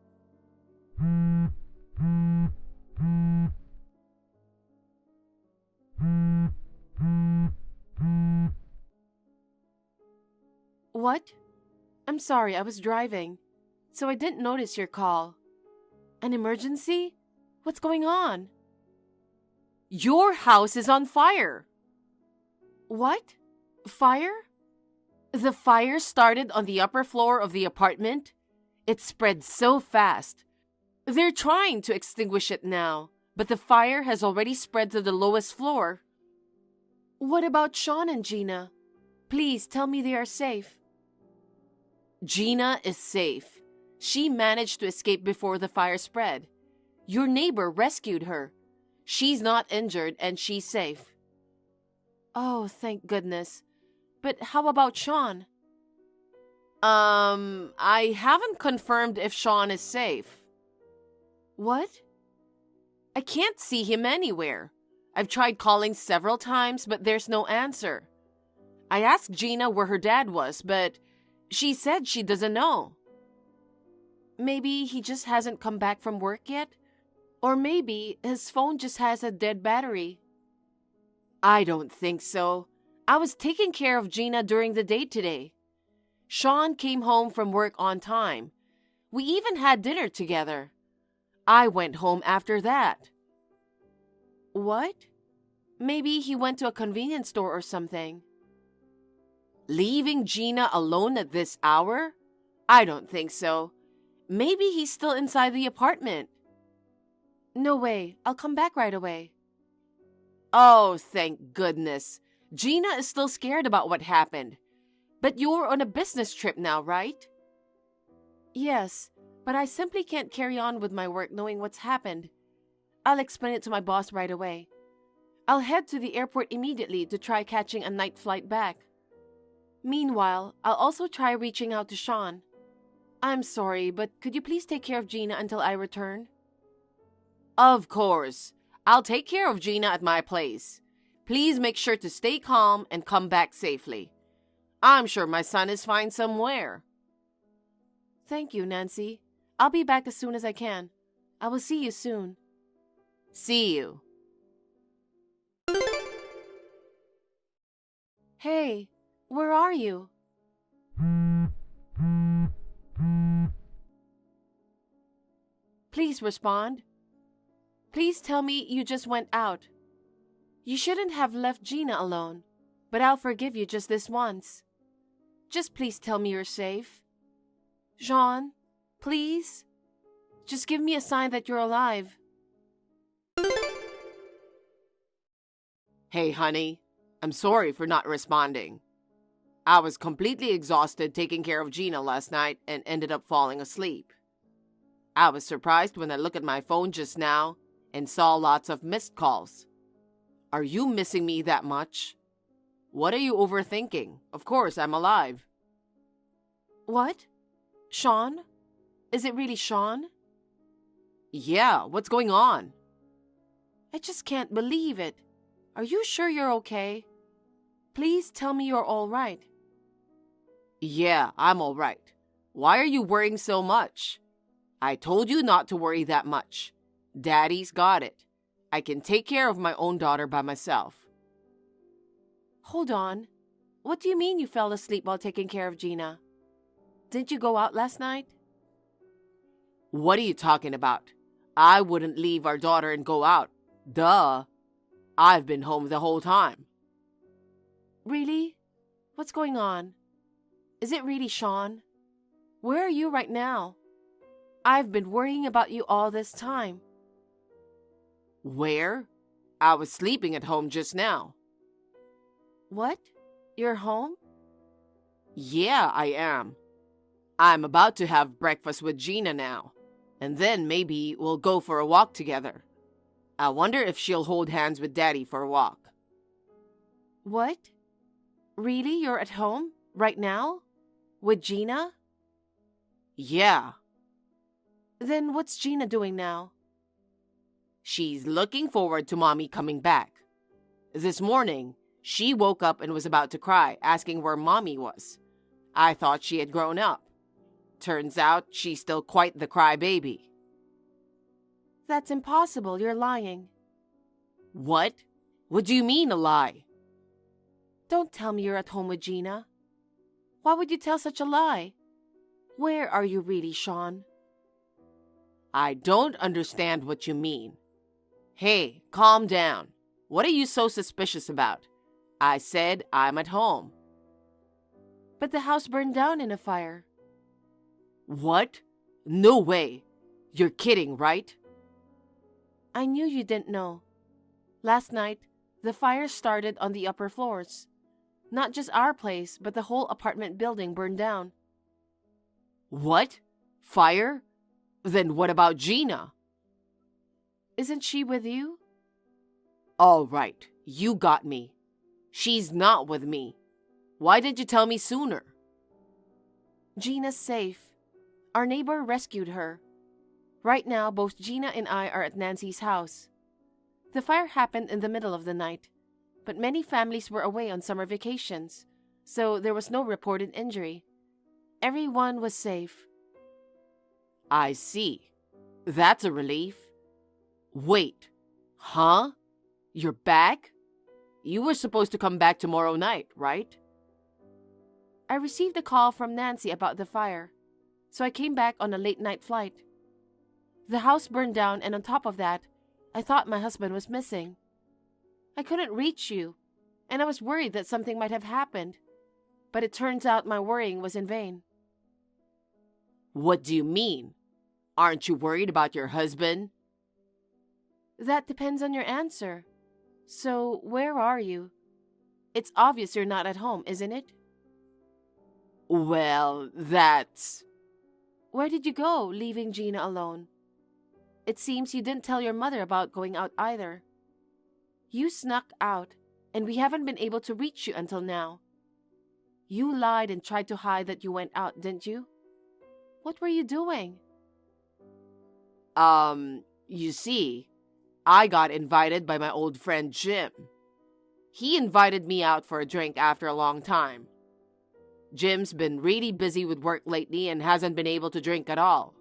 What? I'm sorry, I was driving, so I didn't notice your call. An emergency? What's going on? Your house is on fire. What? Fire? The fire started on the upper floor of the apartment. It spread so fast. They're trying to extinguish it now, but the fire has already spread to the lowest floor. What about Sean and Gina? Please tell me they are safe. Gina is safe. She managed to escape before the fire spread. Your neighbor rescued her. She's not injured and she's safe. Oh, thank goodness. But how about Sean? I haven't confirmed if Sean is safe. What? I can't see him anywhere. I've tried calling several times, but there's no answer. I asked Gina where her dad was, but she said she doesn't know. Maybe he just hasn't come back from work yet? Or maybe his phone just has a dead battery. I don't think so. I was taking care of Gina during the day today. Sean came home from work on time. We even had dinner together. I went home after that. What? Maybe he went to a convenience store or something. Leaving Gina alone at this hour? I don't think so. Maybe he's still inside the apartment. No way. I'll come back right away. Oh, thank goodness. Gina is still scared about what happened. But you're on a business trip now, right? Yes, but I simply can't carry on with my work knowing what's happened. I'll explain it to my boss right away. I'll head to the airport immediately to try catching a night flight back. Meanwhile, I'll also try reaching out to Sean. I'm sorry, but could you please take care of Gina until I return? Of course. I'll take care of Gina at my place. Please make sure to stay calm and come back safely. I'm sure my son is fine somewhere. Thank you, Nancy. I'll be back as soon as I can. I will see you soon. See you. Hey, where are you? Please respond. Please tell me you just went out. You shouldn't have left Gina alone, but I'll forgive you just this once. Just please tell me you're safe. Jean, please? Just give me a sign that you're alive. Hey, honey. I'm sorry for not responding. I was completely exhausted taking care of Gina last night and ended up falling asleep. I was surprised when I looked at my phone just now and saw lots of missed calls. Are you missing me that much? What are you overthinking? Of course, I'm alive. What? Sean? Is it really Sean? Yeah, what's going on? I just can't believe it. Are you sure you're okay? Please tell me you're all right. Yeah, I'm all right. Why are you worrying so much? I told you not to worry that much. Daddy's got it. I can take care of my own daughter by myself. Hold on. What do you mean you fell asleep while taking care of Gina? Didn't you go out last night? What are you talking about? I wouldn't leave our daughter and go out. Duh. I've been home the whole time. Really? What's going on? Is it really Sean? Where are you right now? I've been worrying about you all this time. Where? I was sleeping at home just now. What? You're home? Yeah, I am. I'm about to have breakfast with Gina now, and then maybe we'll go for a walk together. I wonder if she'll hold hands with Daddy for a walk. What? Really? You're at home? Right now? With Gina? Yeah. Then what's Gina doing now? She's looking forward to Mommy coming back. This morning, she woke up and was about to cry, asking where Mommy was. I thought she had grown up. Turns out she's still quite the crybaby. That's impossible. You're lying. What? What do you mean, a lie? Don't tell me you're at home with Gina. Why would you tell such a lie? Where are you really, Sean? I don't understand what you mean. Hey, calm down. What are you so suspicious about? I said I'm at home. But the house burned down in a fire. What? No way. You're kidding, right? I knew you didn't know. Last night, the fire started on the upper floors. Not just our place, but the whole apartment building burned down. What? Fire? Then what about Gina? Isn't she with you? All right, you got me. She's not with me. Why didn't you tell me sooner? Gina's safe. Our neighbor rescued her. Right now, both Gina and I are at Nancy's house. The fire happened in the middle of the night, but many families were away on summer vacations, so there was no reported injury. Everyone was safe. I see. That's a relief. Wait. Huh? You're back? You were supposed to come back tomorrow night, right? I received a call from Nancy about the fire, so I came back on a late-night flight. The house burned down, and on top of that, I thought my husband was missing. I couldn't reach you, and I was worried that something might have happened, but it turns out my worrying was in vain. What do you mean? Aren't you worried about your husband? That depends on your answer. So, where are you? It's obvious you're not at home, isn't it? Well, that's... Where did you go, leaving Gina alone? It seems you didn't tell your mother about going out either. You snuck out, and we haven't been able to reach you until now. You lied and tried to hide that you went out, didn't you? What were you doing? You see, I got invited by my old friend Jim. He invited me out for a drink after a long time. Jim's been really busy with work lately and hasn't been able to drink at all.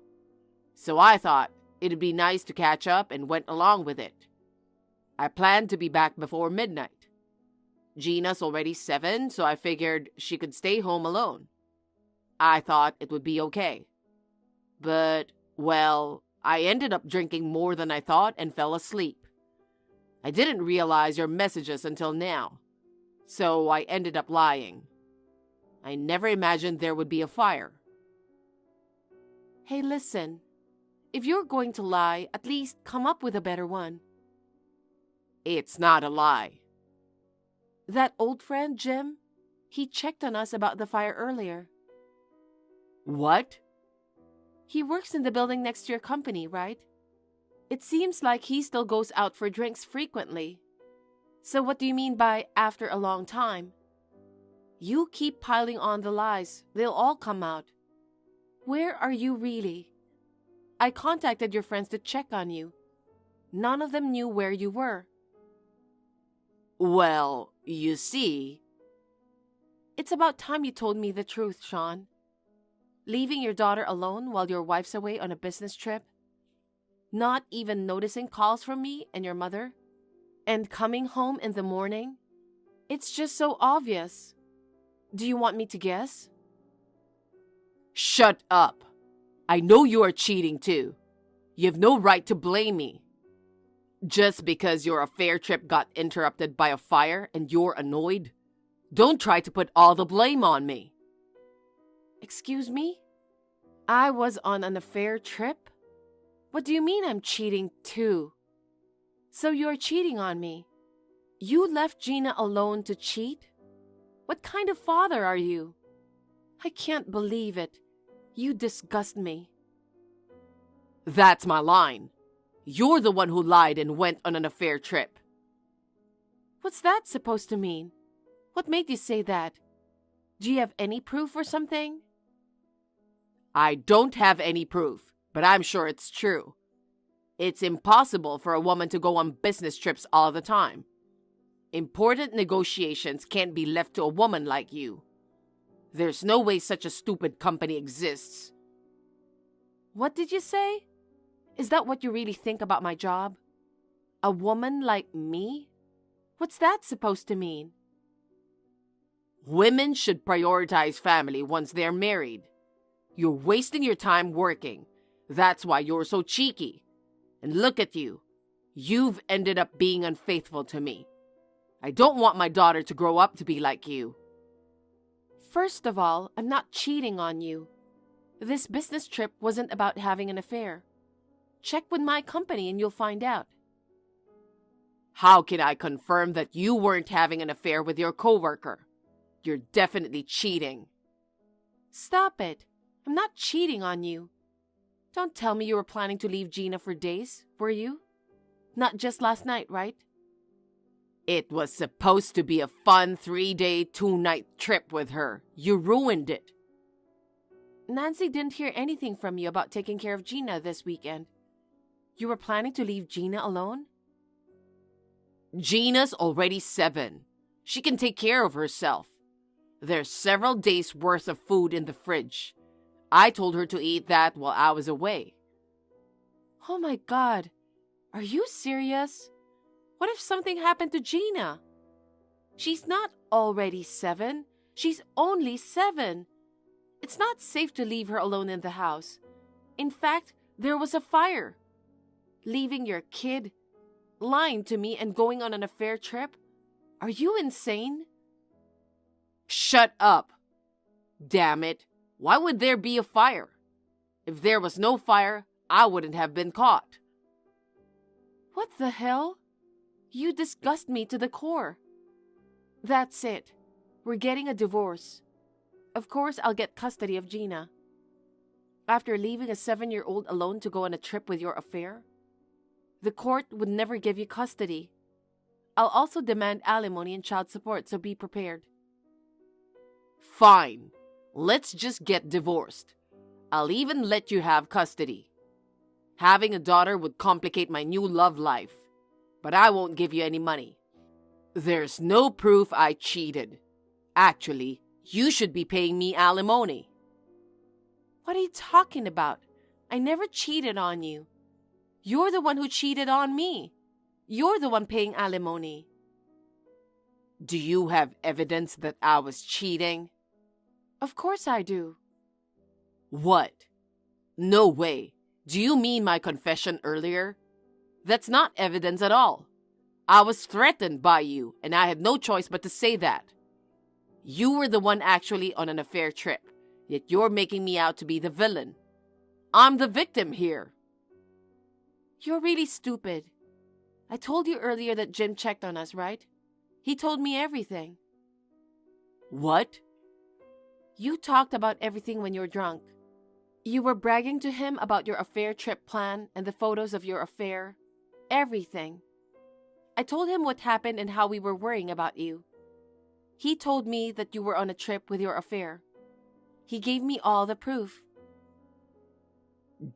So I thought it'd be nice to catch up and went along with it. I planned to be back before midnight. Gina's already 7, so I figured she could stay home alone. I thought it would be okay. But, well, I ended up drinking more than I thought and fell asleep. I didn't realize your messages until now, so I ended up lying. I never imagined there would be a fire. Hey, listen. If you're going to lie, at least come up with a better one. It's not a lie. That old friend, Jim, he checked on us about the fire earlier. What? He works in the building next to your company, right? It seems like he still goes out for drinks frequently. So what do you mean by after a long time? You keep piling on the lies. They'll all come out. Where are you really? I contacted your friends to check on you. None of them knew where you were. Well, you see... It's about time you told me the truth, Sean. Leaving your daughter alone while your wife's away on a business trip? Not even noticing calls from me and your mother? And coming home in the morning? It's just so obvious. Do you want me to guess? Shut up. I know you are cheating too. You have no right to blame me. Just because your affair trip got interrupted by a fire and you're annoyed, don't try to put all the blame on me. Excuse me? I was on an affair trip? What do you mean I'm cheating too? So you're cheating on me. You left Gina alone to cheat? What kind of father are you? I can't believe it. You disgust me. That's my line. You're the one who lied and went on an affair trip. What's that supposed to mean? What made you say that? Do you have any proof or something? I don't have any proof, but I'm sure it's true. It's impossible for a woman to go on business trips all the time. Important negotiations can't be left to a woman like you. There's no way such a stupid company exists. What did you say? Is that what you really think about my job? A woman like me? What's that supposed to mean? Women should prioritize family once they're married. You're wasting your time working. That's why you're so cheeky. And look at you. You've ended up being unfaithful to me. I don't want my daughter to grow up to be like you. First of all, I'm not cheating on you. This business trip wasn't about having an affair. Check with my company and you'll find out. How can I confirm that you weren't having an affair with your coworker? You're definitely cheating. Stop it. I'm not cheating on you. Don't tell me you were planning to leave Gina for days, were you? Not just last night, right? It was supposed to be a fun 3-day, 2-night trip with her. You ruined it. Nancy didn't hear anything from you about taking care of Gina this weekend. You were planning to leave Gina alone? Gina's already 7. She can take care of herself. There's several days' worth of food in the fridge. I told her to eat that while I was away. Oh my God. Are you serious? What if something happened to Gina? She's not already 7. She's only 7. It's not safe to leave her alone in the house. In fact, there was a fire. Leaving your kid, lying to me, and going on an affair trip? Are you insane? Shut up! Damn it! Why would there be a fire? If there was no fire, I wouldn't have been caught. What the hell? You disgust me to the core. That's it. We're getting a divorce. Of course, I'll get custody of Gina. After leaving a 7-year-old alone to go on a trip with your affair? The court would never give you custody. I'll also demand alimony and child support, so be prepared. Fine. Let's just get divorced. I'll even let you have custody. Having a daughter would complicate my new love life, but I won't give you any money. There's no proof I cheated. Actually, you should be paying me alimony. What are you talking about? I never cheated on you. You're the one who cheated on me. You're the one paying alimony. Do you have evidence that I was cheating? Of course I do. What? No way. Do you mean my confession earlier? That's not evidence at all. I was threatened by you, and I had no choice but to say that. You were the one actually on an affair trip, yet you're making me out to be the villain. I'm the victim here. You're really stupid. I told you earlier that Jim checked on us, right? He told me everything. What? You talked about everything when you're drunk. You were bragging to him about your affair trip plan and the photos of your affair. Everything. I told him what happened and how we were worrying about you. He told me that you were on a trip with your affair. He gave me all the proof.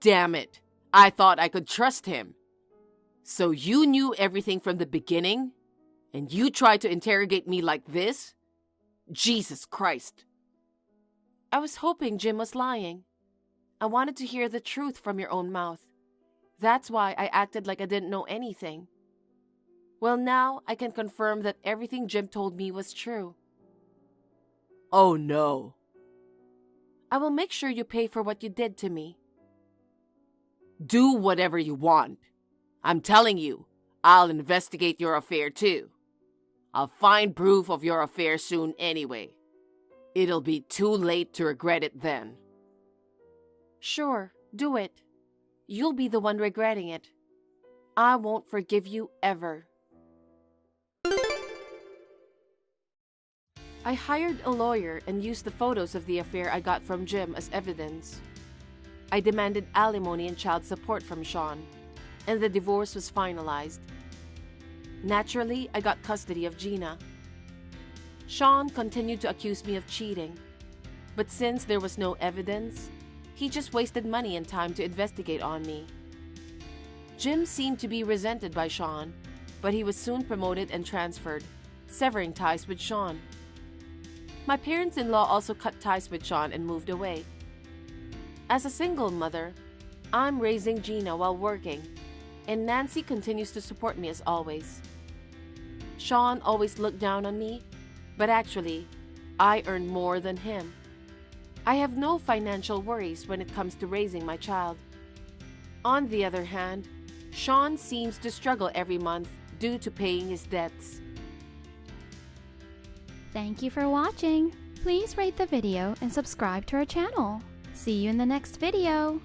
Damn it. I thought I could trust him. So you knew everything from the beginning? And you tried to interrogate me like this? Jesus Christ. I was hoping Jim was lying. I wanted to hear the truth from your own mouth. That's why I acted like I didn't know anything. Well, now I can confirm that everything Jim told me was true. Oh no. I will make sure you pay for what you did to me. Do whatever you want. I'm telling you, I'll investigate your affair too. I'll find proof of your affair soon anyway. It'll be too late to regret it then. Sure, do it. You'll be the one regretting it. I won't forgive you ever. I hired a lawyer and used the photos of the affair I got from Jim as evidence. I demanded alimony and child support from Sean, and the divorce was finalized. Naturally, I got custody of Gina. Sean continued to accuse me of cheating, but since there was no evidence, he just wasted money and time to investigate on me. Jim seemed to be resented by Sean, but he was soon promoted and transferred, severing ties with Sean. My parents-in-law also cut ties with Sean and moved away. As a single mother, I'm raising Gina while working, and Nancy continues to support me as always. Sean always looked down on me, but actually, I earn more than him. I have no financial worries when it comes to raising my child. On the other hand, Sean seems to struggle every month due to paying his debts. Thank you for watching. Please rate the video and subscribe to our channel. See you in the next video.